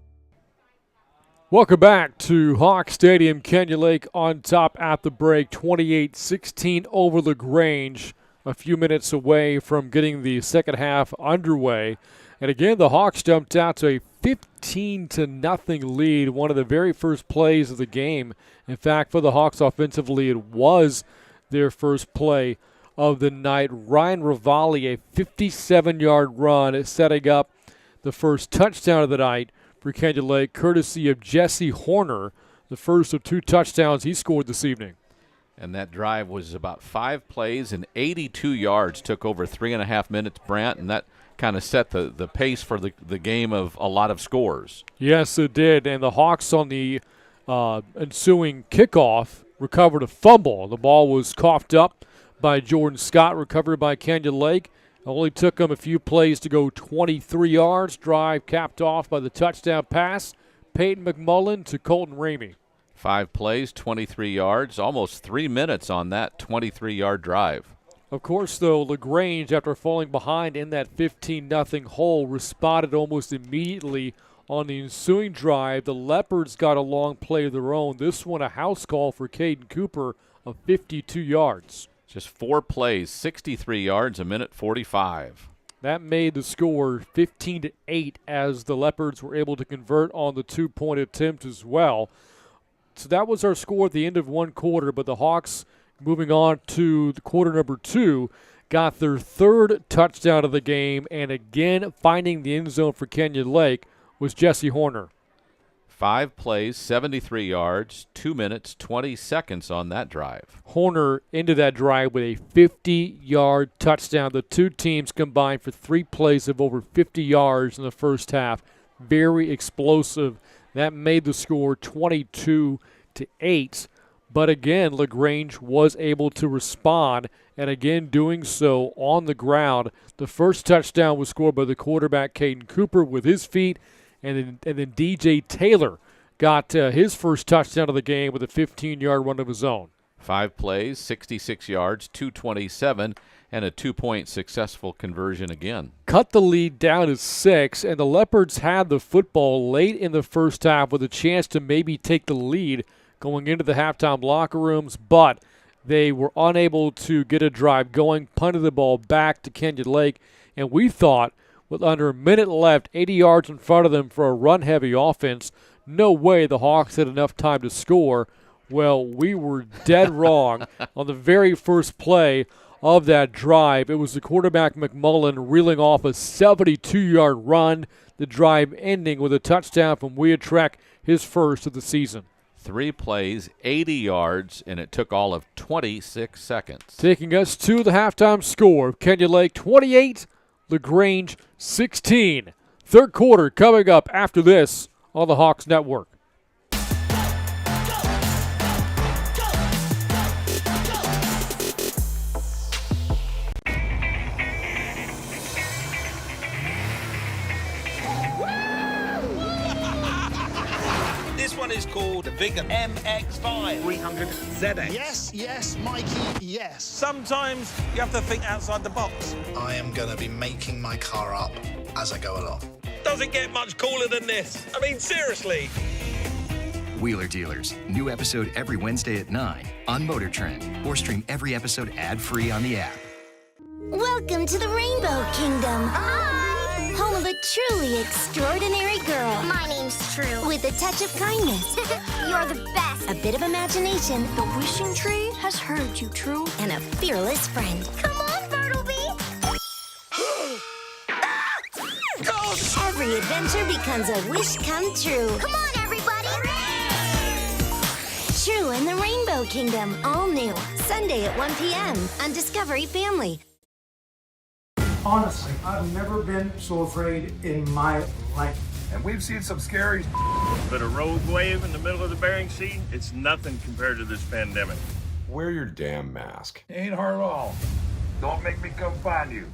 Welcome back to Hawk Stadium. Kenya Lake on top at the break, 28-16 over Lagrange. A few minutes away from getting the second half underway. And again, the Hawks jumped out to a 15-0 lead, one of the very first plays of the game. In fact, for the Hawks offensively, it was their first play of the night. Ryan Rivali, a 57-yard run, setting up the first touchdown of the night for Kenya Lake, courtesy of Jesse Horner, the first of 2 touchdowns he scored this evening. And that drive was about 5 plays and 82 yards, took over 3.5 minutes, Brant, and that kind of set the pace for the game of a lot of scores. Yes, it did. And the Hawks on the ensuing kickoff recovered a fumble. The ball was coughed up by Jordan Scott, recovered by Kenya Lake. It only took them a few plays to go 23 yards. Drive capped off by the touchdown pass. Peyton McMullen to Colton Ramey. 5 plays, 23 yards, almost 3 minutes on that 23-yard drive. Of course, though, Lagrange, after falling behind in that 15-0 hole, responded almost immediately on the ensuing drive. The Leopards got a long play of their own. This one a house call for Caden Cooper of 52 yards. Just 4 plays, 63 yards, a minute 45. That made the score 15-8 as the Leopards were able to convert on the 2-point attempt as well. So that was our score at the end of one quarter, but the Hawks, moving on to the quarter number 2, got their 3rd touchdown of the game, and again finding the end zone for Kenyon Lake was Jesse Horner. 5 plays, 73 yards, 2 minutes, 20 seconds on that drive. Horner into that drive with a 50-yard touchdown. The two teams combined for 3 plays of over 50 yards in the first half. Very explosive. That made the score 22-8. But again, Lagrange was able to respond, and again doing so on the ground. The first touchdown was scored by the quarterback, Caden Cooper, with his feet, and then DJ Taylor got his first touchdown of the game with a 15-yard run of his own. 5 plays, 66 yards, 227, and a 2-point successful conversion again. Cut the lead down to 6, and the Leopards had the football late in the first half with a chance to maybe take the lead going into the halftime locker rooms, but they were unable to get a drive going, punted the ball back to Kenyon Lake, and we thought with under a minute left, 80 yards in front of them for a run-heavy offense, no way the Hawks had enough time to score. Well, we were dead wrong on the very first play of that drive. It was the quarterback McMullen reeling off a 72-yard run, the drive ending with a touchdown from Weatrek, his first of the season. 3 plays, 80 yards, and it took all of 26 seconds. Taking us to the halftime score of Kenyon Lake 28, Lagrange 16. Third quarter coming up after this on the Hawks Network. This one is called the Vigor MX5 300 ZX. Yes, yes, Mikey, yes. Sometimes you have to think outside the box. I am going to be making my car up as I go along. Doesn't get much cooler than this. I mean, seriously. Wheeler Dealers. New episode every Wednesday at 9 on Motor Trend. Or stream every episode ad-free on the app. Welcome to the Rainbow Kingdom. Hi! Home of a truly extraordinary girl. My name's True. With a touch of kindness. You're the best. A bit of imagination. The wishing tree has heard you, True. And a fearless friend. Come on, Bartleby! Every adventure becomes a wish come true. Come on, everybody! True in the Rainbow Kingdom. All new. Sunday at 1 p.m. on Discovery Family. Honestly, I've never been so afraid in my life. And we've seen some scary but a rogue wave in the middle of the Bering Sea, it's nothing compared to this pandemic. Wear your damn mask. It ain't hard at all. Don't make me come find you.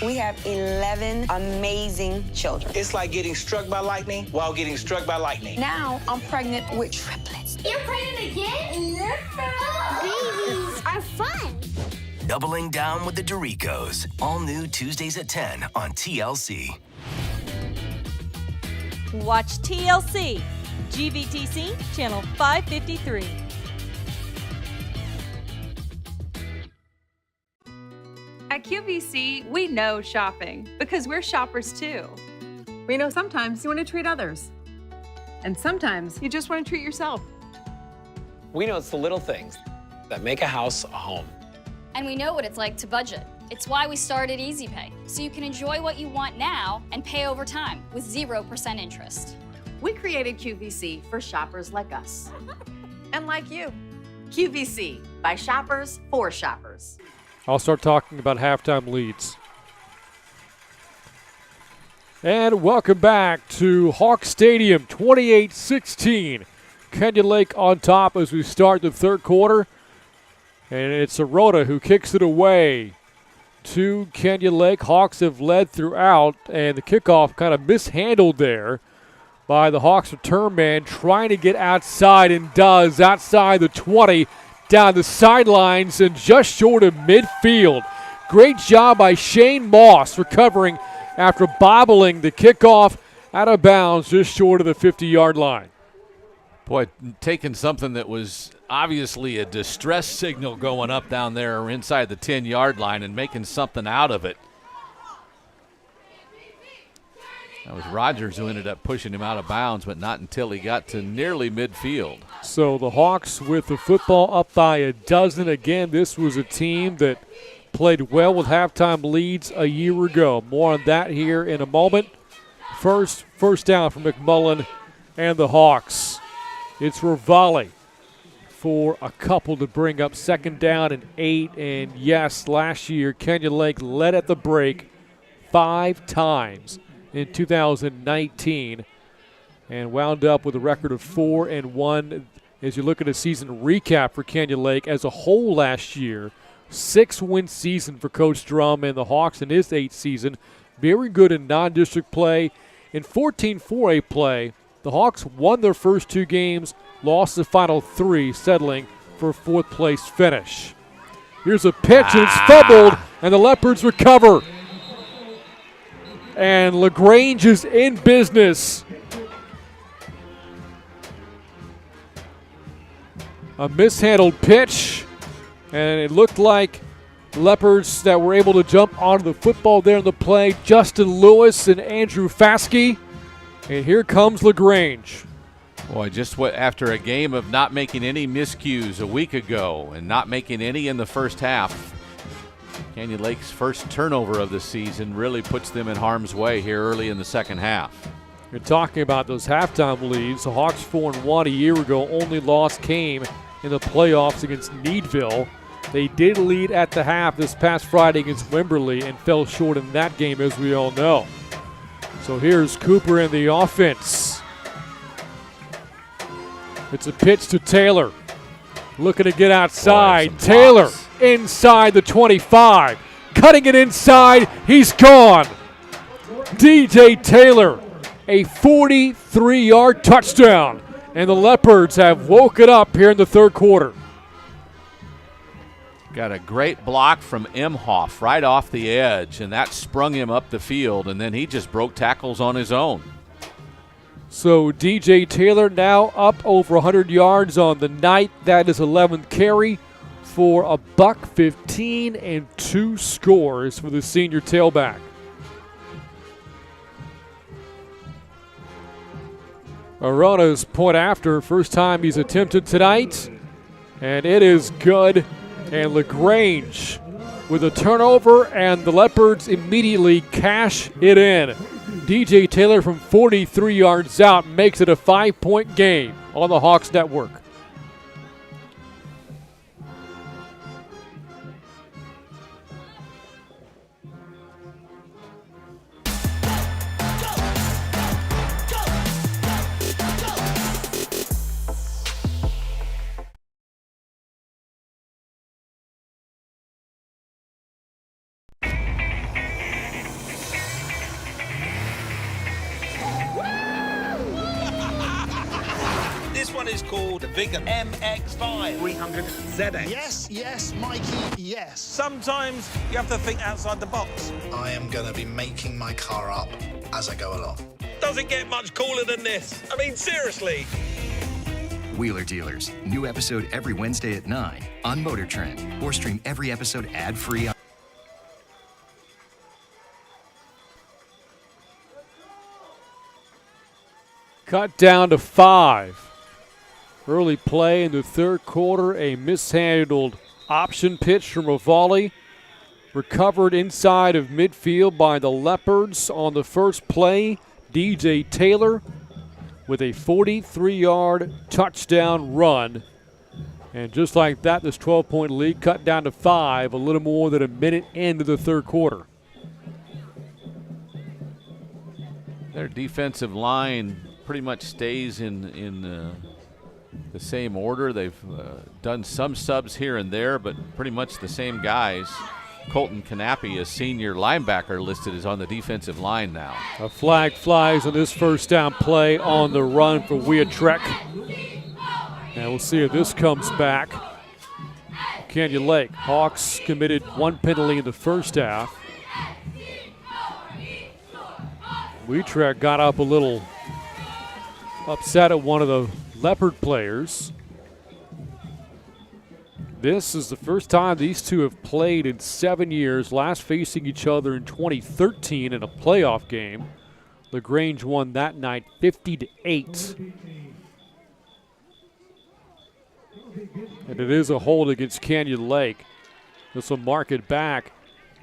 We have 11 amazing children. It's like getting struck by lightning while getting struck by lightning. Now I'm pregnant with triplets. You're pregnant again? Babies are fun. Doubling down with the Doricos. All new Tuesdays at 10 on TLC. Watch TLC, GVTC, channel 553. At QVC, we know shopping because we're shoppers too. We know sometimes you want to treat others. And sometimes you just want to treat yourself. We know it's the little things that make a house a home. And we know what it's like to budget. It's why we started Easy Pay, so you can enjoy what you want now and pay over time with 0% interest. We created QVC for shoppers like us. And like you. QVC, by shoppers, for shoppers. I'll start talking about halftime leads. And welcome back to Hawk Stadium, 28-16. Kenyon Lake on top as we start the third quarter. And it's Arota who kicks it away to Kenyon Lake. Hawks have led throughout, and the kickoff kind of mishandled there by the Hawks return man trying to get outside, and does, outside the 20, down the sidelines and just short of midfield. Great job by Shane Moss recovering after bobbling the kickoff out of bounds just short of the 50-yard line. Boy, taking something that was obviously a distress signal going up down there inside the 10-yard line and making something out of it. That was Rogers who ended up pushing him out of bounds, but not until he got to nearly midfield. So the Hawks with the football up by a dozen. Again, this was a team that played well with halftime leads a year ago. More on that here in a moment. First down for McMullen and the Hawks. It's Ravalli for a couple to bring up 2nd down and 8. And yes, last year Kenyon Lake led at the break 5 times in 2019 and wound up with a record of 4-1. As you look at a season recap for Kenyon Lake as a whole last year, 6-win season for Coach Drum and the Hawks in his 8th season. Very good in non-district play. In 14 4A play, the Hawks won their first 2 games, lost the final 3, settling for a 4th place finish. Here's a pitch, and it's fumbled, and the Leopards recover. And Lagrange is in business. A mishandled pitch, and it looked like Leopards that were able to jump onto the football there in the play. Justin Lewis and Andrew Faskey. And here comes Lagrange. Boy, just after a game of not making any miscues a week ago and not making any in the first half, Canyon Lake's first turnover of the season really puts them in harm's way here early in the second half. You're talking about those halftime leads. The Hawks 4-1 a year ago. Only loss came in the playoffs against Needville. They did lead at the half this past Friday against Wimberley and fell short in that game, as we all know. So here's Cooper in the offense. It's a pitch to Taylor. Looking to get outside. Boy, Taylor blocks inside the 25. Cutting it inside. He's gone. DJ Taylor, a 43-yard touchdown. And the Leopards have woken up here in the third quarter. Got a great block from Emhoff right off the edge, and that sprung him up the field, and then he just broke tackles on his own. So DJ Taylor now up over 100 yards on the night. That is 11th carry for a $115 and 2 scores for the senior tailback. Arona's point after, first time he's attempted tonight, and it is good. And Lagrange with a turnover, and the Leopards immediately cash it in. DJ Taylor from 43 yards out makes it a 5-point game on the Hawks Network. This one is called the Big MX5 300ZX. Yes, yes, Mikey, yes. Sometimes you have to think outside the box. I am going to be making my car up as I go along. Doesn't get much cooler than this. I mean, seriously. Wheeler Dealers. New episode every Wednesday at 9 on Motor Trend. Or stream every episode ad-free on Cut down to 5. Early play in the third quarter, a mishandled option pitch from Ravalli. Recovered inside of midfield by the Leopards on the first play. DJ Taylor with a 43-yard touchdown run. And just like that, this 12-point lead cut down to 5, a little more than a minute into the third quarter. Their defensive line pretty much stays in the same order. They've done some subs here and there, but pretty much the same guys. Colton Knappe, a senior linebacker, listed as on the defensive line now. A flag flies on this first down play on the run for Weatrek. And we'll see if this comes back. Canyon Lake. Hawks committed one penalty in the first half. Wheatrack got up a little upset at one of the Leopard players. This is the first time these two have played in 7 years, last facing each other in 2013 in a playoff game. Lagrange won that night 50-8. And it is a hold against Canyon Lake. This will mark it back.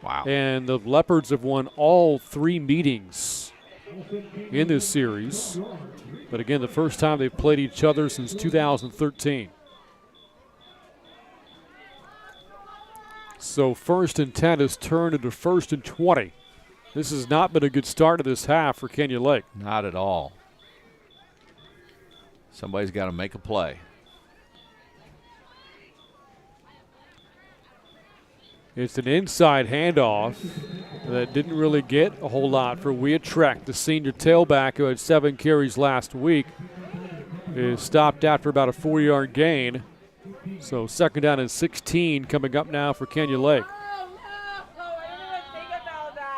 Wow. And the Leopards have won all 3 meetings in this series. But again, the first time they've played each other since 2013. So 1st and 10 has turned into 1st and 20. This has not been a good start to this half for Canyon Lake. Not at all. Somebody's got to make a play. It's an inside handoff that didn't really get a whole lot for Wheatrack. The senior tailback who had 7 carries last week is stopped after about a 4-yard gain. So 2nd down and 16 coming up now for Canyon Lake.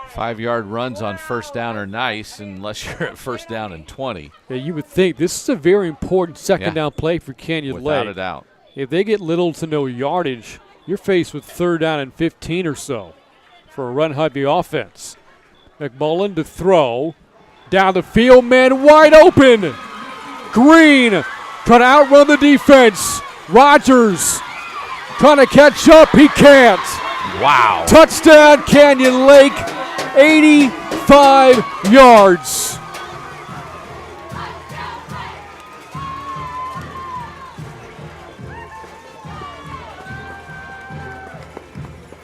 5-yard runs on 1st down are nice unless you're at 1st down and 20. Yeah, you would think this is a very important 2nd down play for Canyon Lake. Without a doubt. If they get little to no yardage, you're faced with 3rd down and 15 or so for a run-heavy offense. McMullen to throw. Down the field, man wide open. Green trying to outrun the defense. Rogers trying to catch up. He can't. Wow. Touchdown, Canyon Lake. 85 yards.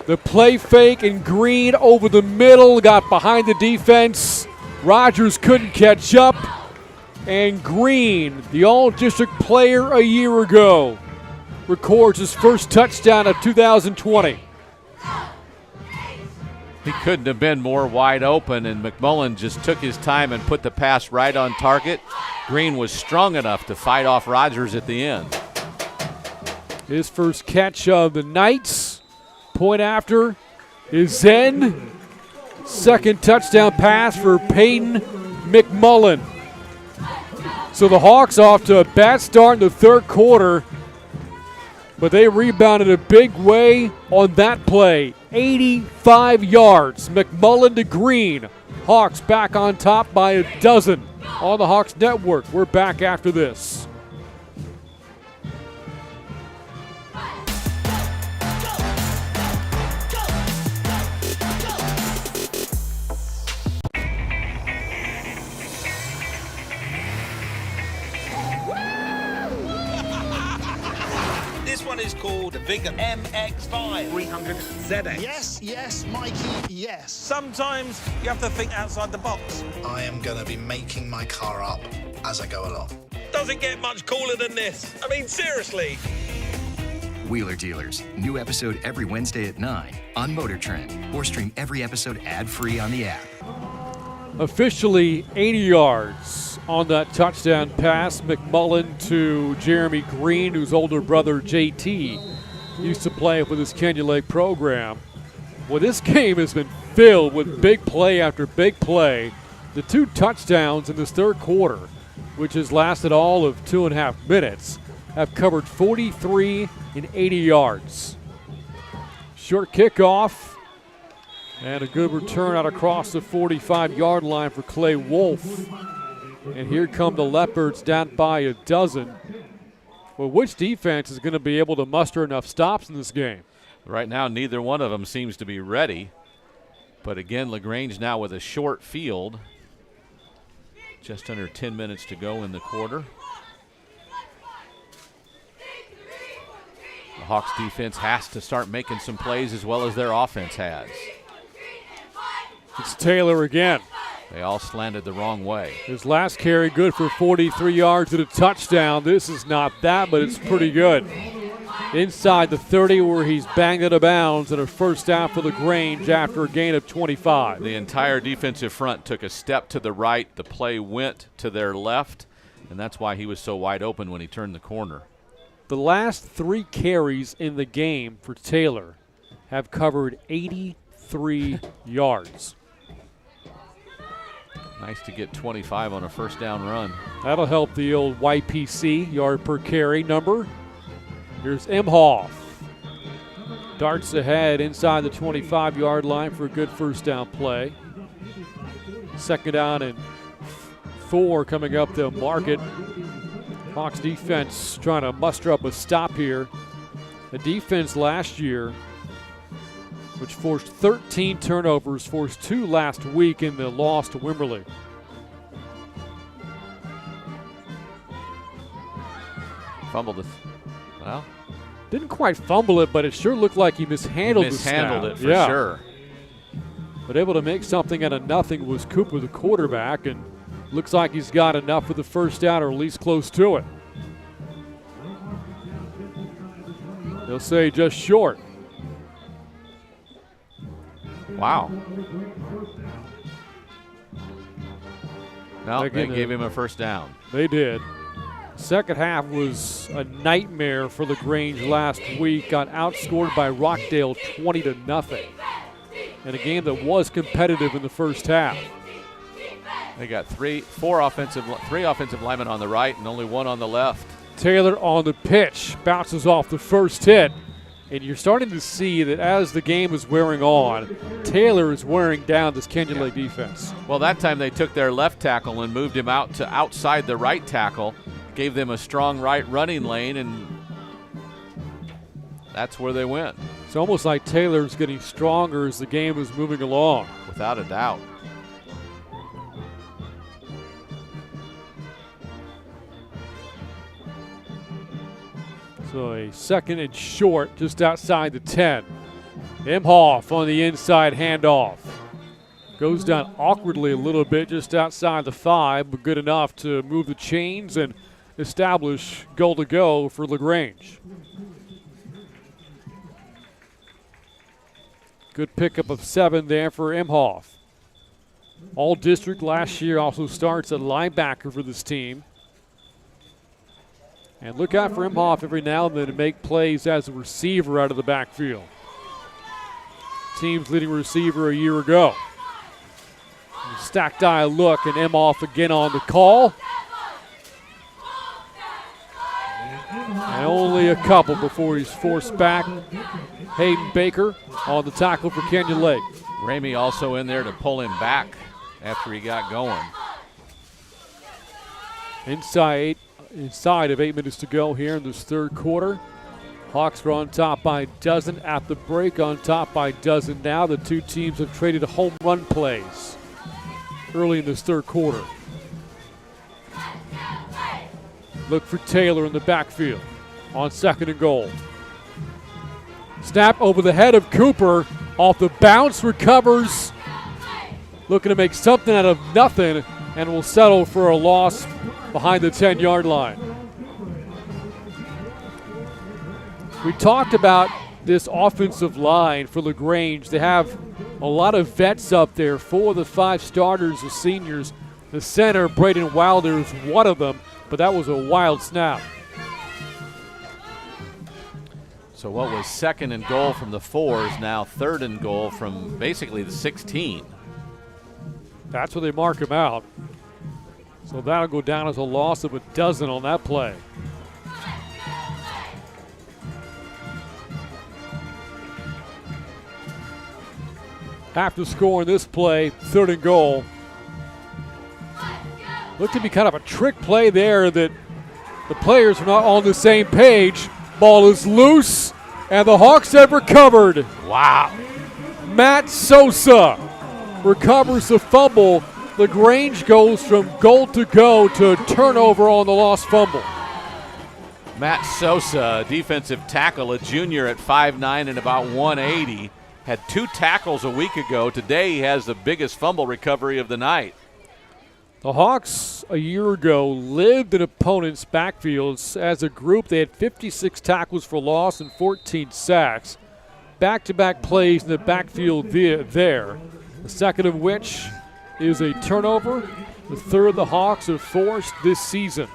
The play fake and Green over the middle, got behind the defense. Rogers couldn't catch up. And Green, the all-district player a year ago, records his first touchdown of 2020. He couldn't have been more wide open, and McMullen just took his time and put the pass right on target. Green was strong enough to fight off Rogers at the end. His first catch of the night. Point after is Zen. 2nd touchdown pass for Peyton McMullen. So the Hawks off to a bad start in the 3rd quarter, but they rebounded a big way on that play. 85 yards. McMullen to Green. Hawks back on top by a dozen on the Hawks Network. We're back after this. This one is called the Vigor MX5 300 ZX. Yes, yes, Mikey, yes. Sometimes you have to think outside the box. I am going to be making my car up as I go along. Doesn't get much cooler than this. I mean, seriously. Wheeler Dealers, new episode every Wednesday at 9 on Motor Trend, or stream every episode ad-free on the app. Officially 80 yards on that touchdown pass. McMullen to Jeremy Green, whose older brother JT used to play with his Canyon Lake program. Well, this game has been filled with big play after big play. The 2 touchdowns in this 3rd quarter, which has lasted all of 2.5 minutes, have covered 43 and 80 yards. Short kickoff. And a good return out across the 45-yard line for Clay Wolf. And here come the Leopards down by a dozen. Well, which defense is going to be able to muster enough stops in this game? Right now, neither one of them seems to be ready. But again, Lagrange now with a short field. Just under 10 minutes to go in the quarter. The Hawks defense has to start making some plays as well as their offense has. It's Taylor again. They all slanted the wrong way. His last carry good for 43 yards and a touchdown. This is not that, but it's pretty good. Inside the 30 where he's banged out of bounds and a 1st down for Lagrange after a gain of 25. The entire defensive front took a step to the right. The play went to their left, and that's why he was so wide open when he turned the corner. The last 3 carries in the game for Taylor have covered 83 yards. Nice to get 25 on a first down run. That'll help the old YPC, yard per carry number. Here's Imhoff. Darts ahead inside the 25-yard line for a good first down play. Second down and 4 coming up to market. Hawks defense trying to muster up a stop here. The defense last year, which forced 13 turnovers, forced 2 last week in the loss to Wimberley. Fumbled it. Well, didn't quite fumble it, but it sure looked like he mishandled it for yeah. sure. But able to make something out of nothing was Cooper, the quarterback, and looks like he's got enough for the first down, or at least close to it. They'll say just short. Wow. No, they gave him a first down. They did. Second half was a nightmare for Lagrange last week. Got outscored by Rockdale 20-0 in a game that was competitive in the first half. They got three offensive linemen on the right and only 1 on the left. Taylor on the pitch, bounces off the first hit. And you're starting to see that as the game is wearing on, Taylor is wearing down this Canyon Lake defense. Well, that time they took their left tackle and moved him out to outside the right tackle, gave them a strong right running lane, and that's where they went. It's almost like Taylor's getting stronger as the game is moving along. Without a doubt. So a second and short just outside the 10. Imhoff on the inside handoff. Goes down awkwardly a little bit just outside the 5, but good enough to move the chains and establish goal to go for Lagrange. Good pickup of 7 there for Imhoff. All district last year, also starts at linebacker for this team. And look out for Imhoff every now and then to make plays as a receiver out of the backfield. Team's leading receiver a year ago. Stacked eye look, and Imhoff again on the call. And only a couple before he's forced back. Hayden Baker on the tackle for Canyon Lake. Ramey also in there to pull him back after he got going. Inside of 8 minutes to go here in this third quarter. Hawks were on top by a dozen at the break, on top by a dozen now. The two teams have traded home run plays early in this third quarter. Look for Taylor in the backfield on second and goal. Snap over the head of Cooper. Off the bounce, recovers. Looking to make something out of nothing, and will settle for a loss behind the 10-yard line. We talked about this offensive line for Lagrange. They have a lot of vets up there. 4 of the 5 starters are seniors. The center, Braden Wilder, is one of them, but that was a wild snap. So what was second and goal from the 4 is now third and goal from basically the 16. That's where they mark him out. So that'll go down as a loss of a dozen on that play. After scoring this play, third and goal. Looked to be kind of a trick play there that the players were not on the same page. Ball is loose, and the Hawks have recovered. Wow. Matt Sosa recovers the fumble. Lagrange goes from goal to go to turnover on the lost fumble. Matt Sosa, defensive tackle, a junior at 5'9" and about 180, had 2 tackles a week ago. Today he has the biggest fumble recovery of the night. The Hawks a year ago lived in opponents' backfields. As a group, they had 56 tackles for loss and 14 sacks. Back-to-back plays in the backfield there. The second of which is a turnover. The third the Hawks have forced this season.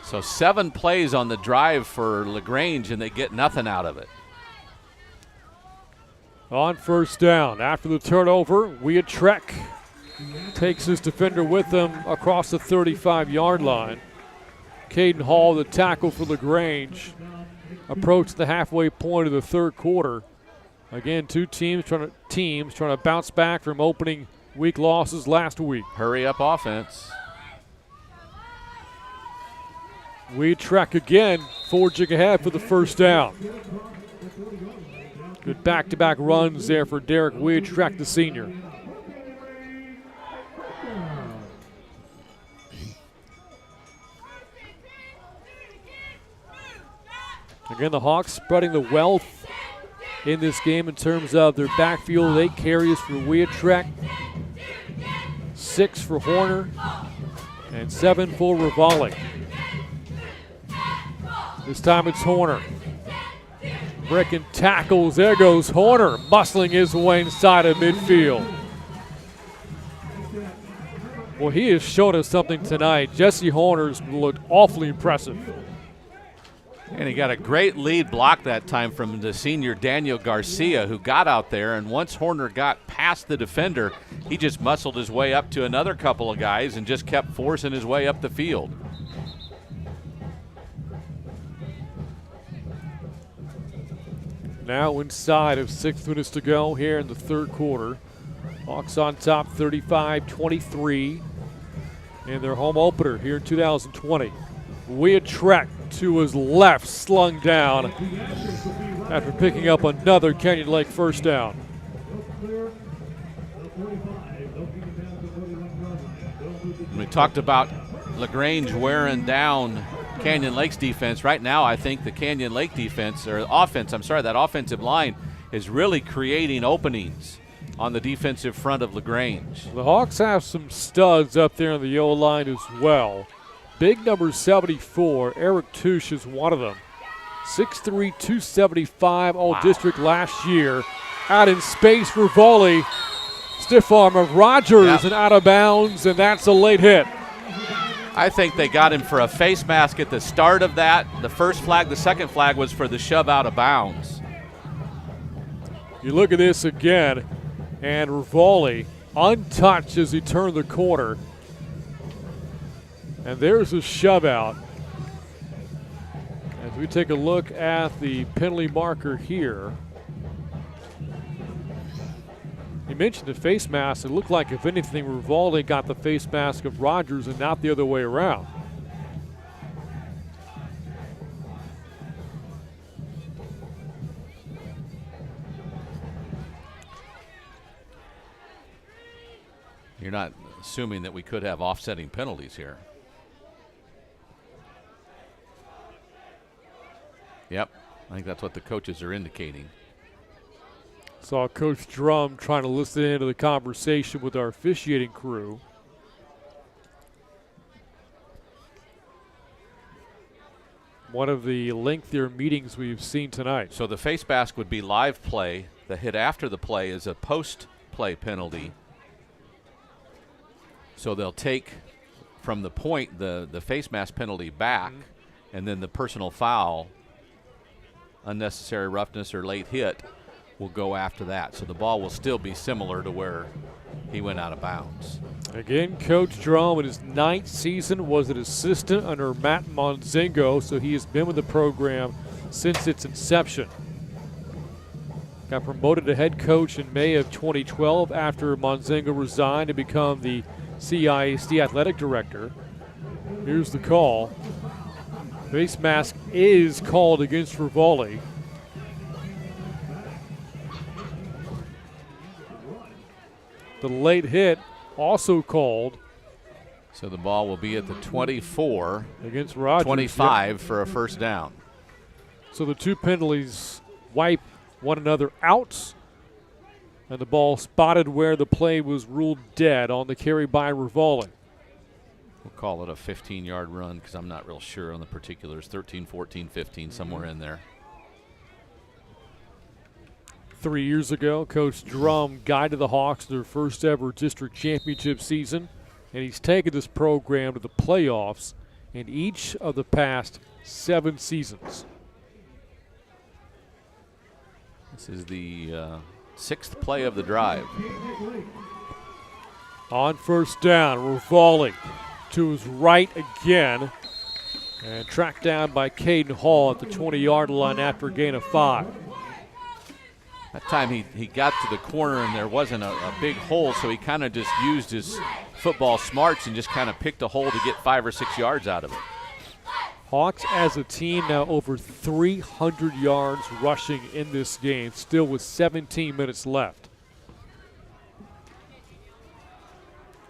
So 7 plays on the drive for Lagrange, and they get nothing out of it. On first down, after the turnover, Trek takes his defender with him across the 35-yard line. Caden Hall, the tackle for Lagrange, approached the halfway point of the third quarter. Again, two teams trying to bounce back from opening week losses last week. Hurry up offense. Trek again, forging ahead for the first down. Good back-to-back runs there for Derek Trek, the senior. Again, the Hawks spreading the wealth in this game in terms of their backfield. 8 carries for Trek, 6 for Horner, and 7 for Rivali. This time it's Horner. Breaking tackles. There goes Horner, muscling his way inside of midfield. Well, he has shown us something tonight. Jesse Horner's looked awfully impressive. And he got a great lead block that time from the senior Daniel Garcia, who got out there, and once Horner got past the defender, he just muscled his way up to another couple of guys and just kept forcing his way up the field. Now inside of 6 minutes to go here in the third quarter. Hawks on top 35-23 in their home opener here in 2020. Trek to his left, slung down after picking up another Canyon Lake first down. We talked about Lagrange wearing down Canyon Lake's defense. Right now, I think the Canyon Lake defense, or offense, that offensive line is really creating openings on the defensive front of Lagrange. The Hawks have some studs up there on the O-line as well. Big number 74, Eric Touche is one of them. 6'3", 275, all-district last year. Out in space for volley. Stiff arm of Rogers and out of bounds, and that's a late hit. I think they got him for a face mask at the start of that. The first flag, the second flag was for the shove out of bounds. You look at this again, and Rivali untouched as he turned the corner. And there's a shove out. As we take a look at the penalty marker here. You mentioned the face mask. It looked like, if anything, Rivali got the face mask of Rogers and not the other way around. You're not assuming that we could have offsetting penalties here. Yep, I think that's what the coaches are indicating. Saw Coach Drum trying to listen into the conversation with our officiating crew. One of the lengthier meetings we've seen tonight. So the face mask would be live play. The hit after the play is a post-play penalty. So they'll take from the point the face mask penalty back, and then the personal foul, unnecessary roughness or late hit, will go after that. So the ball will still be similar to where he went out of bounds. Again, Coach Drum in his 9th season was an assistant under Matt Monzingo, so he has been with the program since its inception. Got promoted to head coach in May of 2012 after Monzingo resigned to become the CISD athletic director. Here's the call. Face mask is called against Rivali. The late hit also called. So the ball will be at the 24. Against Rogers. 25 for a first down. So the two penalties wipe one another out. And the ball spotted where the play was ruled dead on the carry by Rivali. We'll call it a 15-yard run because I'm not real sure on the particulars. 13, 14, 15, somewhere in there. 3 years ago, Coach Drum guided the Hawks to their first ever district championship season, and he's taken this program to the playoffs in each of the past 7 seasons. This is the 6th play of the drive. On first down, Rivali to his right again, and tracked down by Caden Hall at the 20-yard line after a gain of 5. That time he got to the corner and there wasn't a big hole, so he kind of just used his football smarts and just kind of picked a hole to get 5 or 6 yards out of it. Hawks as a team now over 300 yards rushing in this game, still with 17 minutes left.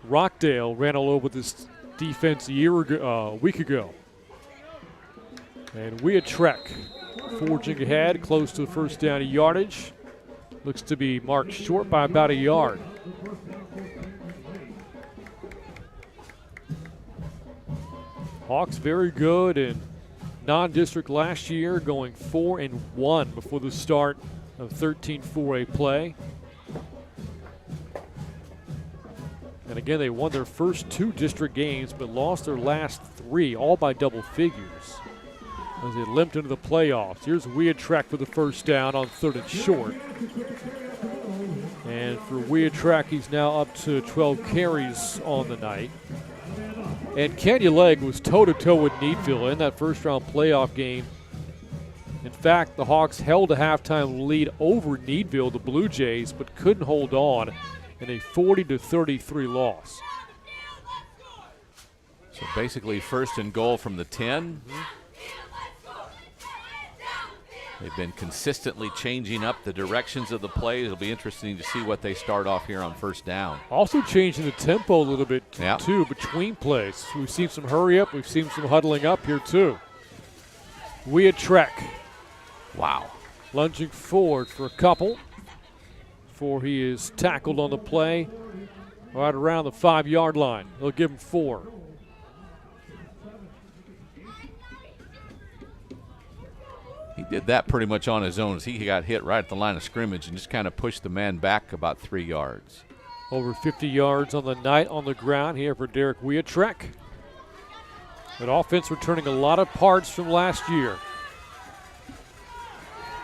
Rockdale ran all over this defense a week ago. And Trek forging ahead, close to the first down yardage. Looks to be marked short by about a yard. Hawks very good in non-district last year, going 4-1 before the start of 13-4A play. And again, they won their first 2 district games, but lost their last 3, all by double figures, as they limped into the playoffs. Here's Trek for the first down on 3rd and short. And for Trek, he's now up to 12 carries on the night. And Canyon Lake was toe-to-toe with Needville in that first-round playoff game. In fact, the Hawks held a halftime lead over Needville, the Blue Jays, but couldn't hold on in a 40-33 loss. So basically 1st and goal from the 10. They've been consistently changing up the directions of the plays. It'll be interesting to see what they start off here on first down. Also changing the tempo a little bit, too, between plays. We've seen some hurry up. We've seen some huddling up here, too. Trek. Wow. Lunging forward for a couple before he is tackled on the play right around the 5-yard line. They'll give him 4. He did that pretty much on his own as he got hit right at the line of scrimmage and just kind of pushed the man back about 3 yards. Over 50 yards on the night on the ground here for Derek Trek. That offense returning a lot of parts from last year.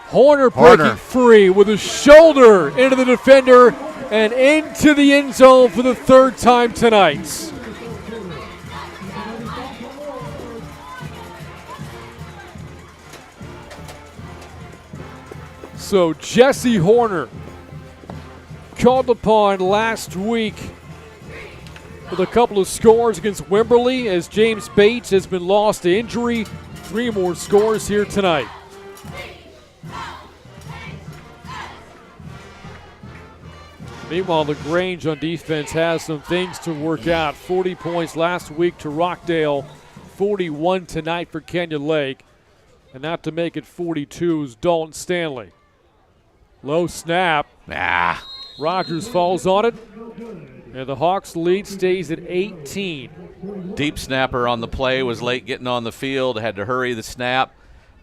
Horner breaking free with a shoulder into the defender and into the end zone for the 3rd time tonight. So Jesse Horner, called upon last week with a couple of scores against Wimberley, as James Bates has been lost to injury. 3 more scores here tonight. Meanwhile, Lagrange on defense has some things to work out. 40 points last week to Rockdale, 41 tonight for Canyon Lake. And not to make it 42 is Dalton Stanley. Low snap. Rogers falls on it. And the Hawks lead stays at 18. Deep snapper on the play, was late getting on the field, had to hurry the snap.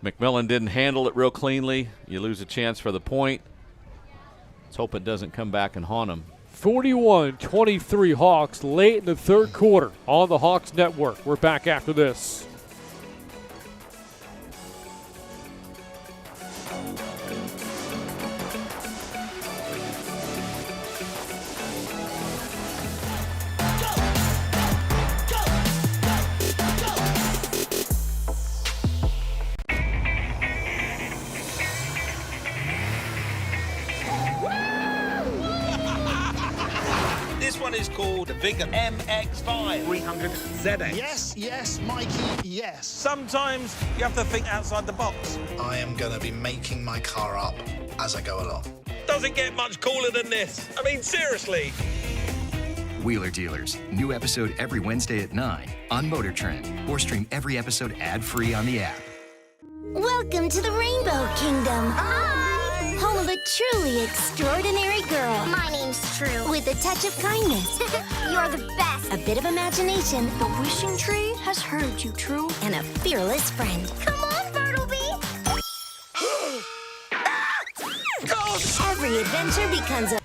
McMillan didn't handle it real cleanly. You lose a chance for the point. Let's hope it doesn't come back and haunt him. 41-23 Hawks late in the 3rd quarter on the Hawks Network. We're back after this. Is called the Vigor MX5 300 ZX. Yes, Mikey, yes. Sometimes you have to think outside the box. I am going to be making my car up as I go along. Doesn't get much cooler than this. I mean, seriously. Wheeler Dealers, new episode every Wednesday at 9 on Motor Trend, or stream every episode ad-free on the app. Welcome to the Rainbow Kingdom. Hi! Home of a truly extraordinary girl. My name's True. With a touch of kindness. You're the best. A bit of imagination. The wishing tree has heard you, True. And a fearless friend. Come on, Bartleby! Every adventure becomes a...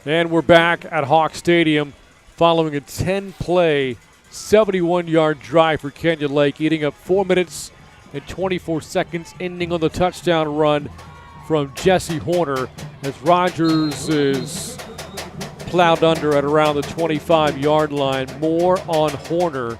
And we're back at Hawk Stadium following a 10-play 71-yard drive for Canyon Lake, eating up 4 minutes and 24 seconds, ending on the touchdown run from Jesse Horner as Rogers is plowed under at around the 25-yard line. More on Horner.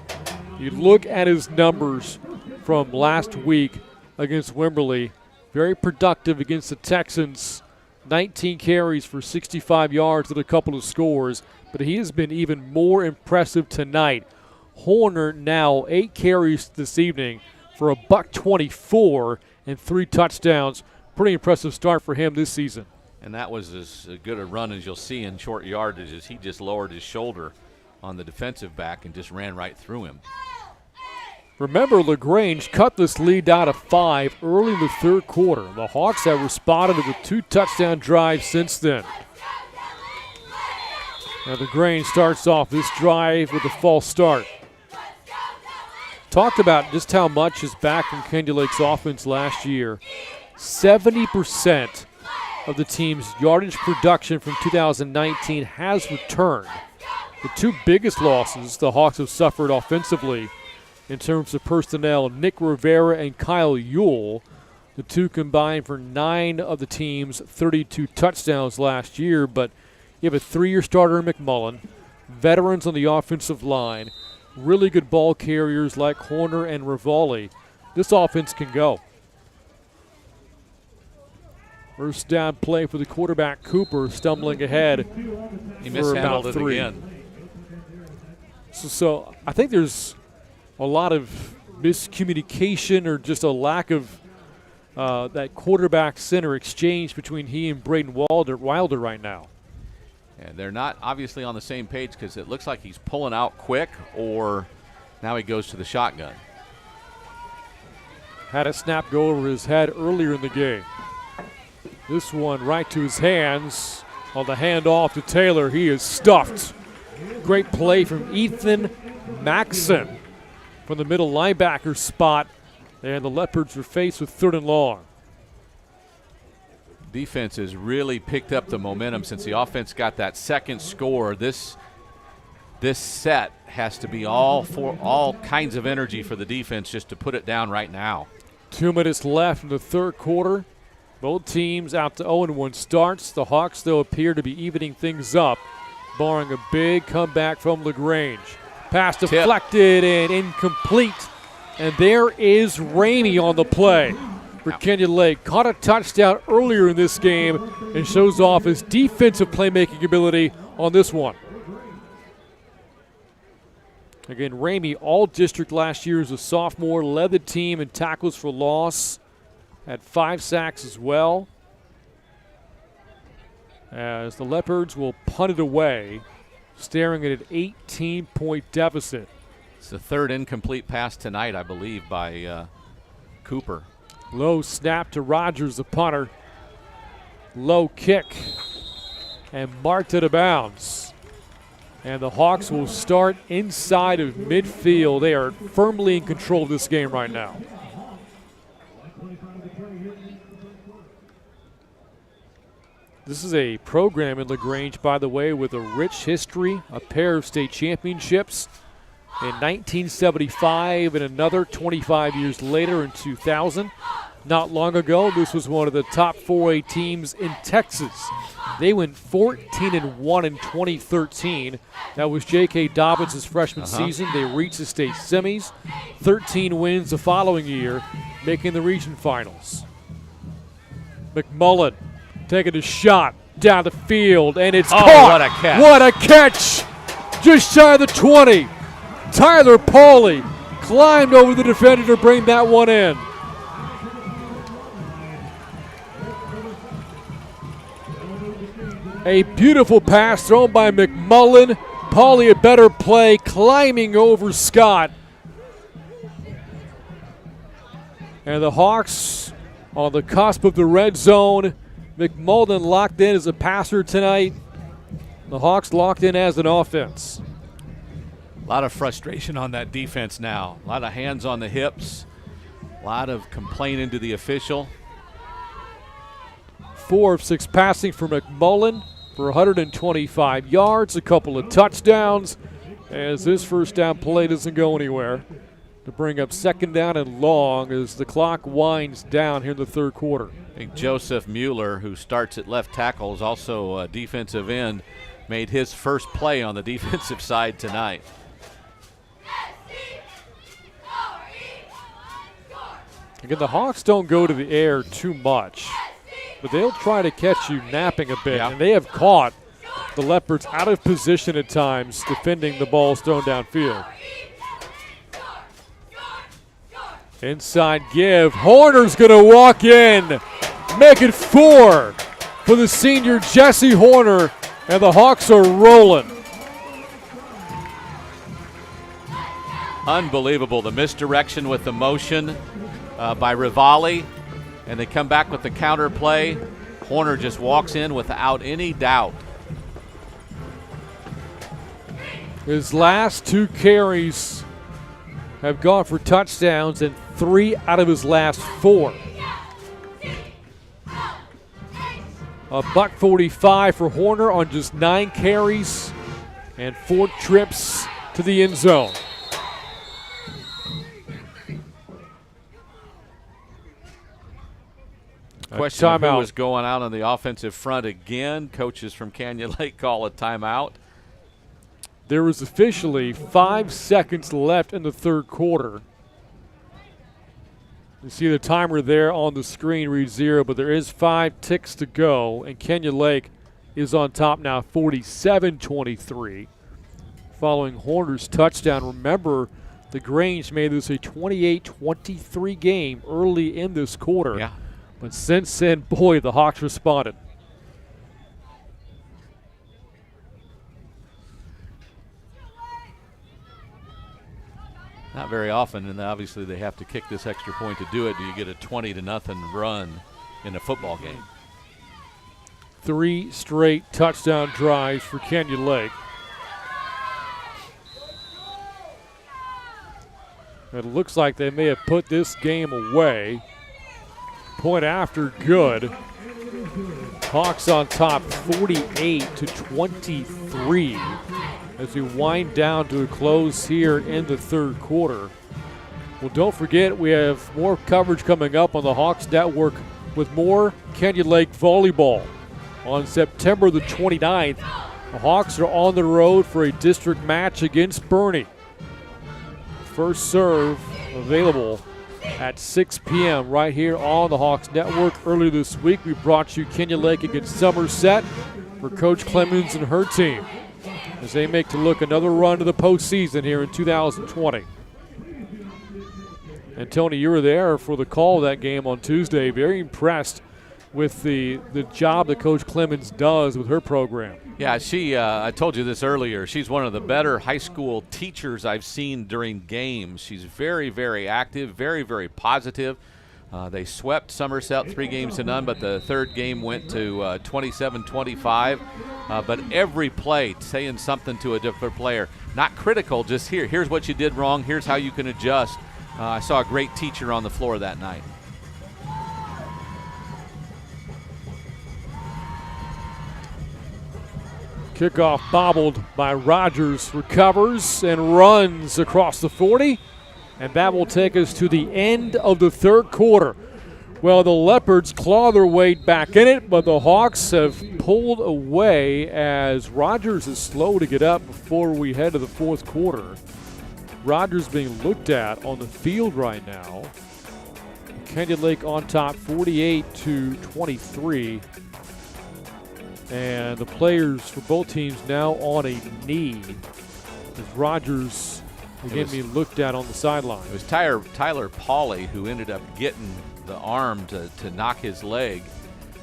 You look at his numbers from last week against Wimberley. Very productive against the Texans. 19 carries for 65 yards and a couple of scores, but he has been even more impressive tonight. Horner now 8 carries this evening for $124 and 3 touchdowns. Pretty impressive start for him this season. And that was as good a run as you'll see in short yardage as he just lowered his shoulder on the defensive back and just ran right through him. Remember, Lagrange cut this lead out of 5 early in the third quarter. The Hawks have responded with 2 touchdown drives since then. Now Lagrange starts off this drive with a false start. Talked about just how much is back from Canyon Lake's offense last year. 70% of the team's yardage production from 2019 has returned. The 2 biggest losses the Hawks have suffered offensively in terms of personnel, Nick Rivera and Kyle Ewell. The 2 combined for 9 of the team's 32 touchdowns last year, but you have a 3-year starter in McMullen, veterans on the offensive line, really good ball carriers like Horner and Rivali. This offense can go. First down play for the quarterback, Cooper, stumbling ahead. He for about mishandled it 3. again. So I think there's a lot of miscommunication or just a lack of that quarterback center exchange between he and Braden Wilder right now. And they're not obviously on the same page because it looks like he's pulling out quick, or now he goes to the shotgun. Had a snap go over his head earlier in the game. This one right to his hands on the handoff to Taylor. He is stuffed. Great play from Ethan Maxson from the middle linebacker spot, and the Leopards are faced with 3rd and long. Defense has really picked up the momentum since the offense got that second score. This set has to be all kinds of energy for the defense just to put it down right now. 2 minutes left in the third quarter. Both teams out to 0-1 starts. The Hawks, though, appear to be evening things up, barring a big comeback from Lagrange. Pass deflected and incomplete. And there is Ramey on the play for Canyon Lake. Caught a touchdown earlier in this game and shows off his defensive playmaking ability on this one. Again, Ramey, all-district last year as a sophomore, led the team in tackles for loss, had 5 sacks as well. As the Leopards will punt it away, staring at an 18-point deficit. It's the 3rd incomplete pass tonight, I believe, by Cooper. Low snap to Rogers, the punter. Low kick and marked out of bounds. And the Hawks will start inside of midfield. They are firmly in control of this game right now. This is a program in Lagrange, by the way, with a rich history, a pair of state championships in 1975 and another 25 years later in 2000. Not long ago, this was one of the top 4A teams in Texas. They went 14-1 in 2013. That was J.K. Dobbins' freshman season. They reached the state semis. 13 wins the following year, making the region finals. McMullen taking a shot down the field, and it's caught. What a catch. What a catch. Just shy of the 20. Tyler Pauly climbed over the defender to bring that one in. A beautiful pass thrown by McMullen. Pauly a better play, climbing over Scott. And the Hawks on the cusp of the red zone. McMullen locked in as a passer tonight. The Hawks locked in as an offense. A lot of frustration on that defense now. A lot of hands on the hips. A lot of complaining to the official. 4 of 6 passing for McMullen for 125 yards, a couple of touchdowns. as this first down play doesn't go anywhere, to bring up second down and long as the clock winds down here in the third quarter. I think Joseph Mueller, who starts at left tackle, is also a defensive end, made his first play on the defensive side tonight. Again, the Hawks don't go to the air too much, but they'll try to catch you napping a bit, and they have caught the Leopards out of position at times, defending the balls thrown downfield. Inside give. Horner's going to walk in, make it 4 for the senior Jesse Horner, and the Hawks are rolling. Unbelievable, the misdirection with the motion by Rivali, and they come back with the counter play. Horner just walks in without any doubt. His last 2 carries have gone for touchdowns, and 3 out of his last 4. A $145 for Horner on just 9 carries and 4 trips to the end zone. Question of who was going out on the offensive front again. Coaches from Canyon Lake call a timeout. There was officially 5 seconds left in the third quarter. You see the timer there on the screen reads 0, but there is 5 ticks to go, and Canyon Lake is on top now, 47-23. Following Horner's touchdown, remember the Grange made this a 28-23 game early in this quarter. Yeah. But since then, boy, the Hawks responded. Not very often, and obviously they have to kick this extra point to do it. Do you get a 20-0 run in a football game? 3 straight touchdown drives for Canyon Lake. It looks like they may have put this game away. Point after good. Hawks on top 48-23 as we wind down to a close here in the third quarter. Well, don't forget we have more coverage coming up on the Hawks Network with more Canyon Lake volleyball. On September the 29th, the Hawks are on the road for a district match against Bernie. First serve available at 6 p.m. right here on the Hawks Network. Earlier this week, we brought you Canyon Lake against Somerset for Coach Clemens and her team as they make to look another run to the postseason here in 2020. And Tony, you were there for the call of that game on Tuesday. Very impressed with the job that Coach Clemens does with her program. Yeah, I told you this earlier, she's one of the better high school teachers I've seen during games. She's very, very active, very, very positive. They swept Somerset 3-0, but the third game went to 27-25. But every play saying something to a different player. Not critical, just here's what you did wrong, here's how you can adjust. I saw a great teacher on the floor that night. Kickoff bobbled by Rogers, recovers and runs across the 40. And that will take us to the end of the third quarter. Well, the Leopards claw their way back in it, but the Hawks have pulled away as Rogers is slow to get up before we head to the fourth quarter. Rogers being looked at on the field right now. Canyon Lake on top 48-23. And the players for both teams now on a knee as Rogers again being looked at on the sideline. It was Tyler Pauley who ended up getting the arm to knock his leg.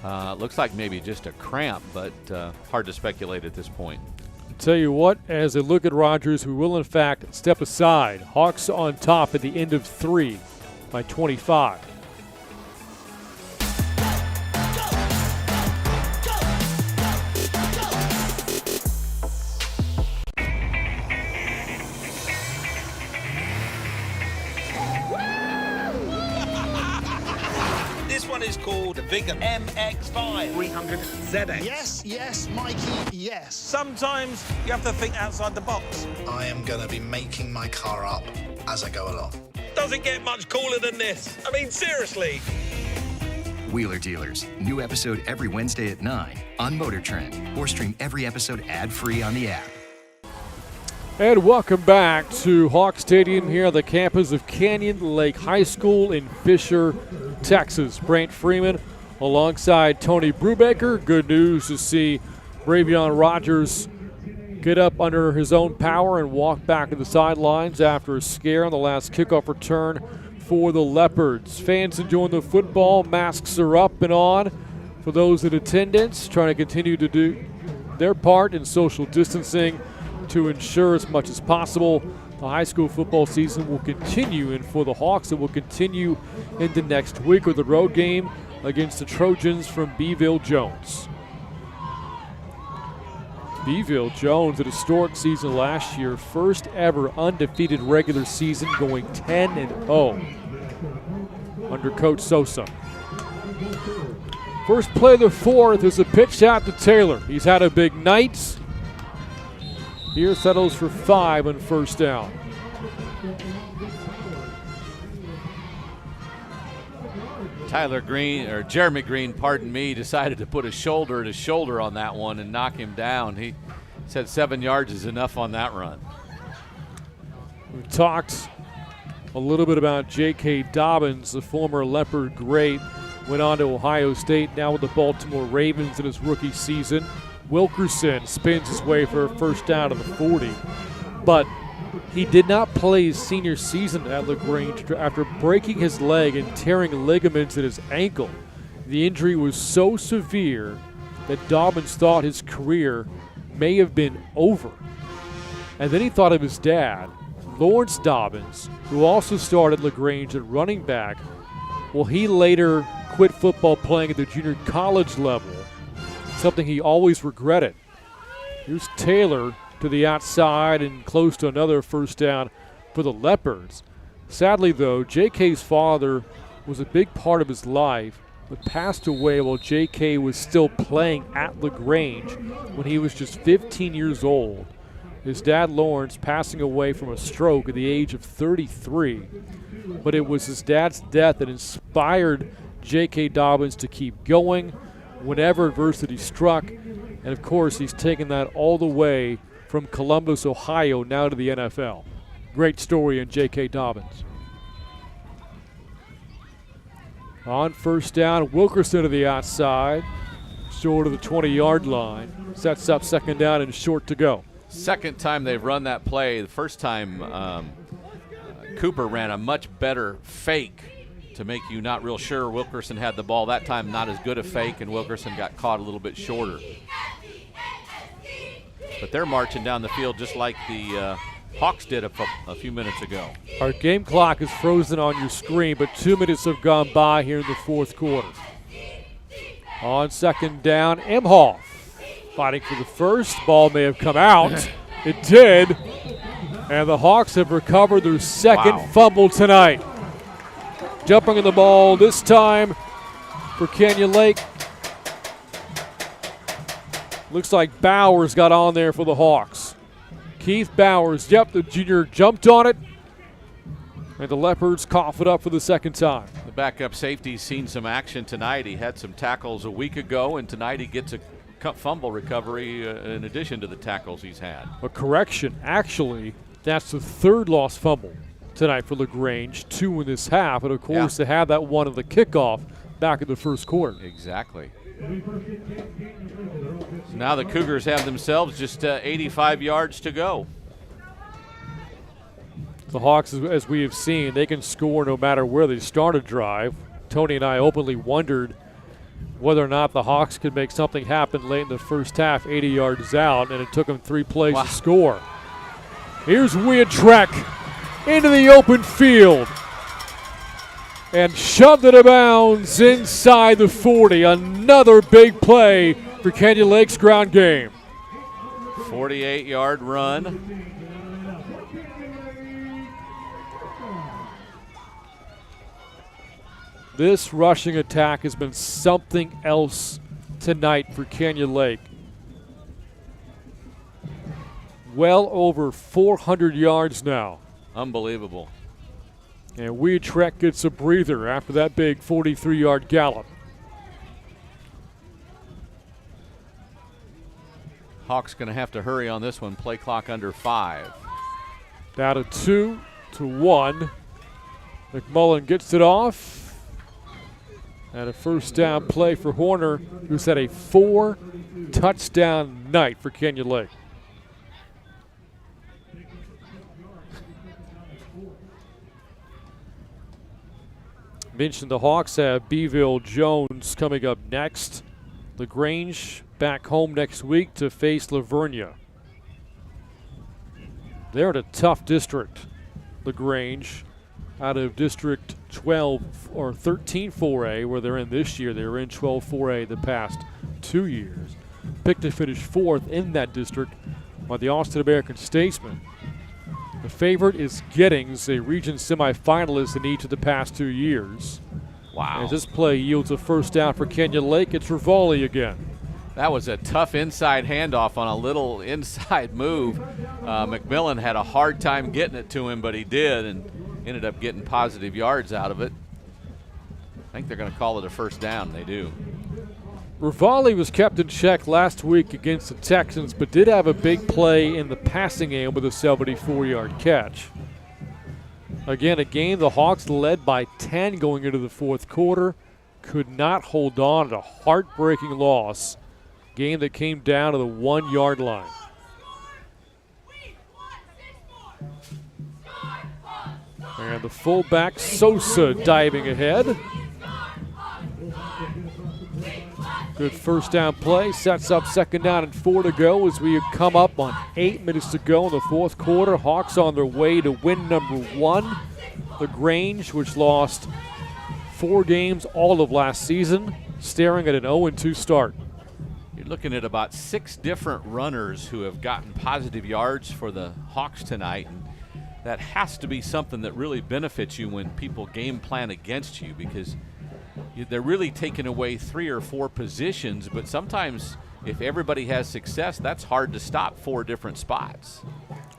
Looks like maybe just a cramp, but hard to speculate at this point. I'll tell you what, as they look at Rogers, who will in fact step aside. Hawks on top at the end of 3 by 25. called the Vigor MX5 300 ZX. Yes, Mikey, yes. Sometimes you have to think outside the box. I am going to be making my car up as I go along. Doesn't get much cooler than this. I mean, seriously. Wheeler Dealers, new episode every Wednesday at 9 on Motor Trend, or stream every episode ad-free on the app. And welcome back to Hawk Stadium here on the campus of Canyon Lake High School in Fisher, Texas. Brant Freeman alongside Tony Brubaker. Good news to see Bravion Rogers get up under his own power and walk back to the sidelines after a scare on the last kickoff return for the Leopards. Fans enjoying the football. Masks are up and on for those in attendance, trying to continue to do their part in social distancing to ensure as much as possible the high school football season will continue. And for the Hawks, it will continue into next week with the road game against the Trojans from Beeville Jones. Beeville Jones, a historic season last year, first ever undefeated regular season, going 10-0 under Coach Sosa. First play of the fourth is a pitch out to Taylor. He's had a big night. Here settles for 5 on first down. Jeremy Green, pardon me, decided to put a shoulder to shoulder on that one and knock him down. He said 7 yards is enough on that run. We talked a little bit about J.K. Dobbins, the former Leopard great, went on to Ohio State, now with the Baltimore Ravens in his rookie season. Wilkerson spins his way for a first down to the 40, but he did not play his senior season at Lagrange after breaking his leg and tearing ligaments in his ankle. The injury was so severe that Dobbins thought his career may have been over. And then he thought of his dad, Lawrence Dobbins, who also started Lagrange at running back. Well, he later quit football playing at the junior college level, something he always regretted. Here's Taylor to the outside and close to another first down for the Leopards. Sadly, though, J.K.'s father was a big part of his life, but passed away while J.K. was still playing at Lagrange when he was just 15 years old. His dad, Lawrence, passing away from a stroke at the age of 33. But it was his dad's death that inspired J.K. Dobbins to keep going whenever adversity struck. And, of course, he's taken that all the way from Columbus, Ohio, now to the NFL. Great story in J.K. Dobbins. On first down, Wilkerson to the outside, short of the 20-yard line. Sets up second down and short to go. Second time they've run that play. The first time Cooper ran a much better fake to make you not real sure Wilkerson had the ball. That time not as good a fake, and Wilkerson got caught a little bit shorter. But they're marching down the field just like the Hawks did a few minutes ago. Our game clock is frozen on your screen, but 2 minutes have gone by here in the fourth quarter. On second down, Emhoff fighting for the first. Ball may have come out. It did. And the Hawks have recovered their second fumble tonight. Jumping in the ball this time for Canyon Lake. Looks like Bowers got on there for the Hawks. Keith Bowers, the junior jumped on it. And the Leopards cough it up for the second time. The backup safety's seen some action tonight. He had some tackles a week ago, and tonight he gets a fumble recovery in addition to the tackles he's had. A correction, actually, that's the third lost fumble tonight for Lagrange, 2 in this half. And, of course, they had that one of the kickoff back in the first quarter. Exactly. So now the Cougars have themselves just 85 yards to go. The Hawks, as we have seen, they can score no matter where they start a drive. Tony and I openly wondered whether or not the Hawks could make something happen late in the first half, 80 yards out, and it took them 3 plays to score. Here's Weatrek into the open field and shoved it out of bounds inside the 40. Another big play for Canyon Lake's ground game. 48-yard run. This rushing attack has been something else tonight for Canyon Lake. Well over 400 yards now. Unbelievable. And Weetrek gets a breather after that big 43-yard gallop. Hawks going to have to hurry on this one. Play clock under 5. Down to 2 to 1. McMullen gets it off. And a first down play for Horner, who's had a 4-touchdown night for Canyon Lake. Mentioned the Hawks have Beeville Jones coming up next. Lagrange back home next week to face Lavernia. They're in a tough district, Lagrange, out of District 12 or 13 4A, where they're in this year. They were in 12 4A the past 2 years. Picked to finish 4th in that district by the Austin American Statesman. The favorite is Giddings, a region semifinalist in each of the past 2 years. Wow. As this play yields a first down for Canyon Lake, it's Rivali again. That was a tough inside handoff on a little inside move. McMillan had a hard time getting it to him, but he did, and ended up getting positive yards out of it. I think they're going to call it a first down. They do. Rivali was kept in check last week against the Texans, but did have a big play in the passing game with a 74-yard catch. Again, a game the Hawks led by 10 going into the fourth quarter. Could not hold on at a heartbreaking loss. Game that came down to the 1-yard line. And the fullback Sosa diving ahead. Good first down play. Sets up second down and 4 to go as we come up on 8 minutes to go in the fourth quarter. Hawks on their way to win number 1. Lagrange, which lost 4 games all of last season, staring at an 0-2 start. You're looking at about 6 different runners who have gotten positive yards for the Hawks tonight. And that has to be something that really benefits you when people game plan against you, because they're really taking away 3 or 4 positions, but sometimes if everybody has success, that's hard to stop 4 different spots.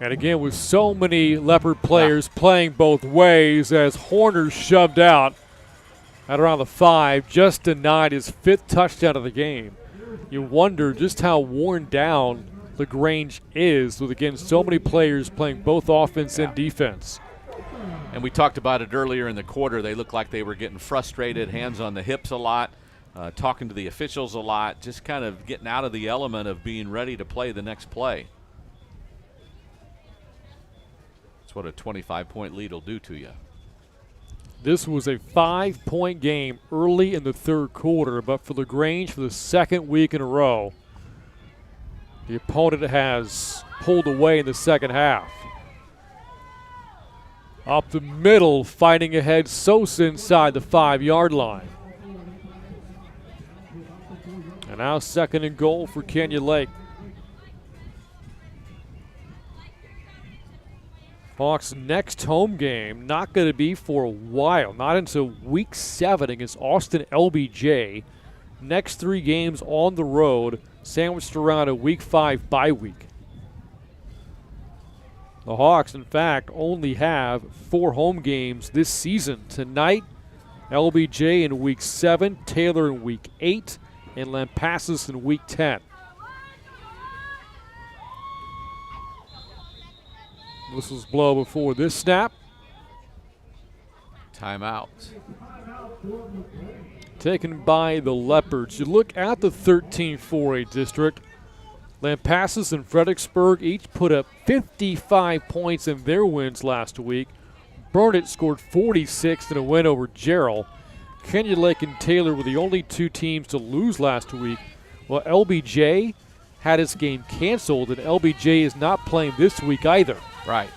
And again, with so many Leopard players playing both ways, as Horner shoved out at around the 5, just denied his 5th touchdown of the game. You wonder just how worn down Lagrange is with, again, so many players playing both offense and defense. And we talked about it earlier in the quarter. They looked like they were getting frustrated, hands on the hips a lot, talking to the officials a lot, just kind of getting out of the element of being ready to play the next play. That's what a 25-point lead will do to you. This was a 5-point game early in the third quarter, but for Lagrange, for the second week in a row, the opponent has pulled away in the second half. Up the middle, fighting ahead, Sosa inside the 5-yard line. And now second and goal for Canyon Lake. Hawks' next home game not going to be for a while, not until week 7 against Austin LBJ. Next 3 games on the road, sandwiched around a week 5 bye week. The Hawks, in fact, only have 4 home games this season. Tonight, LBJ in week 7, Taylor in week 8, and Lampasas in week 10. Whistles blow before this snap. Timeout. Taken by the Leopards. You look at the 13-4A district. Lampasas and Fredericksburg each put up 55 points in their wins last week. Burnett scored 46 in a win over Jarrell. Canyon Lake and Taylor were the only 2 teams to lose last week. Well, LBJ had its game canceled, and LBJ is not playing this week either. Right.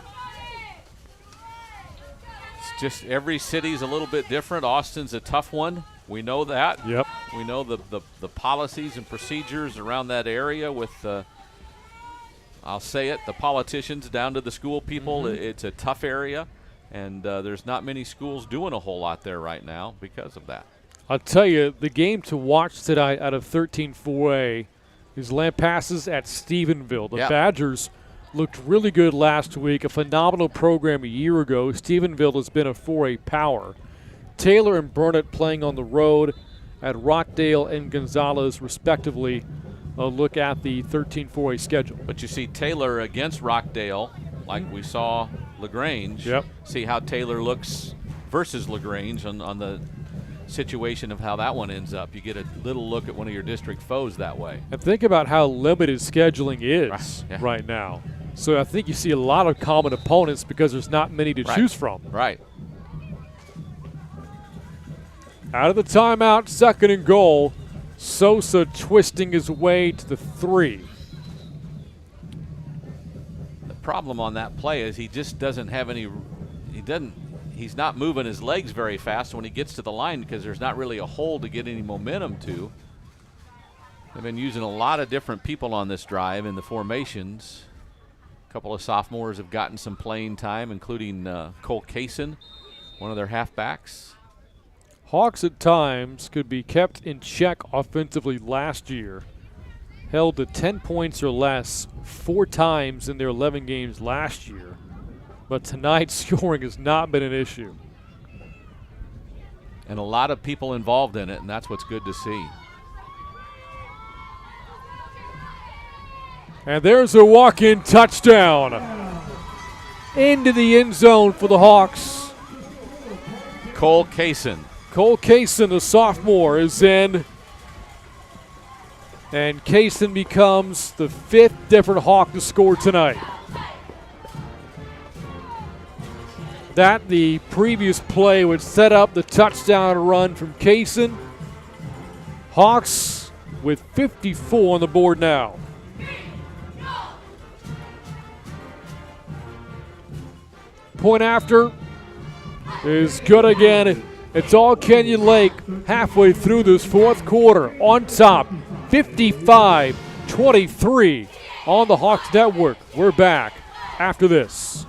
It's just every city's a little bit different. Austin's a tough one. We know that. Yep. We know the policies and procedures around that area with, I'll say it, the politicians down to the school people. It's a tough area. And there's not many schools doing a whole lot there right now because of that. I'll tell you, the game to watch tonight out of 13-4A is Lampasas at Stephenville. The Badgers looked really good last week, a phenomenal program a year ago. Stephenville has been a 4A power. Taylor and Burnett playing on the road at Rockdale and Gonzales, respectively. A look at the 13-4A schedule. But you see Taylor against Rockdale, like we saw Lagrange. Yep. See how Taylor looks versus Lagrange on the situation of how that one ends up. You get a little look at one of your district foes that way. And think about how limited scheduling is right now. So I think you see a lot of common opponents because there's not many to choose from. Right. Out of the timeout, 2nd and goal. Sosa twisting his way to the 3. The problem on that play is he just doesn't have any, he's not moving his legs very fast when he gets to the line because there's not really a hole to get any momentum to. They've been using a lot of different people on this drive in the formations. A couple of sophomores have gotten some playing time, including Cole Kaysen, one of their halfbacks. Hawks at times could be kept in check offensively last year. Held to 10 points or less 4 times in their 11 games last year. But tonight, scoring has not been an issue. And a lot of people involved in it, and that's what's good to see. And there's a walk-in touchdown. Into the end zone for the Hawks. Cole Kaysen. Cole Kaysen, the sophomore, is in. And Kaysen becomes the 5th different Hawk to score tonight. That, the previous play, would set up the touchdown run from Kaysen. Hawks with 54 on the board now. Point after is good again. It's all Kenyon Lake halfway through this 4th quarter. On top, 55-23 on the Hawks Network. We're back after this.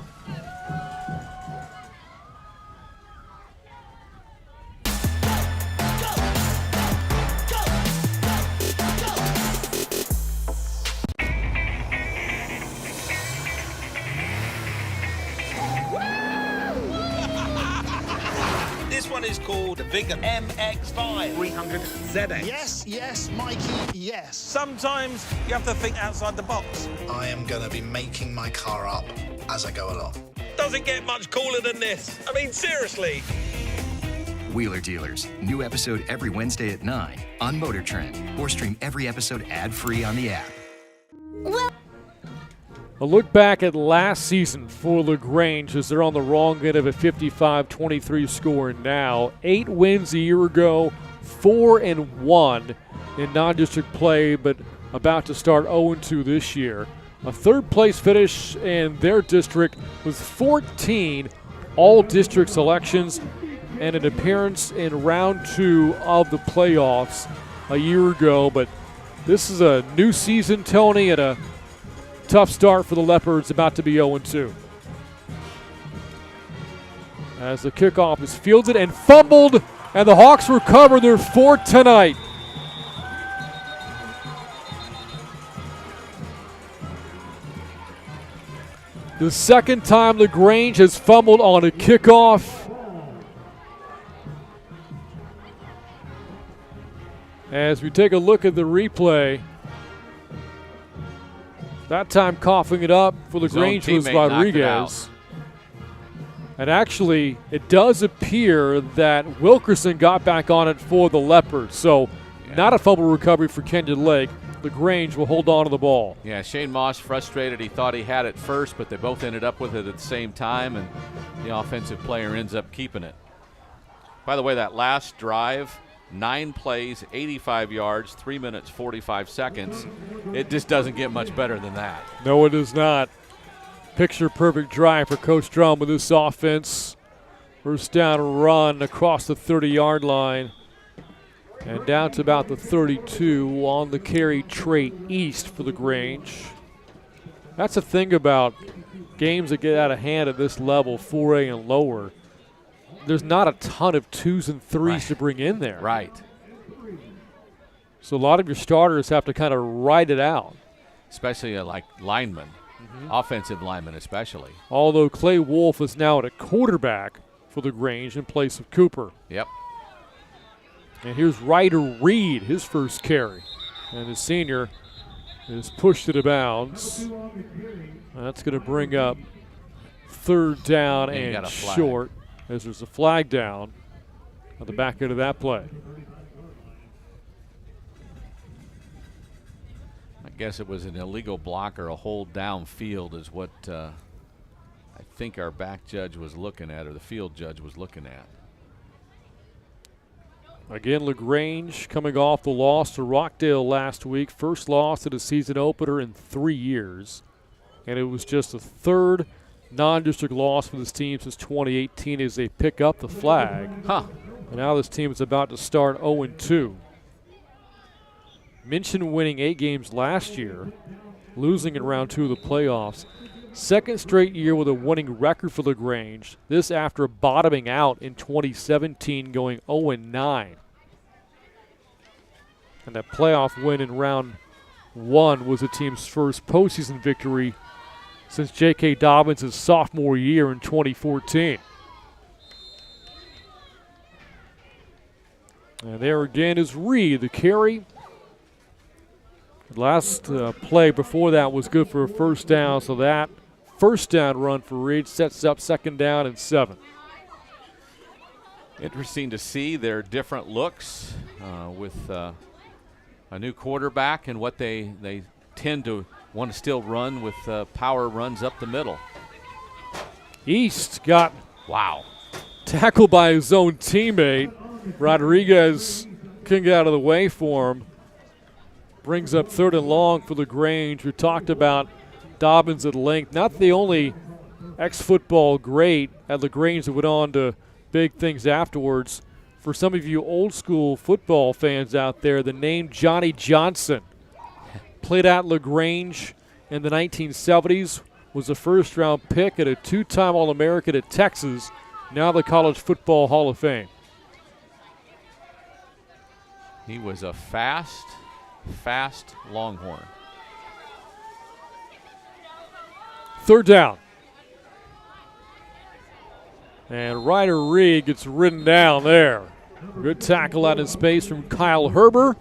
This one is called the Vigor MX5 300 ZX. Yes, yes, Mikey, yes. Sometimes you have to think outside the box. I am going to be making my car up as I go along. Doesn't get much cooler than this. I mean, seriously. Wheeler Dealers. New episode every Wednesday at 9 on Motor Trend. Or stream every episode ad-free on the app. A look back at last season for Lagrange as they're on the wrong end of a 55-23 score now. 8 wins a year ago, 4-1 in non-district play, but about to start 0-2 this year. A 3rd place finish in their district with 14 all-district selections and an appearance in round 2 of the playoffs a year ago. But this is a new season, Tony, and a tough start for the Leopards, about to be 0-2. As the kickoff is fielded and fumbled, and the Hawks recover their 4th tonight. The 2nd time Lagrange has fumbled on a kickoff. As we take a look at the replay, that time coughing it up for Lagrange was Rodriguez. And actually, it does appear that Wilkerson got back on it for the Leopards. So not a fumble recovery for Kenyon Lake. Lagrange will hold on to the ball. Yeah, Shane Moss frustrated. He thought he had it first, but they both ended up with it at the same time, and the offensive player ends up keeping it. By the way, that last drive, 9 plays, 85 yards, 3 minutes, 45 seconds. It just doesn't get much better than that. No, it does not. Picture perfect drive for Coach Drum with this offense. First down run across the 30-yard line and down to about the 32 on the carry trait east for Lagrange. That's the thing about games that get out of hand at this level, 4A and lower, there's not a ton of 2s and 3s to bring in there. Right. So a lot of your starters have to kind of ride it out. Especially like linemen, offensive linemen especially. Although Clay Wolf is now at a quarterback for the Grange in place of Cooper. Yep. And here's Ryder Reed, his first carry. And the senior is pushed it bounds. That's going to bring up 3rd down and short as there's a flag down on the back end of that play. I guess it was an illegal block or a hold downfield is what I think our back judge was looking at, or the field judge was looking at. Again, Lagrange coming off the loss to Rockdale last week. First loss at a season opener in 3 years. And it was just the 3rd non-district loss for this team since 2018 as they pick up the flag. And now this team is about to start 0-2. Minchin winning 8 games last year, losing in round 2 of the playoffs. Second straight year with a winning record for Lagrange. This after bottoming out in 2017, going 0-9. And that playoff win in round 1 was the team's first postseason victory since J.K. Dobbins' sophomore year in 2014. And there again is Reed, the carry. The last play before that was good for a first down, so that first down run for Reed sets up 2nd down and 7. Interesting to see their different looks with a new quarterback and what they tend to want to still run with power runs up the middle. East got tackled by his own teammate. Rodriguez couldn't get out of the way for him. Brings up 3rd and long for Lagrange. We talked about Dobbins at length. Not the only ex-football great at Lagrange that went on to big things afterwards. For some of you old school football fans out there, the name Johnny Johnson played at Lagrange in the 1970s, was a first-round pick and a 2-time All-American at Texas, now the College Football Hall of Fame. He was a fast Longhorn. 3rd down. And Ryder Reed gets ridden down there. Good tackle out in space from Kyle Herber.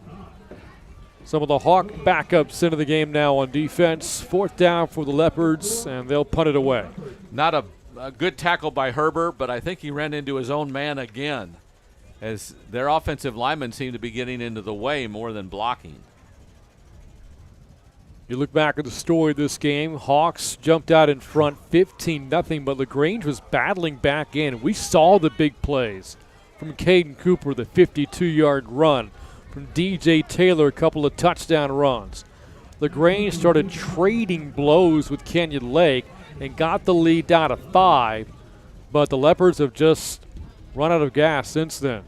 Some of the Hawk backups into the game now on defense. 4th down for the Leopards, and they'll punt it away. Not a good tackle by Herber, but I think he ran into his own man again, as their offensive linemen seem to be getting into the way more than blocking. You look back at the story of this game, Hawks jumped out in front 15-0, but Lagrange was battling back in. We saw the big plays from Caden Cooper, the 52-yard run, from DJ Taylor, a couple of touchdown runs. Lagrange started trading blows with Canyon Lake and got the lead down to 5, but the Leopards have just run out of gas since then.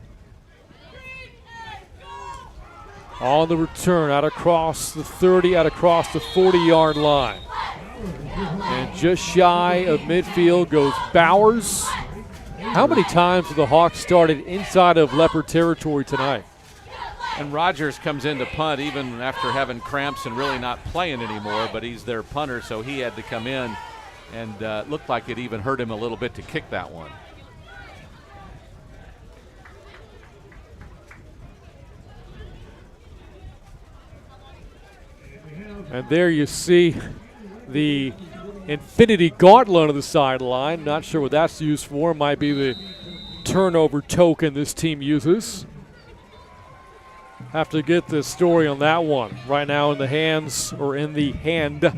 On the return, out across the 30, out across the 40-yard line. And just shy of midfield goes Bowers. How many times have the Hawks started inside of Leopard territory tonight? And Rogers comes in to punt even after having cramps and really not playing anymore, but he's their punter, so he had to come in, and it looked like it even hurt him a little bit to kick that one. And there you see the infinity gauntlet on the sideline. Not sure what that's used for. Might be the turnover token this team uses. Have to get the story on that one. Right now in the hands, or in the hand,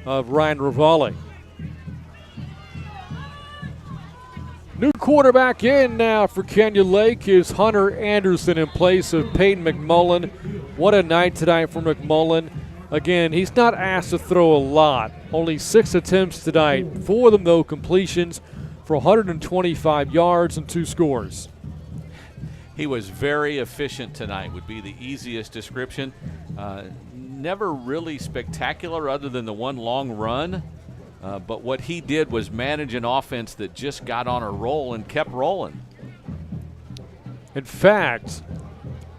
of Ryan Ravalli. New quarterback in now for Canyon Lake is Hunter Anderson in place of Peyton McMullen. What a night tonight for McMullen. Again, he's not asked to throw a lot. Only 6 attempts tonight. 4 of them, though, completions for 125 yards and 2 scores. He was very efficient tonight, would be the easiest description. Never really spectacular other than the one long run. But what he did was manage an offense that just got on a roll and kept rolling. In fact,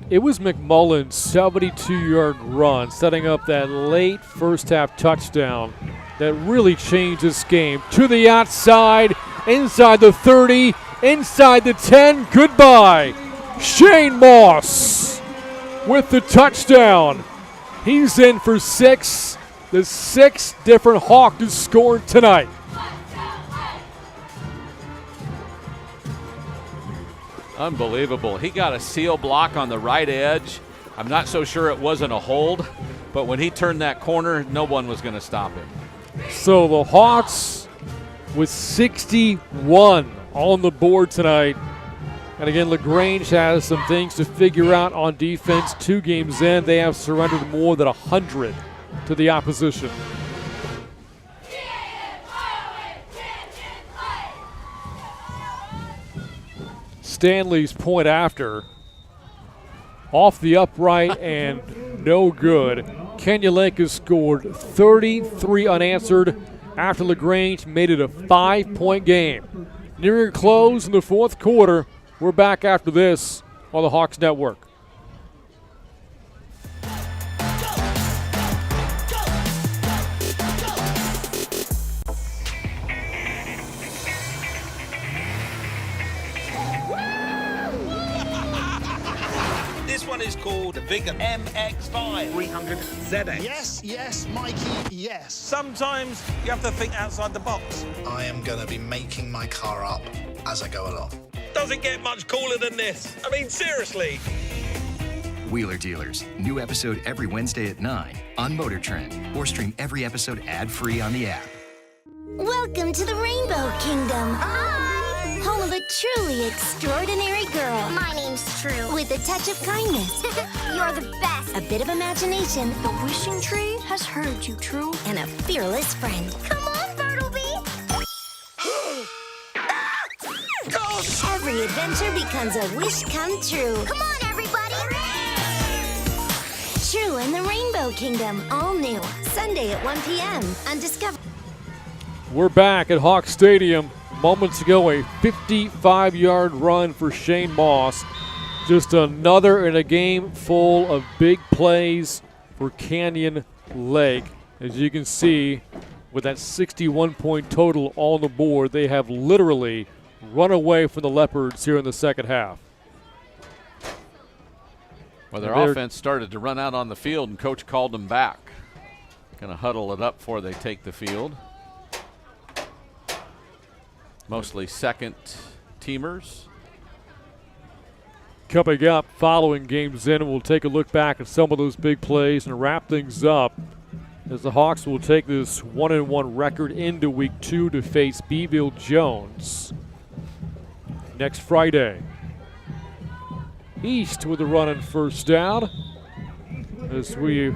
it was McMullen's 72-yard run setting up that late first-half touchdown that really changed this game. To the outside, inside the 30, inside the 10. Goodbye. Shane Moss with the touchdown. He's in for 6. The 6 different Hawk to score tonight. Unbelievable. He got a seal block on the right edge. I'm not so sure it wasn't a hold, but when he turned that corner, no one was going to stop him. So the Hawks with 61 on the board tonight. And again, Lagrange has some things to figure out on defense. 2 games in, they have surrendered more than 100 to the opposition. Stanley's point after, off the upright and no good. Kenya Lake has scored 33 unanswered after Lagrange made it a 5-point game. Nearing close in the 4th quarter. We're back after this on the Hawks Network. This one is called the Vigor MX5 300 ZX. Yes, yes, Mikey, yes. Sometimes you have to think outside the box. I am going to be making my car up as I go along. Doesn't get much cooler than this. I mean, seriously. Wheeler Dealers. New episode every Wednesday at 9 on Motor Trend. Or stream every episode ad-free on the app. Welcome to the Rainbow Kingdom. Hi! Home of a truly extraordinary girl. My name's True. With a touch of kindness. You're the best. A bit of imagination. The wishing tree has heard you, True. And a fearless friend. Come on, Bartleby! Every adventure becomes a wish come true. Come on, everybody! True in the Rainbow Kingdom. All new. Sunday at 1 p.m. on Discovery. We're back at Hawk Stadium. Moments ago, a 55-yard run for Shane Moss. Just another in a game full of big plays for Canyon Lake. As you can see, with that 61-point total on the board, they have literally run away from the Leopards here in the second half. Well, their offense started to run out on the field, and Coach called them back. Going to huddle it up before they take the field. Mostly second teamers. Coming up, following games in, we'll take a look back at some of those big plays and wrap things up as the Hawks will take this 1-1 record into Week 2 to face Beeville Jones next Friday. East with a run and first down as we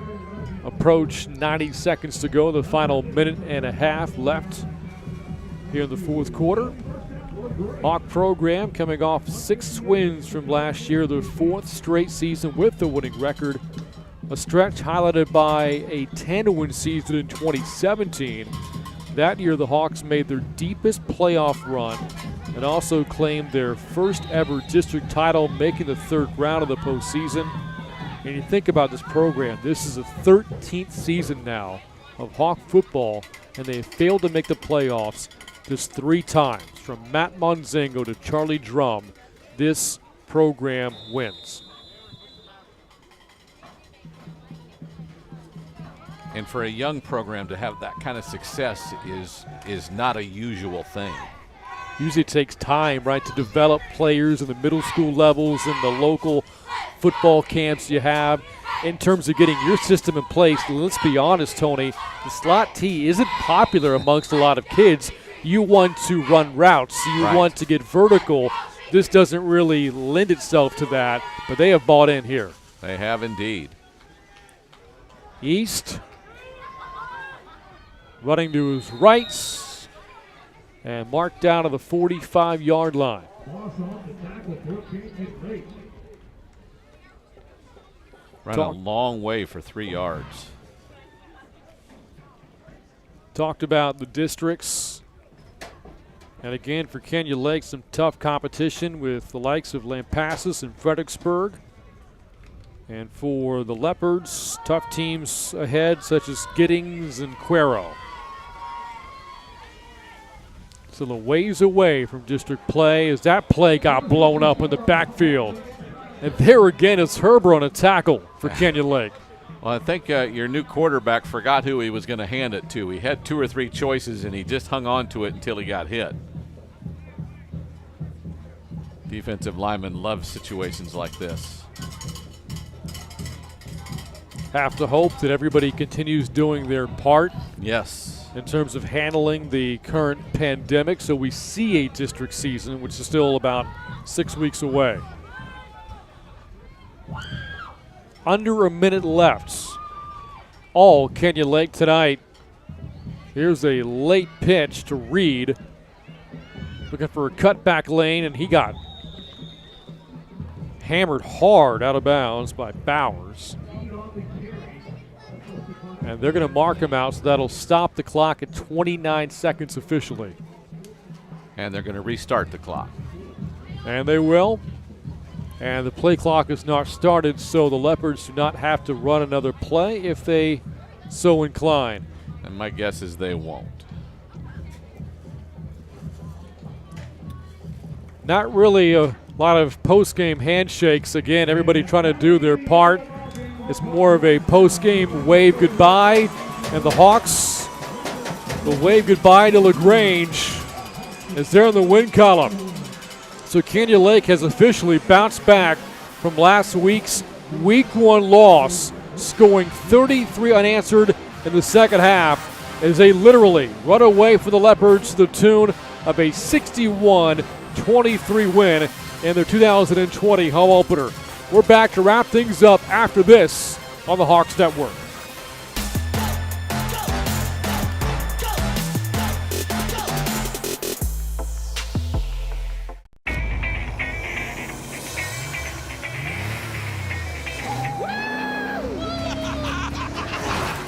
approach 90 seconds to go, the final minute and a half left here in the 4th quarter. Hawk program coming off 6 wins from last year, their 4th straight season with the winning record. A stretch highlighted by a 10-win season in 2017. That year, the Hawks made their deepest playoff run and also claimed their first ever district title, making the 3rd round of the postseason. And you think about this program, this is the 13th season now of Hawk football, and they failed to make the playoffs just 3 times. From Matt Monzengo to Charlie Drum, this program wins. And for a young program to have that kind of success is not a usual thing. Usually it takes time, right, to develop players in the middle school levels and the local football camps you have. In terms of getting your system in place, let's be honest, Tony, the slot T isn't popular amongst a lot of kids. You want to run routes. You want to get vertical. This doesn't really lend itself to that, but they have bought in here. They have indeed. East running to his right and marked down to the 45-yard line. Run a long way for 3 yards. Talked about the districts. And again, for Kenya Lake, some tough competition with the likes of Lampasas and Fredericksburg. And for the Leopards, tough teams ahead, such as Giddings and Cuero. Still a ways away from district play as that play got blown up in the backfield. And there again is Herber on a tackle for Kenya Lake. Well, I think your new quarterback forgot who he was going to hand it to. He had 2 or 3 choices, and he just hung on to it until he got hit. Defensive linemen love situations like this. Have to hope that everybody continues doing their part. Yes. In terms of handling the current pandemic, so we see a district season, which is still about 6 weeks away. Under a minute left. All Kenya Lake tonight. Here's a late pitch to Reed. Looking for a cutback lane, and he got hammered hard out of bounds by Bowers. And they're going to mark him out, so that'll stop the clock at 29 seconds officially. And they're going to restart the clock. And they will. And the play clock is not started, so the Leopards do not have to run another play if they so incline. And my guess is they won't. Not really a lot of post-game handshakes. Again, everybody trying to do their part. It's more of a post-game wave goodbye, and the Hawks will wave goodbye to Lagrange as they're in the win column. So Kenya Lake has officially bounced back from last week's Week 1 loss, scoring 33 unanswered in the second half as they literally run away for the Leopards to the tune of a 61-23 win in their 2020 home opener. We're back to wrap things up after this on the Hawks Network.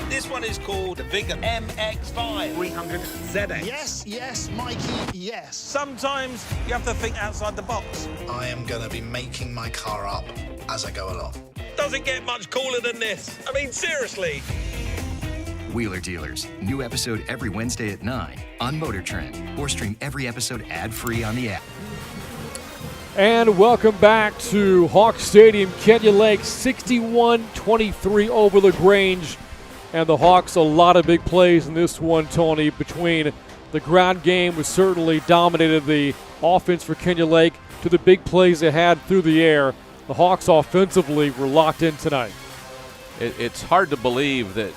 This one is called the bigger MX5 300 ZX. Yes, yes, Mikey, yes. Sometimes you have to think outside the box. I am going to be making my car up as I go along. Doesn't get much cooler than this. I mean, seriously. Wheeler Dealers, new episode every Wednesday at 9 on Motor Trend, or stream every episode ad-free on the app. And welcome back to Hawk Stadium. Kenya Lake 61-23 over Lagrange. And the Hawks, a lot of big plays in this one, Tony, between the ground game, which certainly dominated the offense for Kenya Lake, to the big plays they had through the air. The Hawks offensively were locked in tonight. It's hard to believe that,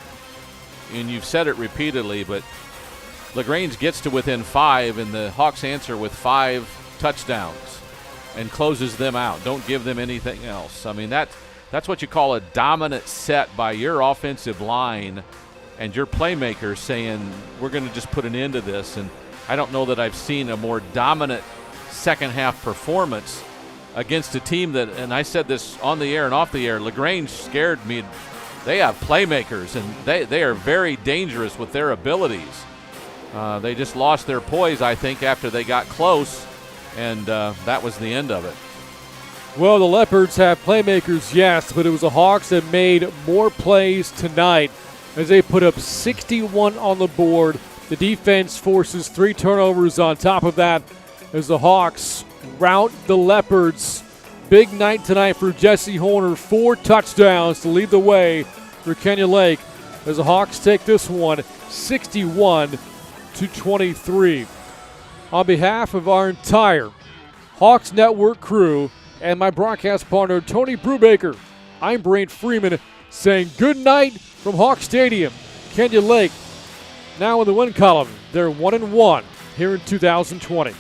and you've said it repeatedly, but Lagrange gets to within 5, and the Hawks answer with 5 touchdowns and closes them out. Don't give them anything else. I mean, that's what you call a dominant set by your offensive line and your playmakers saying, we're going to just put an end to this. And I don't know that I've seen a more dominant second-half performance against a team that, and I said this on the air and off the air, Lagrange scared me. They have playmakers, and they are very dangerous with their abilities. They just lost their poise, I think, after they got close, and that was the end of it. Well, the Leopards have playmakers, yes, but it was the Hawks that made more plays tonight as they put up 61 on the board. The defense forces 3 turnovers on top of that as the Hawks rout the Leopards. Big night tonight for Jesse Horner, 4 touchdowns to lead the way for Kenya Lake as the Hawks take this one 61-23. On behalf of our entire Hawks Network crew and my broadcast partner, Tony Brubaker, I'm Brain Freeman saying good night from Hawk Stadium. Kenya Lake now in the win column. They're 1-1 here in 2020.